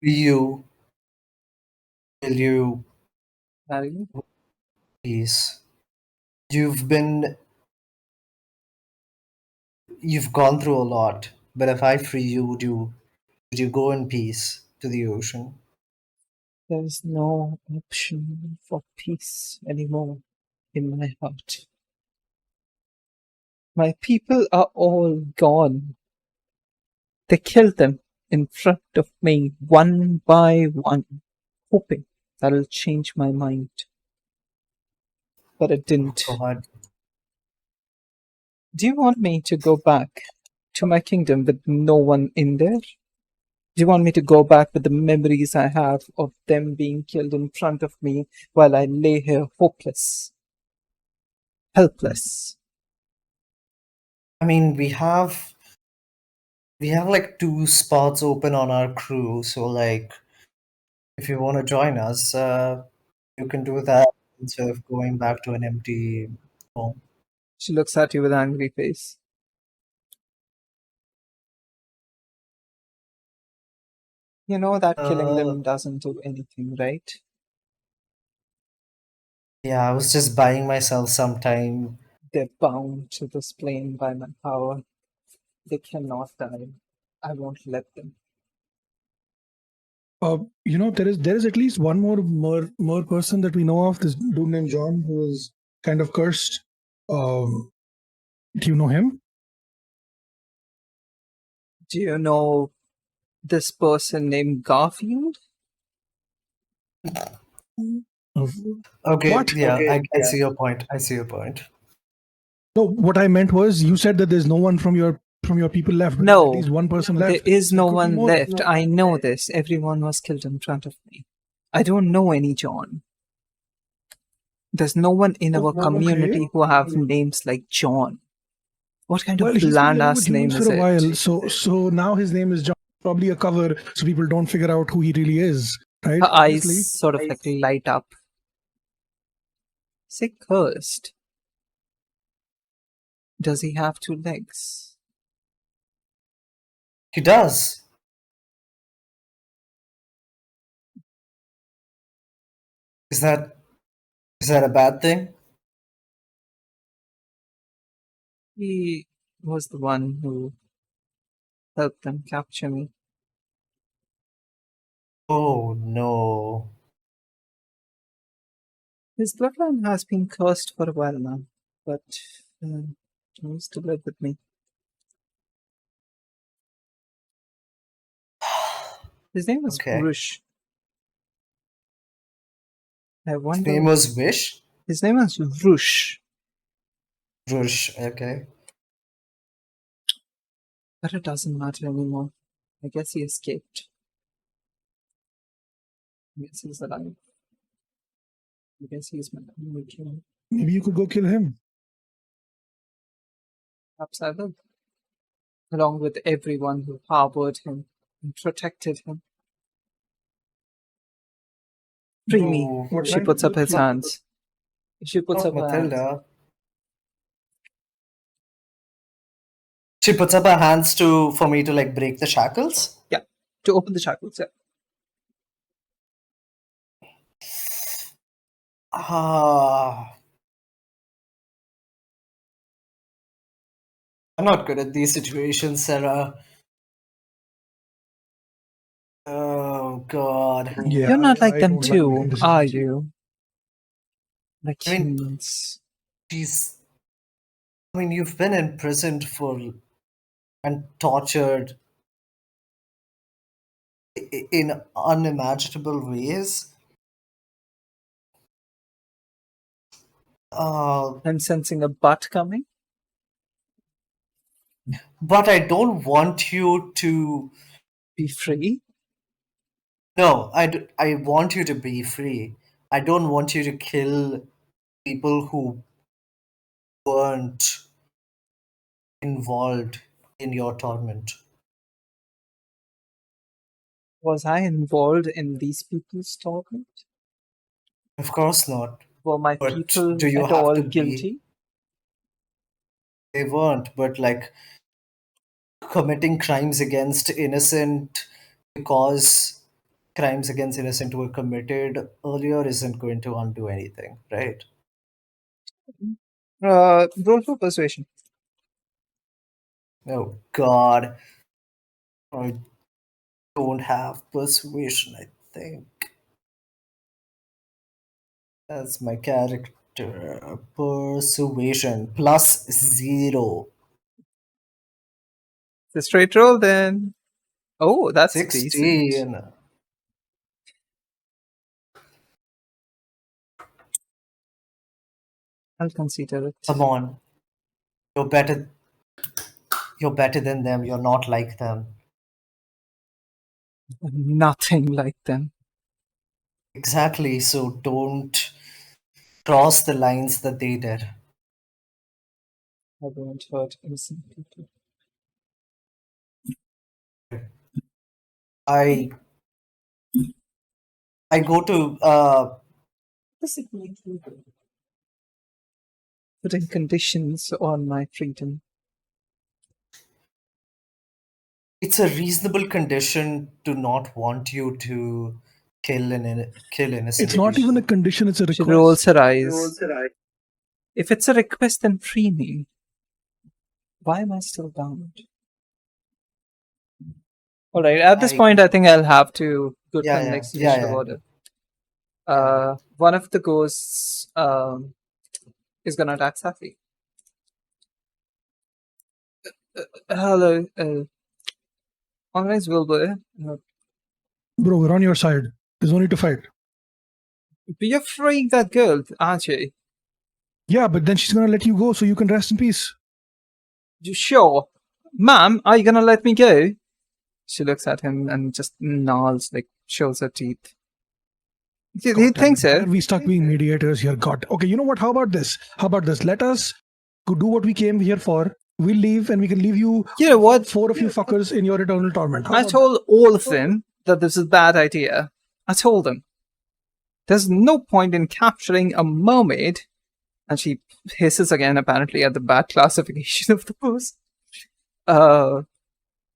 You, will you Harry? please? You've been, you've gone through a lot, but if I free you, would you go in peace to the ocean? There's no option for peace anymore in my heart. My people are all gone. They killed them in front of me one by one, hoping that'll change my mind. But it didn't. God, Do you want me to go back to my kingdom with no one in there? Do you want me to go back with the memories I have of them being killed in front of me while I lay here hopeless, helpless? I mean, we have like two spots open on our crew, so like if you want to join us, you can do that instead of going back to an empty home. She looks at you with an angry face. You know that killing Uh, them doesn't do anything, right? yeah, I was just buying myself some time. They're bound to this plane by my power. They cannot die. I won't let them. There is at least one more person that we know of. This dude named John who is kind of cursed. Do you know him? Do you know this person named Garfield? Uh, Okay, What? yeah, I see your point. I see your point. No, what I meant was you said that there's no one from your people left. But there's No, at least one person there left. is So it no could be one more. left. I know this. Everyone was killed in front of me. I don't know any John. There's no one in our Okay. community who have names like John. What kind Well, of he's been bland living ass with name humans is for a it? while, so now his name is John. Probably a cover, so people don't figure out who he really is, right? Her eyes Obviously. sort of like light up. Say cursed. Does he have two legs? He does. Is that a bad thing? He was the one who helped them capture me. Oh no. His bloodline has been cursed for a while now, but he used to live with me. His name was Okay. Rush. I His wonder. name was Wish. His name was Rush, Rush. Okay. but it doesn't matter anymore. I guess he escaped. I guess he's alive. I guess he's my only king. Maybe you could go kill him. Perhaps I will, along with everyone who harbored him and protected him. Free me. Oh, What She kind puts of up his free? hands. She puts oh, up her hands. Matilda. She puts up her hands for me to like break the shackles. Yeah, to open the shackles. Yeah. Ah, I'm not good at these situations, Sarah. Oh God. Yeah, You're not like I them don't like too, making are decisions. you? Like I mean, humans. she's. I mean, you've been imprisoned and tortured in unimaginable ways. Uh, I'm sensing a butt coming. but I don't want you to. Be free. No, I want you to be free. I don't want you to kill people who weren't involved in your torment. Was I involved in these people's torment? Of course not. Were my But people do you at have all to be? guilty? They weren't, but like committing crimes against innocent because crimes against innocent were committed earlier isn't going to undo anything, right? Roll for persuasion. Oh God, I don't have persuasion. I think that's my character. Persuasion +0. It's a straight roll then. Oh, that's decent. 16. I'll consider it. Come on, you're better. You're better than them. You're not like them. Nothing like them. Exactly. So don't cross the lines that they did. I won't hurt innocent people. I go to Does it make you putting conditions on my freedom? it's a reasonable condition to not want you to kill innocent It's not people. even a condition, it's a She request. rolls her eyes. If it's a request, then free me. Why am I still bound? Alright, at this point, I think I'll have to go to Yeah, the yeah, next yeah, initiative yeah. order. One of the ghosts is gonna attack Safi. Hello, Organize Wilbur. Bro, we're on your side. There's no need to fight. But you're freeing that girl, aren't you? Yeah, but then she's gonna let you go so you can rest in peace. You sure? Ma'am, are you gonna let me go? She looks at him and just gnarls, like, shows her teeth. You God damn think it, why so? are we stuck being mediators here? God. Okay, you know what? How about this? Let us go do what we came here for. We'll leave and we can leave you, You know what? 4 of you fuckers, in your eternal torment. How I about told all of them that this is a bad idea. I told them. There's no point in capturing a mermaid. And she hisses again, apparently, at the bad classification of the person.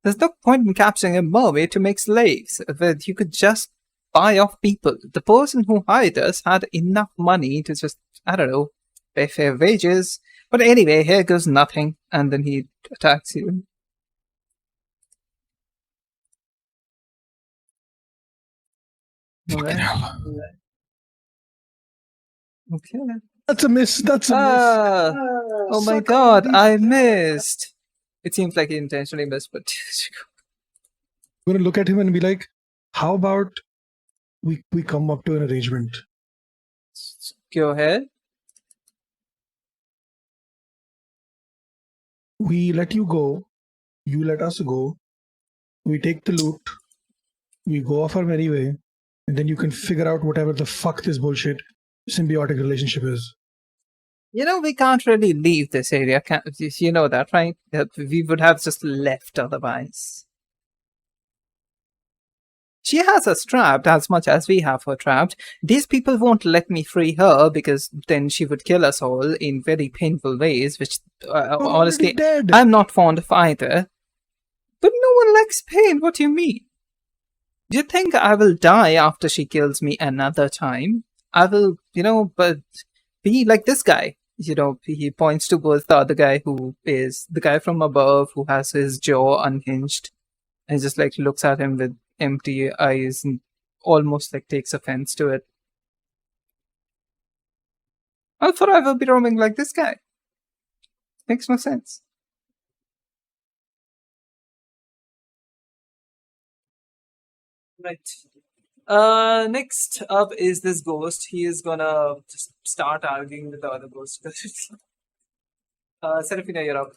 There's no point in capturing a mermaid to make slaves. That you could just buy off people. The person who hired us had enough money to just, I don't know, pay fair wages. But anyway, here goes nothing. And then he attacks you. Fucking hell. Okay. That's a miss. That's a Ah, miss. oh my Suck god, on I these- missed. It seems like he intentionally missed, but We're gonna look at him and be like, how about we come up to an arrangement? go ahead. We let you go, you let us go, we take the loot, we go off our merry way, and then you can figure out whatever the fuck this bullshit symbiotic relationship is. You know, we can't really leave this area. You know that, right? That we would have just left otherwise. She has us trapped as much as we have her trapped. These people won't let me free her because then she would kill us all in very painful ways, which We're honestly, already dead. I'm not fond of either. But no one likes pain. What do you mean? Do you think I will die after she kills me another time? I will, but be like this guy. He points towards the other guy who is the guy from above who has his jaw unhinged and just like looks at him with empty eyes and almost like takes offense to it. I'll forever be roaming like this guy. Makes no sense. Right. Next up is this ghost. He is gonna just start arguing with the other ghost. Serafina, you're up.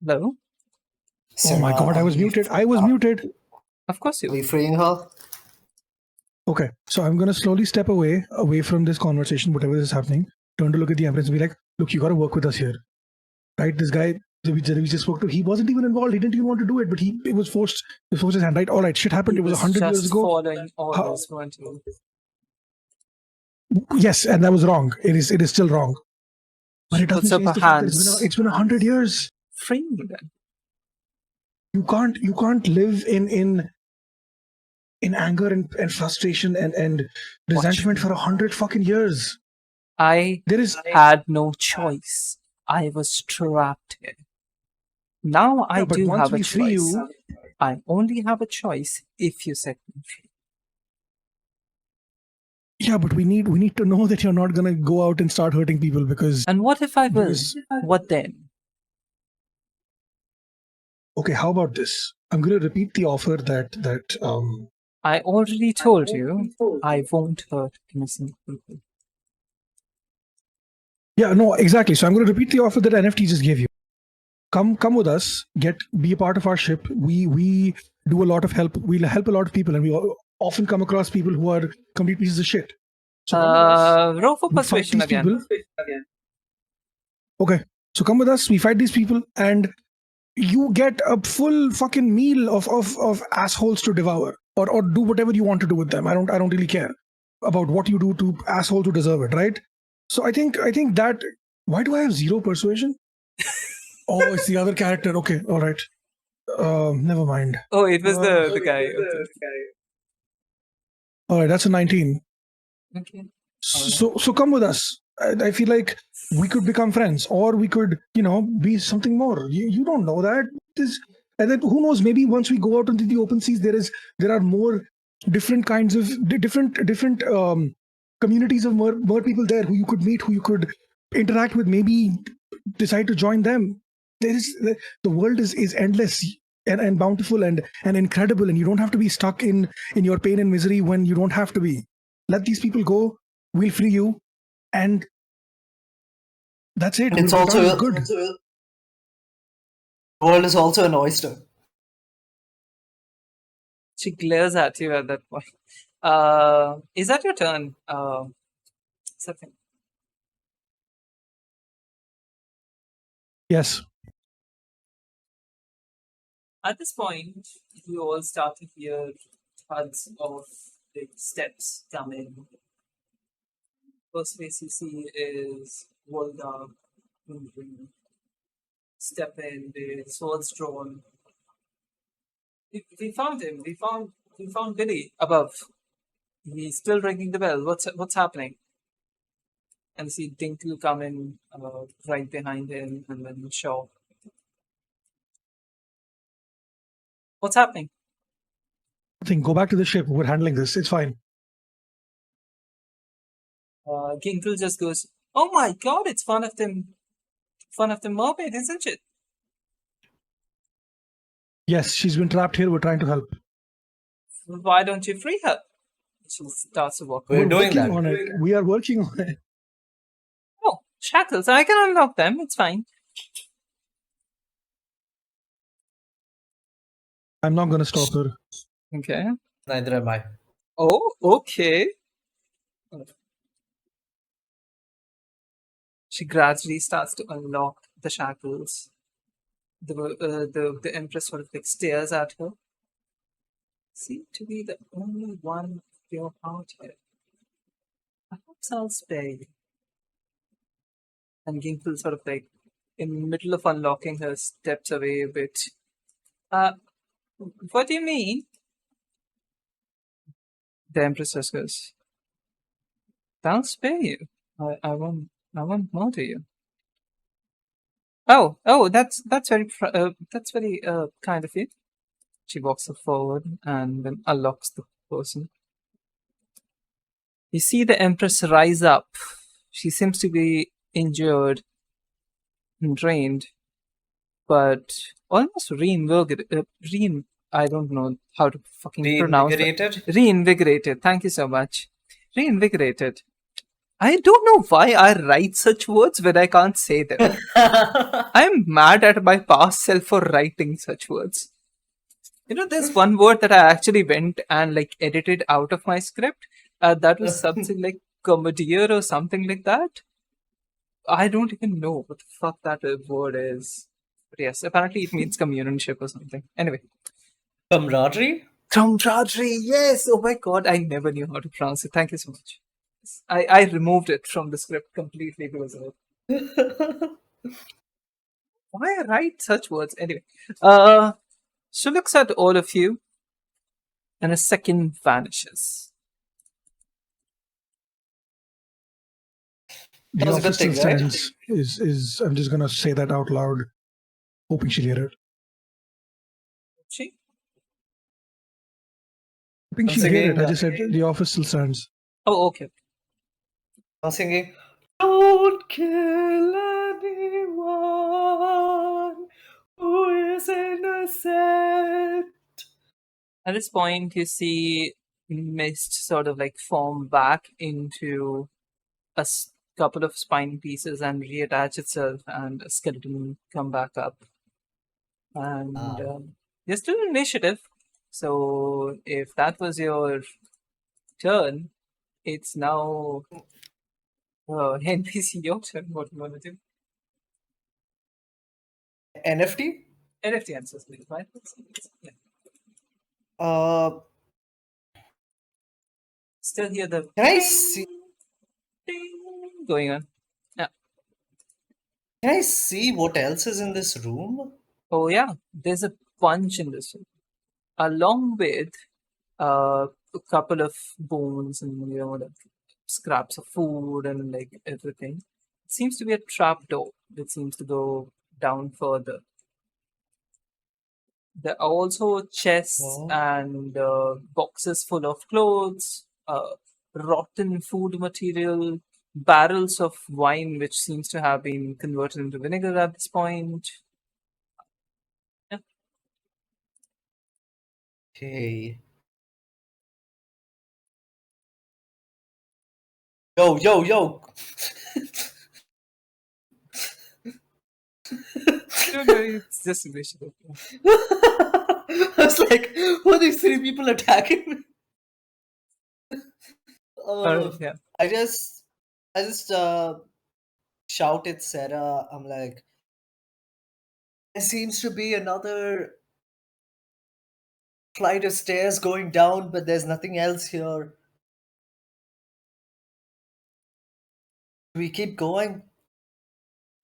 Hello? Oh my god, I was muted. Of course you Are we freeing her? Okay, so I'm gonna slowly step away from this conversation, whatever is happening. Turn to look at the Empress and be like, look, you gotta work with us here. Right? This guy, we just spoke to, he wasn't even involved. He didn't even want to do it, but it was forced. It was forced his hand. Right? All right, shit happened. He It was was 100 years just ago. following orders, weren't you? Yes, and that was wrong. It is still wrong. But She it doesn't puts up change her the fact that hands. it's been 100 years. Free me then. You can't live in anger and frustration and resentment for 100 fucking years. I There is had no choice. I was trapped here. Now I but do once have a we free choice. you, I only have a choice if you set me free. yeah, but we need to know that you're not gonna go out and start hurting people because And what if I will? Because- What then? okay, how about this? I'm gonna repeat the offer that I already told you I won't hurt innocent people. yeah, no, exactly. So I'm gonna repeat the offer that NFT just gave you. Come with us, be a part of our ship. We do a lot of help. We'll help a lot of people, and we often come across people who are complete pieces of shit. So come with us. Roll for We fight persuasion these again. people. Okay, so come with us. We fight these people, and you get a full fucking meal of assholes to devour, or do whatever you want to do with them. I don't really care about what you do to assholes who deserve it, right? So I think that. Why do I have 0 persuasion? Oh, it's the other character. Okay, all right. Never mind. Oh, it was the guy. All right, that's a 19. Okay. So come with us. I feel like we could become friends, or we could, be something more. You don't know that. And then who knows? Maybe once we go out into the open seas, there are more different kinds of different communities of more people there who you could meet, who you could interact with. Maybe decide to join them. The world is endless and bountiful and incredible, and you don't have to be stuck in your pain and misery when you don't have to be. Let these people go. We'll free you, and that's it. It's We'll also return good. the world is also an oyster. She glares at you at that point. Is that your turn? Something. Yes. At this point, you all start to hear thuds of the steps coming. First face you see is Volga step in, the swords drawn. We found him. We found Billy above. He's still ringing the bell. What's happening? And see Dinkle come in right behind him, and then Shaw. What's happening? Nothing. Go back to the ship. We're handling this. It's fine. Ginkle just goes, "Oh my god, it's fun of the mermaid, isn't it?" Yes, she's been trapped here. We're trying to help. Why don't you free her? She starts to walk. We're doing working that. on it. We are working on it. Oh, shackles! I can unlock them. It's fine. I'm not going to stop her. Okay. Neither am I. Oh, okay. She gradually starts to unlock the shackles. The Empress sort of like stares at her. Seem to be the only one of your heart here. Perhaps I'll spare you. And Ginkle sort of like in the middle of unlocking her steps away a bit. What do you mean? The Empress just goes, "I'll spare you. I won't murder you." Oh, that's very kind of you. She walks forward and then unlocks the person. You see the Empress rise up. She seems to be injured and drained, but almost reinvigorated. I don't know how to fucking pronounce that. Reinvigorated? Reinvigorated. Thank you so much. Reinvigorated. I don't know why I write such words when I can't say them. I'm mad at my past self for writing such words. There's one word that I actually went and like edited out of my script. That was something like comedier or something like that. I don't even know what the fuck that word is. But yes, apparently it means communionship or something. Anyway. Camaraderie? Camaraderie, yes! Oh my god, I never knew how to pronounce it. Thank you so much. I removed it from the script completely because of it. Why I write such words? Anyway. She looks at all of you and a second vanishes. That The was a good office still thing, right? stands. Is I'm just gonna say that out loud, hoping she'll hear it. She? Hoping I'm she'll hear singing. it. I just said the office still stands. Oh, okay. I'm singing. Don't kill anyone who is innocent. At this point, you see mist sort of like form back into a couple of spine pieces and reattach itself, and a skeleton come back up. And you're still in initiative. So if that was your turn, it's now NPC your turn. What do you want to do? NFT? NFT answers, please, right? Yeah. Uh, Still hear the can I see? ding going on. Yeah. Can I see what else is in this room? Oh yeah, there's a bunch in this one, along with a couple of bones and like scraps of food and like everything. It seems to be a trap door that seems to go down further. There are also chests Oh. and boxes full of clothes, rotten food material, barrels of wine which seems to have been converted into vinegar at this point. Yeah. Okay. Yo, yo, yo. No, no, it's just initiative. I was like, who are these three people attacking me? Yeah. I just shout at Sarah. I'm like, there seems to be another flight of stairs going down, but there's nothing else here. We keep going.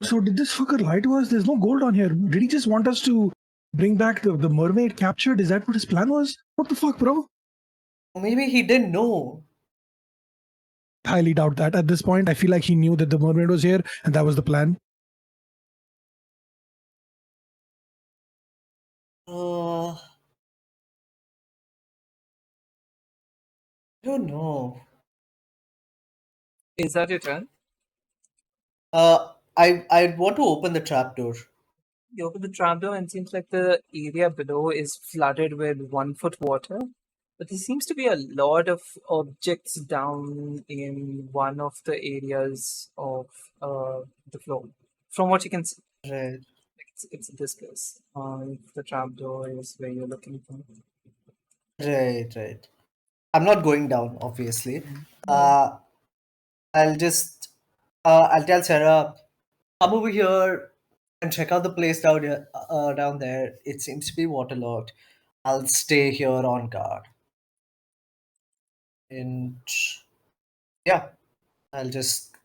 So did this fucker lie to us? There's no gold on here. Did he just want us to bring back the mermaid captured? Is that what his plan was? What the fuck, bro? Maybe he didn't know. Highly doubt that. At this point, I feel like he knew that the mermaid was here and that was the plan. I don't know. Is that your turn? I want to open the trapdoor. You open the trapdoor and it seems like the area below is flooded with 1 foot water. But there seems to be a lot of objects down in one of the areas of the floor. From what you can see, Right. it's this place. The trapdoor is where you're looking for. Right. I'm not going down, obviously. No. I'll just I'll tell Sarah, come over here and check out the place down here, down there. It seems to be waterlogged. I'll stay here on guard. And yeah, I'll just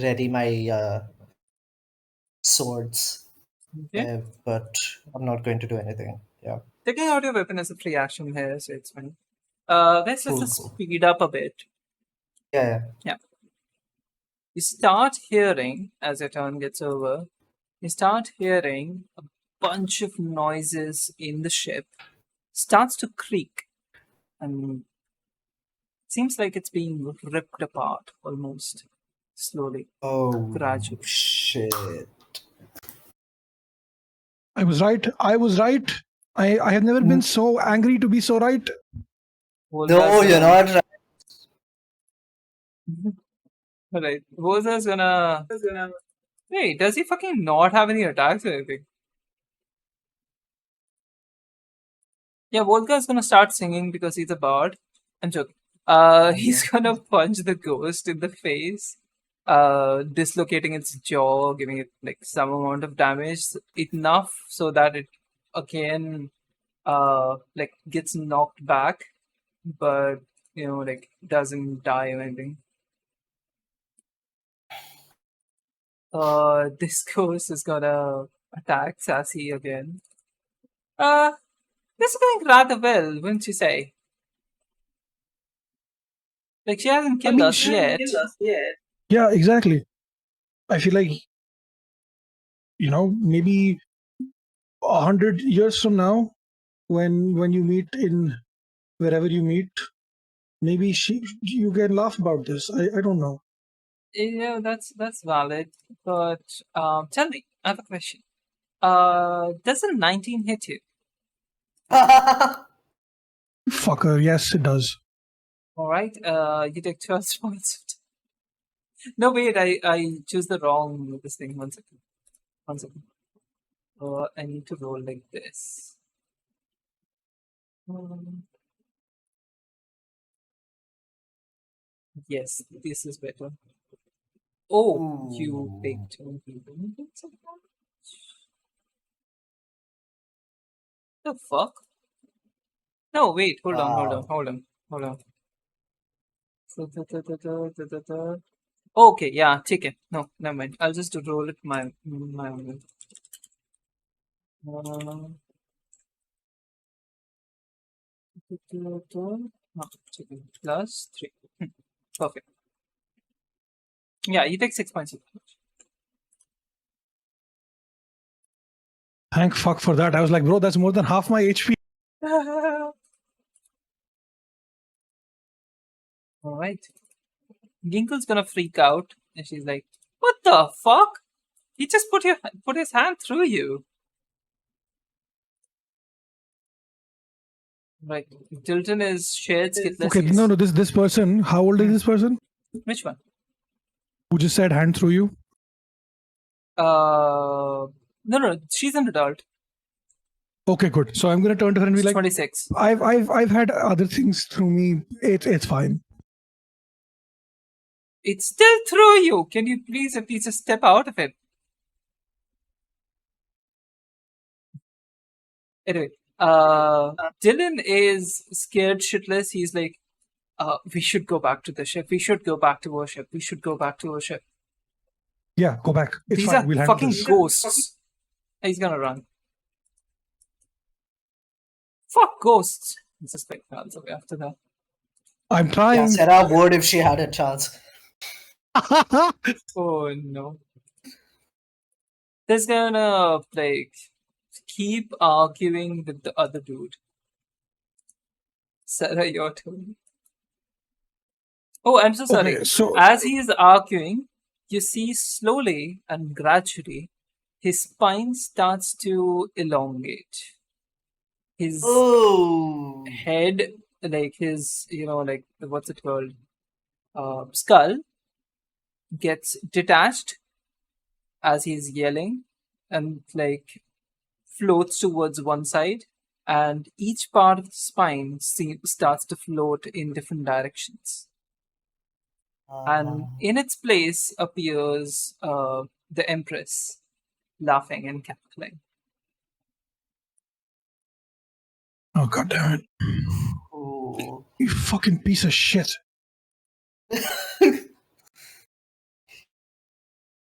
ready my swords. Okay. But I'm not going to do anything. Yeah. Taking out your weapon is a free action here, so it's fine. Let's Cool. just speed up a bit. Yeah. Yeah. You start hearing, as your turn gets over, you start hearing a bunch of noises in the ship. Starts to creak, and it seems like it's being ripped apart almost slowly, Oh gradually. shit. I was right. I was right. I have never been so angry to be so right. No, you're not right. Alright, Volza's gonna. Hey, does he fucking not have any attacks or anything? Yeah, Volga's gonna start singing because he's a bard. I'm joking. He's gonna punch the ghost in the face. dislocating its jaw, giving it like some amount of damage, enough so that it again like gets knocked back, but like doesn't die or anything. This ghost is gonna attack Sassy again. This is going rather well, wouldn't you say? Like, she hasn't killed us yet. Yeah, exactly. I feel like, maybe 100 years from now, when you meet in wherever you meet, maybe you can laugh about this. I don't know. That's valid. But tell me, I have a question. Does a 19 hit you? Fucker, yes, it does. All right. You take 12 points. No, wait. I choose the wrong this thing. 1 second. 1 second. I need to roll like this. Yes, this is better. Oh, you take 20 minutes of damage? The fuck? No, wait. Hold on. Okay, yeah, take it. No, never mind. I'll just roll it my own. Plus 3. Perfect. Yeah, you take 6 points of damage. Thank fuck for that. I was like, bro, that's more than half my HP. Alright. Ginkle's gonna freak out and she's like, what the fuck? He just put his hand through you. Right. Tilton is shared skitless. Okay, no, this person, how old is this person? Which one? Who just said hand through you? No, she's an adult. Okay, good. So I'm gonna turn to her and be like, 26. I've had other things through me. It's fine. It's still through you. Can you please at least just step out of it? Anyway, Dylan is scared shitless. He's like, we should go back to the ship. We should go back to our ship. We should go back to our ship. Yeah, go back. It's These fine. are We'll handle fucking this. ghosts. He's gonna run. Fuck ghosts. He just like runs away after that. I'm trying. Yeah, Sarah would if she had a chance. Oh no. They're gonna like keep arguing with the other dude. Sarah, your turn. Oh, I'm so sorry. Okay, so As he is arguing, you see slowly and gradually his spine starts to elongate. His Oh. head, like his, like what's it called? Skull gets detached as he's yelling and like floats towards one side, and each part of the spine starts to float in different directions. And in its place appears the Empress, laughing and cackling. oh god damn it! Oh. You fucking piece of shit!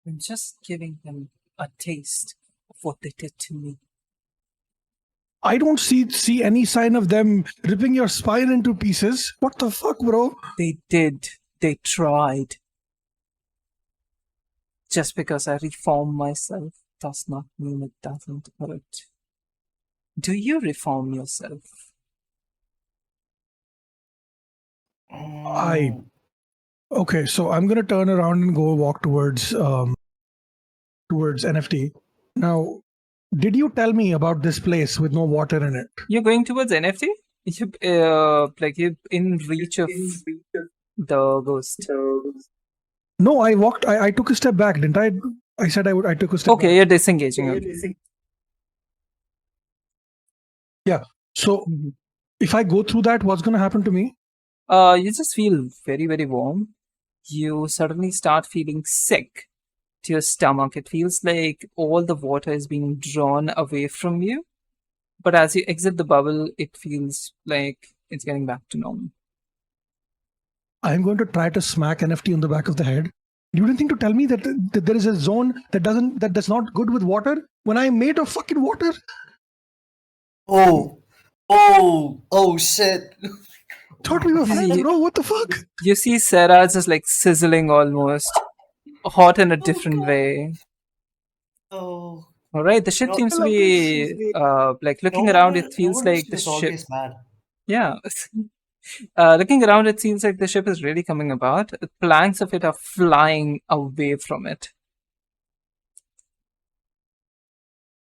I'm just giving them a taste of what they did to me. I don't see any sign of them ripping your spine into pieces. What the fuck, bro? They did. They tried. Just because I reform myself does not mean it doesn't hurt. Do you reform yourself? Okay, so I'm gonna turn around and go walk towards NFT. Now, did you tell me about this place with no water in it? You're going towards NFT? You're in reach of the ghost. No, I walked. I took a step back, didn't I? I said I would. I took a step. Okay, back. you're disengaging. Okay. Yeah. So if I go through that, what's gonna happen to me? You just feel very, very warm. you suddenly start feeling sick to your stomach. It feels like all the water is being drawn away from you. But as you exit the bubble, it feels like it's getting back to normal. I'm going to try to smack NFT on the back of the head. You didn't think to tell me that there is a zone that's not good with water when I'm made of fucking water? Oh, shit. Thought we were friends, bro. What the fuck? You see Sarah just like sizzling almost, hot in a different way. Oh, All right, the ship no, seems to be like no looking around. wonder, It no feels wonder like she the was ship. always mad. Yeah, looking around, it seems like the ship is really coming about. Planks of it are flying away from it.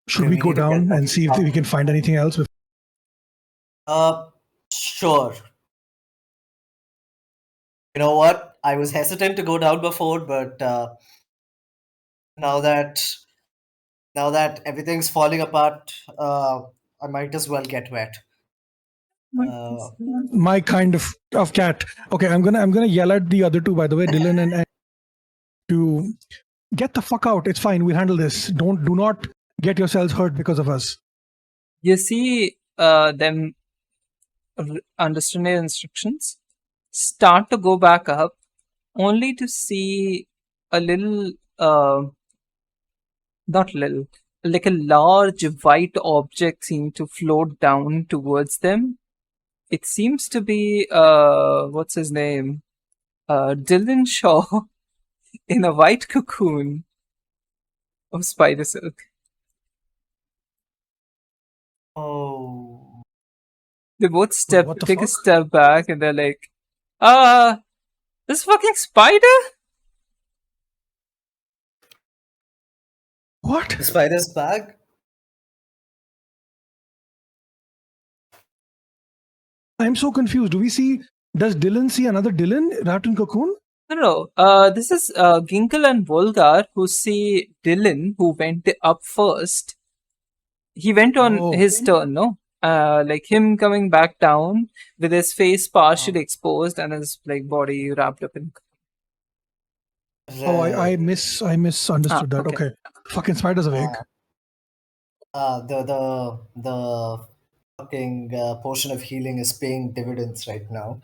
Should Okay, we we go need to get down back and to see if the we can find anything else? Sure. You know what? I was hesitant to go down before, but now that now that everything's falling apart, I might as well get wet. My kind of cat. Okay, I'm gonna yell at the other two, by the way, Dylan and to get the fuck out. It's fine. We'll handle this. Do not get yourselves hurt because of us. You see them understand their instructions, start to go back up, only to see a little, not little, like a large white object seem to float down towards them. It seems to be, what's his name? Dylan Shaw in a white cocoon of spider silk. Oh, They both What the take a fuck? step back and they're like, this fucking spider? What? the spider's bag? I'm so confused. Does Dylan see another Dylan wrapped in cocoon? No. This is Ginkle and Volgar who see Dylan, who went up first. He went on Oh, his turn, no? Like him coming back down with his face partially exposed and his like body wrapped up in. oh, Right. I misunderstood that. Okay. Okay, fucking spider's awake. The fucking potion of healing is paying dividends right now.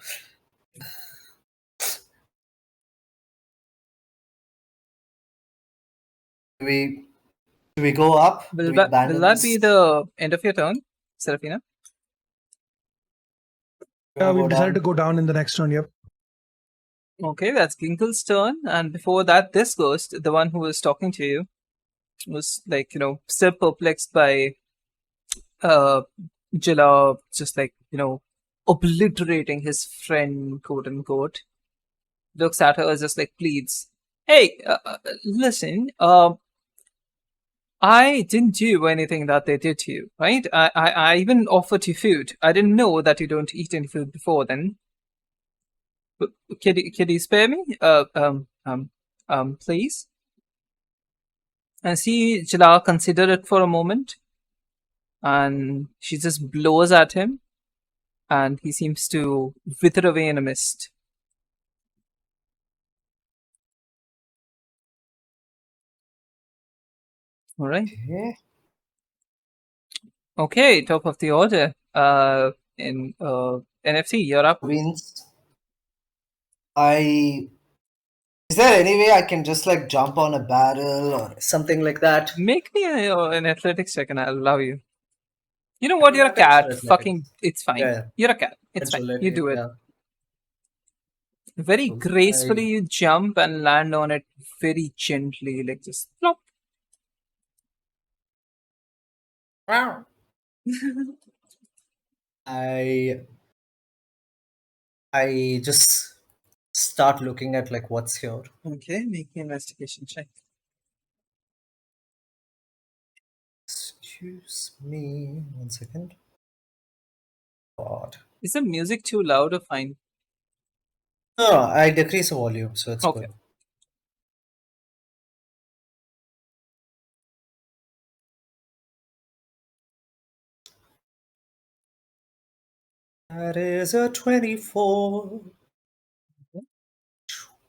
Do we do we go up? Do we Will abandon that be this? the end of your turn, Serafina? Yeah, Go we've decided to down? go down in the next turn. Yep. Okay, that's Ginkle's turn, and before that, this ghost, the one who was talking to you, was like still perplexed by uh Jilla just like obliterating his friend, quote unquote. Looks at her just like pleads, "Hey, listen, I didn't do anything that they did to you, right? I even offered you food. I didn't know that you don't eat any food before then. But can you spare me? Please." And see Jala consider it for a moment, and she just blows at him, and he seems to wither away in a mist. All right. Okay, top of the order. In NFC, you're up. Means I is there any way I can just like jump on a barrel or something like that? Make me an athletics check, and I'll allow you. You know what? You're a Acrobatics or cat. athletics? Fucking, it's fine. Yeah, You're a cat. It's fine. You agility. do it. Yeah. Very Cool. gracefully, you jump and land on it very gently, like just plop. I I just start looking at like what's here. Okay, make an investigation check. Excuse me, 1 second. God. Is the music too loud or fine? No, I decrease the volume, so it's Okay. good. That is a 24.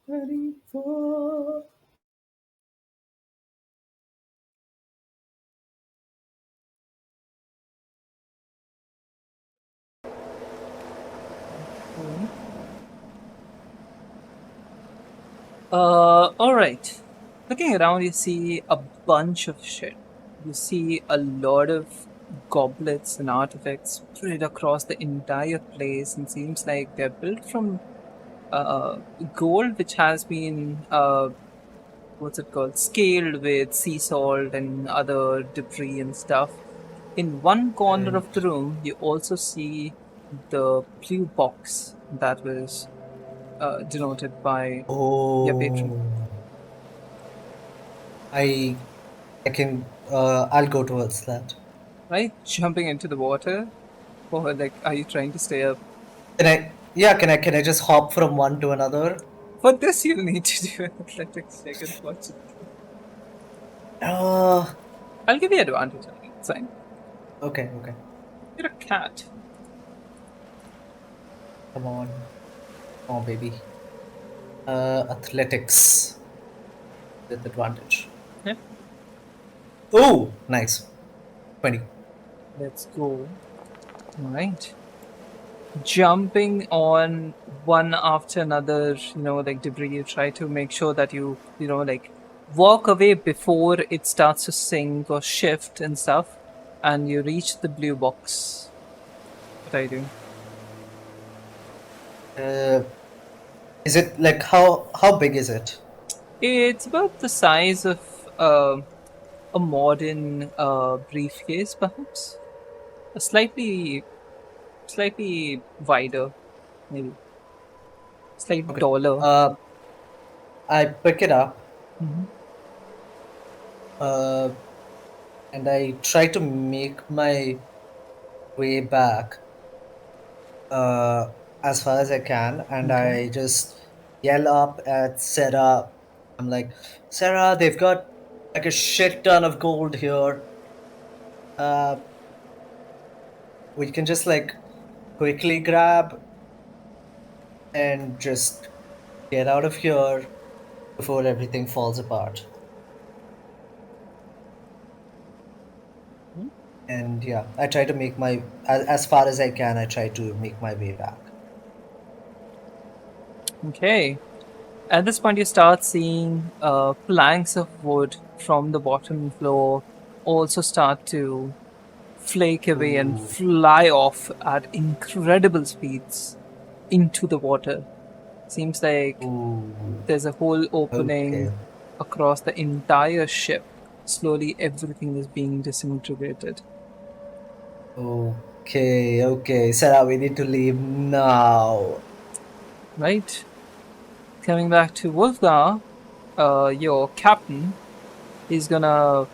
Ready for... Alright. Looking around, you see a bunch of shit. You see a lot of goblets and artifacts spread across the entire place, and seems like they're built from gold, which has been what's it called, scaled with sea salt and other debris and stuff. In one corner of the room, you also see the blue box that was denoted by your patron. Oh, I can. I'll go towards that. Right? Jumping into the water? Or like, are you trying to stay up? Can I? Yeah. Can I just hop from one to another? For this, you'll need to do an athletics check, unfortunately. Uh. I'll give you advantage. I think. It's fine. Okay. Okay. You're a cat. Come on. Oh, baby. Athletics with advantage. Yeah. Oh, nice. 20. Let's go. Alright. Jumping on one after another, like debris, you try to make sure that you like walk away before it starts to sink or shift and stuff, and you reach the blue box. What are you doing? Is it like how big is it? It's about the size of a modern briefcase, perhaps. A slightly wider, maybe. Slightly Okay. taller. I pick it up. Mhm. And I try to make my way back as far as I can, and Okay. I just yell up at Sarah. I'm like, Sarah, they've got like a shit ton of gold here. Uh, we can just like quickly grab and just get out of here before everything falls apart. And yeah, I try to make my as far as I can. I try to make my way back. Okay. At this point, you start seeing planks of wood from the bottom floor also start to flake away and Ooh. fly off at incredible speeds into the water. Seems like Ooh. there's a whole opening Okay. across the entire ship. Slowly, everything is being disintegrated. Okay. Okay. Sarah, we need to leave now. Right? Coming back to Wolfgar, your captain is gonna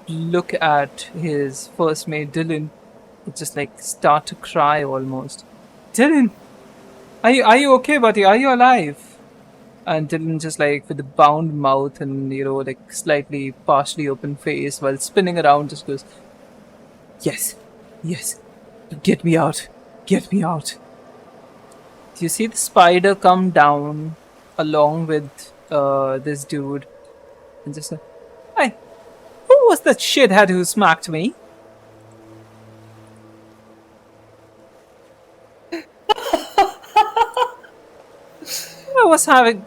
look at his first mate Dylan and just like start to cry almost. Dylan, are you okay, buddy? Are you alive? And Dylan just like with a bound mouth and like slightly partially open face while spinning around just goes, yes, yes, get me out, get me out. Do you see the spider come down along with this dude and just like, hey, who was that shithead who smacked me? I was having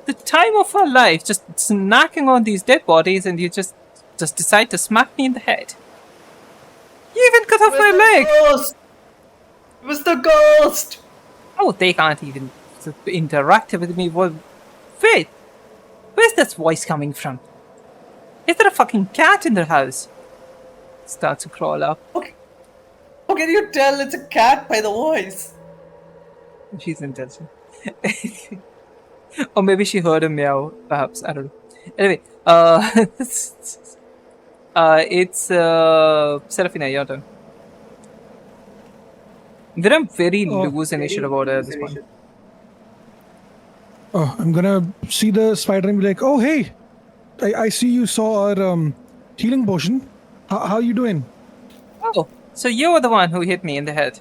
the time of her life, just snacking on these dead bodies, and you just decide to smack me in the head. You even cut off my leg. Ghost! It was the ghost! Oh, they can't even interact with me. Well, wait, where's that voice coming from? Is there a fucking cat in the house? Start to crawl up. Okay. How can you tell it's a cat by the voice? She's intelligent. Or maybe she heard a meow, perhaps. I don't know. Anyway, it's Serafina, your turn. I'm very loose initiative about it at this point. Oh, I'm gonna see the spider and be like, "Oh, hey, I see you saw our healing potion. How you doing?" Oh, so you were the one who hit me in the head.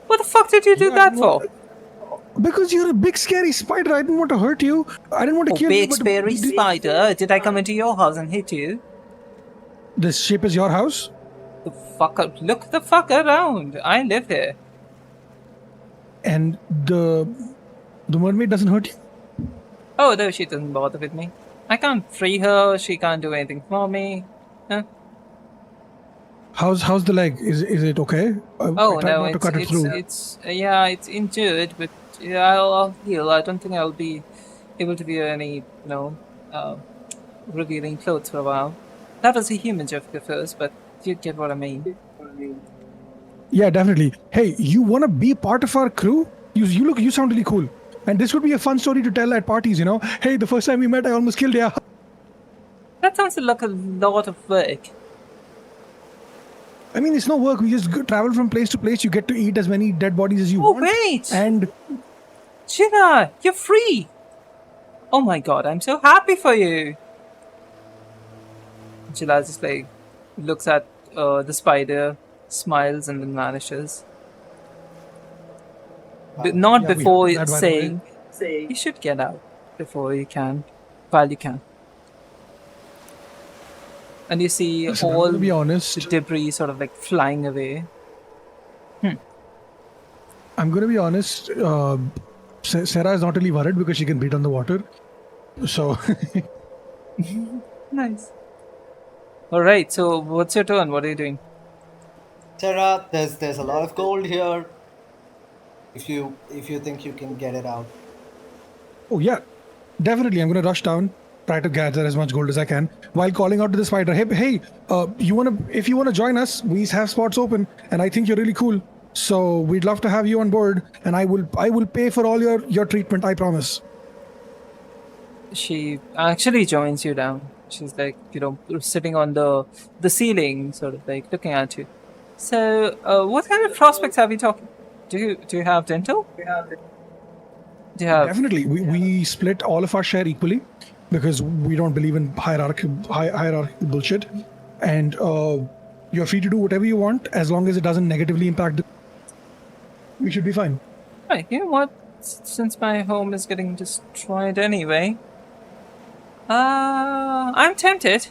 What the fuck did you do Yeah, that no, for? Because you're a big scary spider. I didn't want to hurt you. I didn't want to Oh, kill you. big scary spider! Did I come into your house and hit you? This ship is your house? The fuck up! Look the fuck around! I live here. And the mermaid doesn't hurt you? Oh no, she doesn't bother with me. I can't free her. She can't do anything for me. Huh? How's the leg? Is it okay? Oh I tried no, not to cut it through. it's yeah, it's injured, but yeah, I'll heal. I don't think I'll be able to wear any, revealing clothes for a while. That was a human joke at first, but you get what I mean. Yeah, definitely. Hey, you want to be part of our crew? You sound really cool. And this would be a fun story to tell at parties, you know? Hey, the first time we met, I almost killed you. That sounds like a lot of work. I mean, it's no work. We just travel from place to place. You get to eat as many dead bodies as you Oh want. wait! And China, you're free! Oh my god, I'm so happy for you! Chila just like looks at the spider, smiles, and then vanishes. Not yeah, we before have that, by the way. saying you should get out before you can, while you can. And you see Listen, I'm all gonna be the honest. debris sort of like flying away. I'm going to be honest. Sarah is not really worried because she can beat on the water. So, Nice. Alright, so what's your turn? What are you doing? Sarah, there's a lot of gold here. If you think you can get it out. oh yeah, definitely. I'm going to rush down, try to gather as much gold as I can, while calling out to the spider. Hey, if you wanna join us, we have spots open, and I think you're really cool. So we'd love to have you on board, and I will pay for all your treatment. I promise. She actually joins you down. She's like, sitting on the ceiling, sort of like looking at you. So, what kind of prospects are we talking? Do you have dental? Do you have? Definitely, we split all of our share equally because we don't believe in hierarchy bullshit, and you're free to do whatever you want as long as it doesn't negatively impact. We should be fine. Right, you know what? Since my home is getting destroyed anyway, I'm tempted.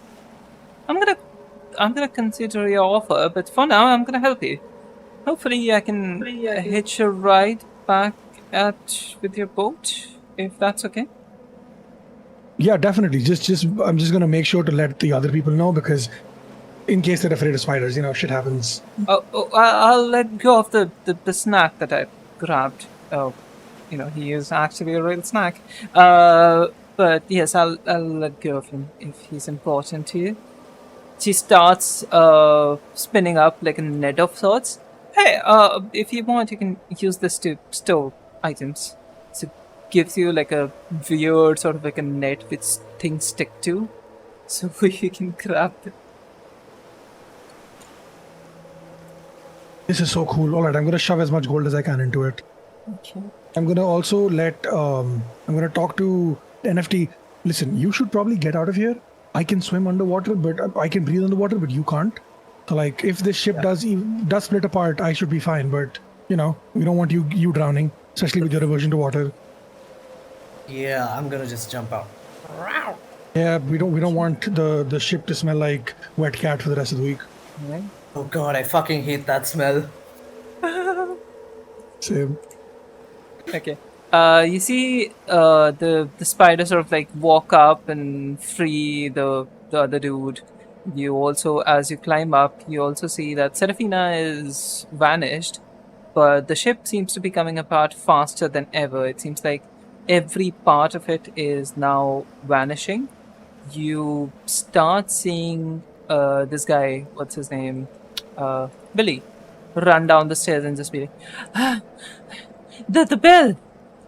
I'm gonna consider your offer, but for now, I'm gonna help you. Hopefully, I can hitch a ride back with your boat, if that's okay. Yeah, definitely. I'm just gonna make sure to let the other people know because, in case they're afraid of spiders, shit happens. I'll let go of the snack that I grabbed. Oh, he is actually a real snack. But yes, I'll let go of him if he's important to you. She starts spinning up like a net of sorts. Hey, if you want, you can use this to store items. So it gives you like a weird sort of like a net which things stick to, so you can grab them. This is so cool. All right, I'm gonna shove as much gold as I can into it. Okay. I'm gonna also I'm gonna talk to NFT. Listen, you should probably get out of here. I can swim underwater, but I can breathe underwater, but you can't. So like, if this ship does split apart, I should be fine. But we don't want you drowning, especially with your aversion to water. Yeah, I'm gonna just jump out. Yeah, we don't want the ship to smell like wet cat for the rest of the week. Right. Oh god, I fucking hate that smell. Same. Okay. You see the spider sort of like walk up and free the other dude. You also, as you climb up, you also see that Serafina is vanished, but the ship seems to be coming apart faster than ever. It seems like every part of it is now vanishing. You start seeing this guy, what's his name? Billy, run down the stairs and just be like, ah, the bell!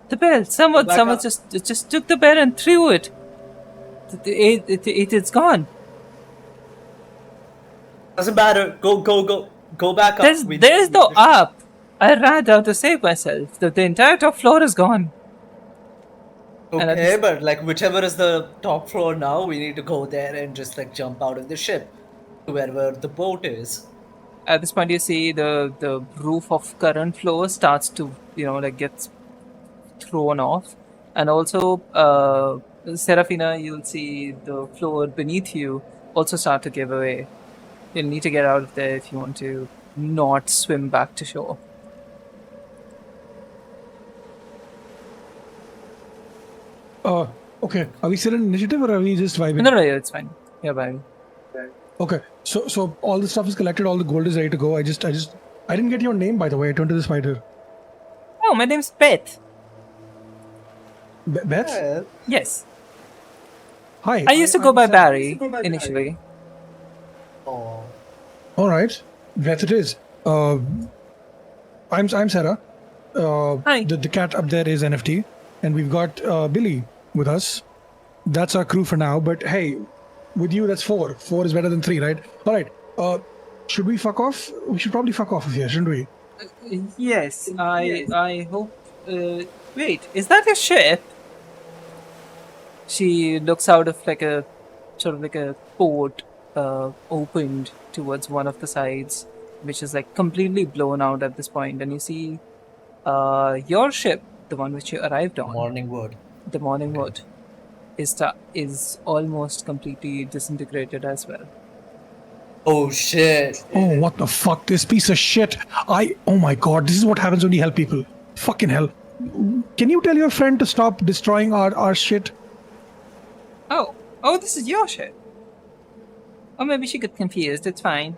The bell! Someone just took the bell and threw it. It's gone. Doesn't matter. Go back up. There's no up. I ran down to save myself. The entire top floor is gone. Okay, but like whichever is the top floor now, we need to go there and just like jump out of the ship to wherever the boat is. At this point, you see the roof of current floor starts to gets thrown off, and also Serafina, you'll see the floor beneath you also start to give away. You'll need to get out of there if you want to not swim back to shore. Okay. Are we still in initiative or are we just vibing? No, it's fine. Yeah, bye. Okay. So all the stuff is collected, all the gold is ready to go. I didn't get your name, by the way. I turned to the spider. Oh, my name's Beth. Beth? Yeah. Yes. Hi. I used to go by Barry initially. Oh. All right. Beth it is. I'm Sarah. Hi. The cat up there is NFT, and we've got Billy with us. That's our crew for now. But hey, with you that's 4. 4 is better than 3, right? All right. Should we fuck off? We should probably fuck off here, shouldn't we? Yes, I hope. Wait, is that your ship? She looks out of like a sort of like a port opened towards one of the sides, which is like completely blown out at this point, and you see your ship, the one which you arrived on, Morning word. the Morning Wood, is almost completely disintegrated as well. Oh shit. Oh, what the fuck? This piece of shit. Oh my god, this is what happens when you help people. Fucking hell. Can you tell your friend to stop destroying our shit? Oh, this is your ship. Or maybe she got confused. It's fine.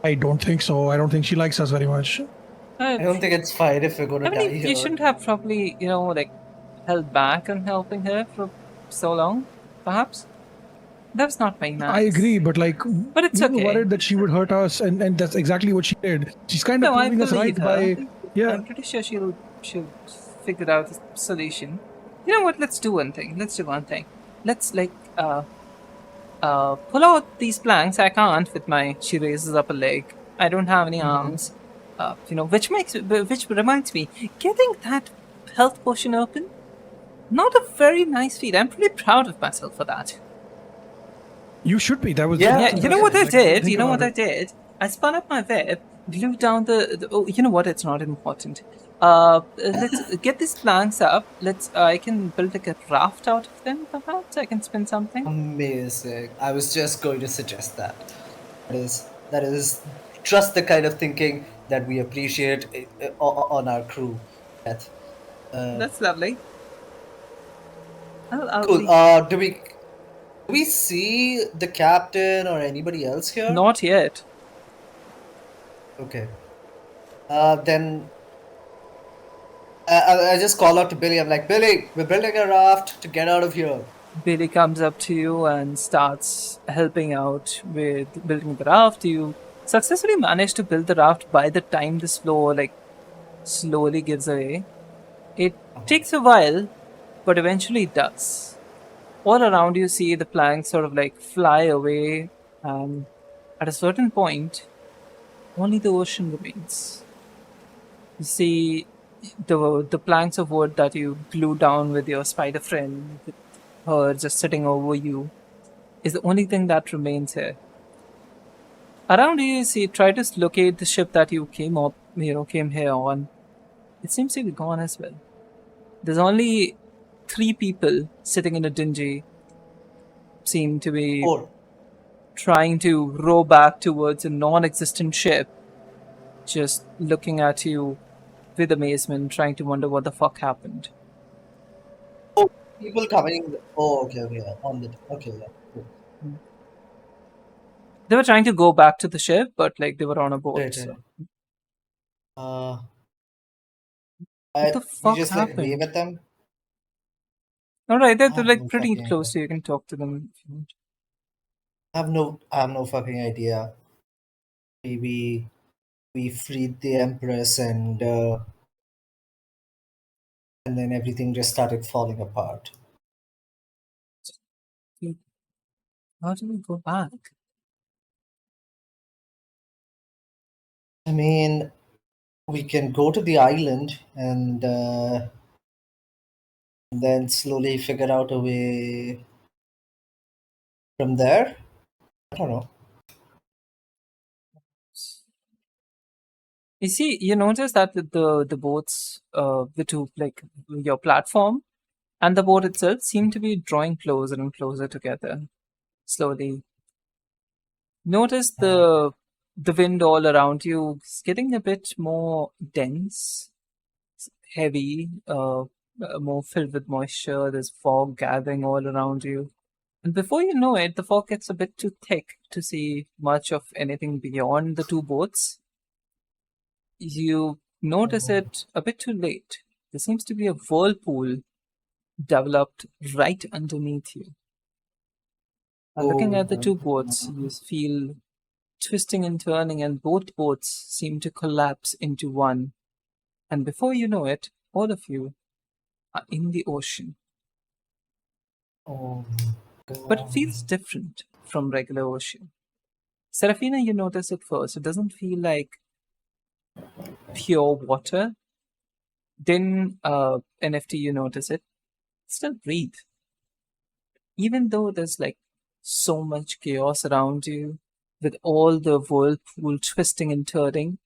I don't think so. I don't think she likes us very much. I don't think it's fine if we're gonna I die mean, here. you shouldn't have probably, like, held back on helping her for so long, perhaps. That's not very nice. I agree, but like, But it's we were okay. worried that she would hurt us, and that's exactly what she did. She's kind of No, I proving us right believe her. by, yeah. I'm pretty sure she'll figure out a solution. You know what? Let's do one thing. Let's pull out these planks. I can't with my. She raises up a leg. I don't have any arms. Which reminds me, getting that health potion open, not a very nice feat. I'm pretty proud of myself for that. You should be. That was Yeah, You know what I Like, think did? You know about what I it. did? I spun up my web, glued down oh, you know what? It's not important. Let's get these planks up. I can build like a raft out of them, perhaps. I can spin something. Amazing. I was just going to suggest that. That is just the kind of thinking that we appreciate on our crew. Beth. That's lovely. I'll Cool. be- Do we see the captain or anybody else here? Not yet. Okay. Then I just call out to Billy. I'm like, Billy, we're building a raft to get out of here. Billy comes up to you and starts helping out with building the raft. You successfully manage to build the raft by the time this floor slowly gives away. It takes a while, but eventually it does. All around you see the planks sort of like fly away, and at a certain point, only the ocean remains. You see the planks of wood that you glued down with your spider friend, with her just sitting over you, is the only thing that remains here. Around you see, try to locate the ship that you came here on. It seems to be gone as well. There's only 3 people sitting in a dinghy, seem to be Oh, trying to row back towards a non-existent ship, just looking at you with amazement, trying to wonder what the fuck happened. people coming. Oh, okay, yeah. Okay, yeah. Cool. They were trying to go back to the ship, but like they were on a boat. Right, So. right. Uh, What the you fuck just like happened? wave at them. Alright, they're I have like no pretty fucking close, idea. so you can talk to them if you want. I have no fucking idea. Maybe we freed the Empress and then everything just started falling apart. How do we go back? I mean, we can go to the island and then slowly figure out a way from there. I don't know. You see, you notice that the boats, the two, like your platform and the boat itself, seem to be drawing closer and closer together slowly. Notice the wind all around you is getting a bit more dense, heavy, more filled with moisture. There's fog gathering all around you. And before you know it, the fog gets a bit too thick to see much of anything beyond the two boats. You notice it a bit too late. There seems to be a whirlpool developed right underneath you. And looking at the two boats, you feel twisting and turning, and both boats seem to collapse into one. And before you know it, all of you are in the ocean. Oh, But it feels different from regular ocean. Serafina, you notice it first. It doesn't feel like pure water. Then, NFT, you notice it. Still breathe. Even though there's like so much chaos around you, with all the whirlpool twisting and turning,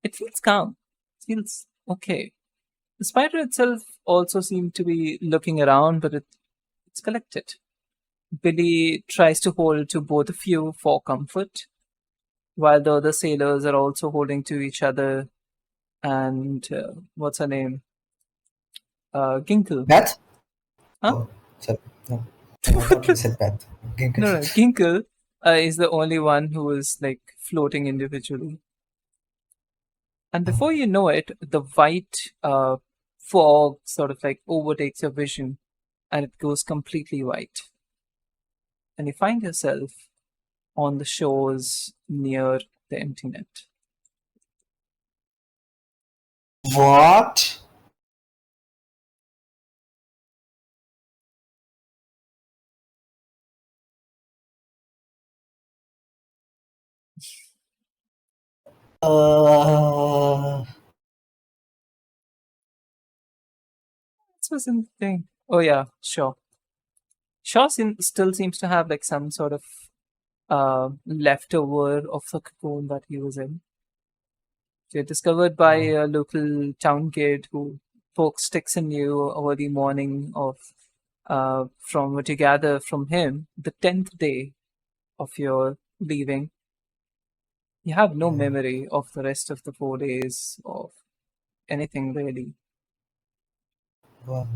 it feels calm. It feels okay. The spider itself also seemed to be looking around, but it's collected. Billy tries to hold to both of you for comfort, while the other sailors are also holding to each other. And what's her name? Ginkle. Beth? Huh? Oh, sorry. No. No, I thought you said Beth. No, Ginkle is the only one who is like floating individually. And before you know it, the white fog sort of like overtakes your vision and it goes completely white. And you find yourself on the shores near the empty net. What? Uh, This was the thing. Oh yeah, sure. Still seems to have like some sort of leftover of the cocoon that he was in. You're discovered by a local town kid who pokes sticks in you over the morning of, from what you gather from him, the 10th day of your leaving. You have no memory of the rest of the 4 days of anything really. wow.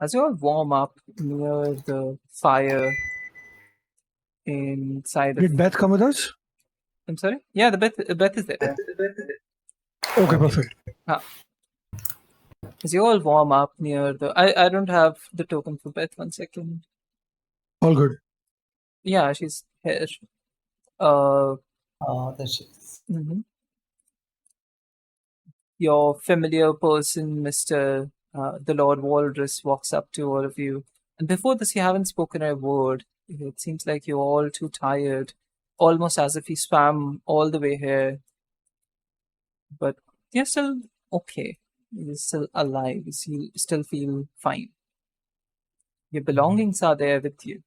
As you all warm up near the fire inside of, Did Beth come with us? I'm sorry? Yeah, the Beth is there. Okay, perfect. As you all warm up near the, I don't have the token for Beth. 1 second. All good. Yeah, she's here. Oh, that's it. Mhm. Your familiar person, Mr. The Lord Walrus, walks up to all of you. And before this, you haven't spoken a word. It seems like you're all too tired, almost as if you swam all the way here. But you're still okay. You're still alive. You still feel fine. Your belongings are there with you.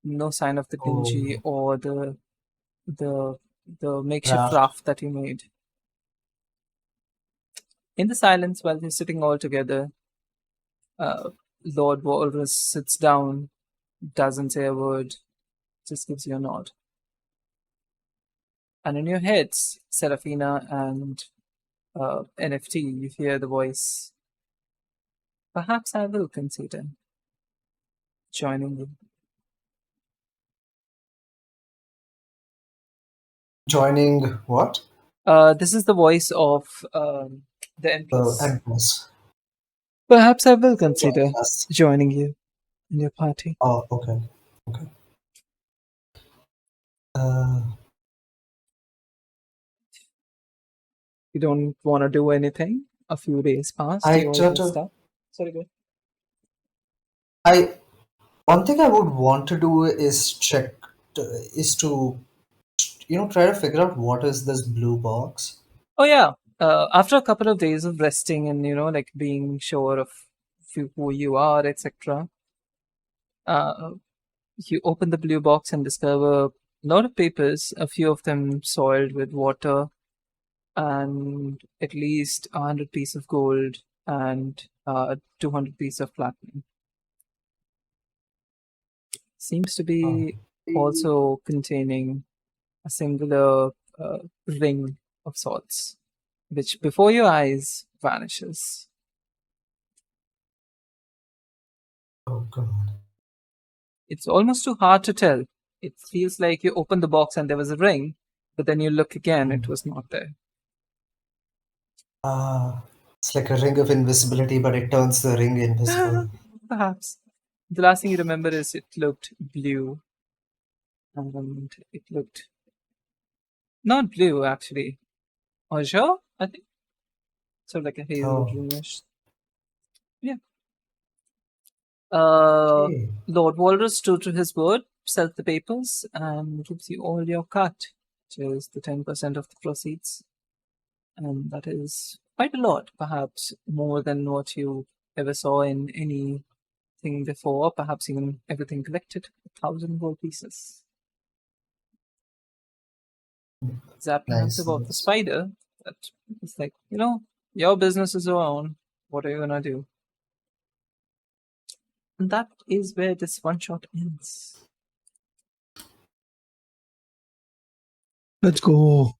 No sign of the dinghy Oh, or the the makeshift raft. raft that you made. In the silence, while they're sitting all together, uh, Lord Walrus sits down, doesn't say a word, just gives you a nod. And in your heads, Serafina and NFT, you hear the voice. Perhaps I will consider joining you. Joining what? This is the voice of the The Empress. Empress. Perhaps I will consider Joining us. joining you in your party. Oh, okay. Okay. Uh, You don't want to do anything. A few days passed. I You all don't rest know. up. Sorry, go ahead. I One thing I would want to do is is to try to figure out what is this blue box. Oh yeah. After a couple of days of resting and like being sure of who you are, etc., uh, you open the blue box and discover a lot of papers. A few of them soiled with water. and at least 100 pieces of gold and 200 pieces of platinum. Seems to be also containing a singular ring of sorts, which before your eyes vanishes. Oh god. It's almost too hard to tell. It feels like you opened the box and there was a ring, but then you look again, it was not there. It's like a ring of invisibility, but it turns the ring invisible. Perhaps. The last thing you remember is it looked blue. And it looked not blue actually. Azure, I think. Sort of like a hazel Oh. greenish. Yeah. Okay. Lord Walrus, true to his word, sells the papers and gives you all your cut, which is the 10% of the proceeds. And that is quite a lot, perhaps more than what you ever saw in anything before, perhaps even everything collected, 1,000 gold pieces. Zapping Nice. answer about the spider, that is like, your business is your own. What are you gonna do? And that is where this one shot ends. Let's go.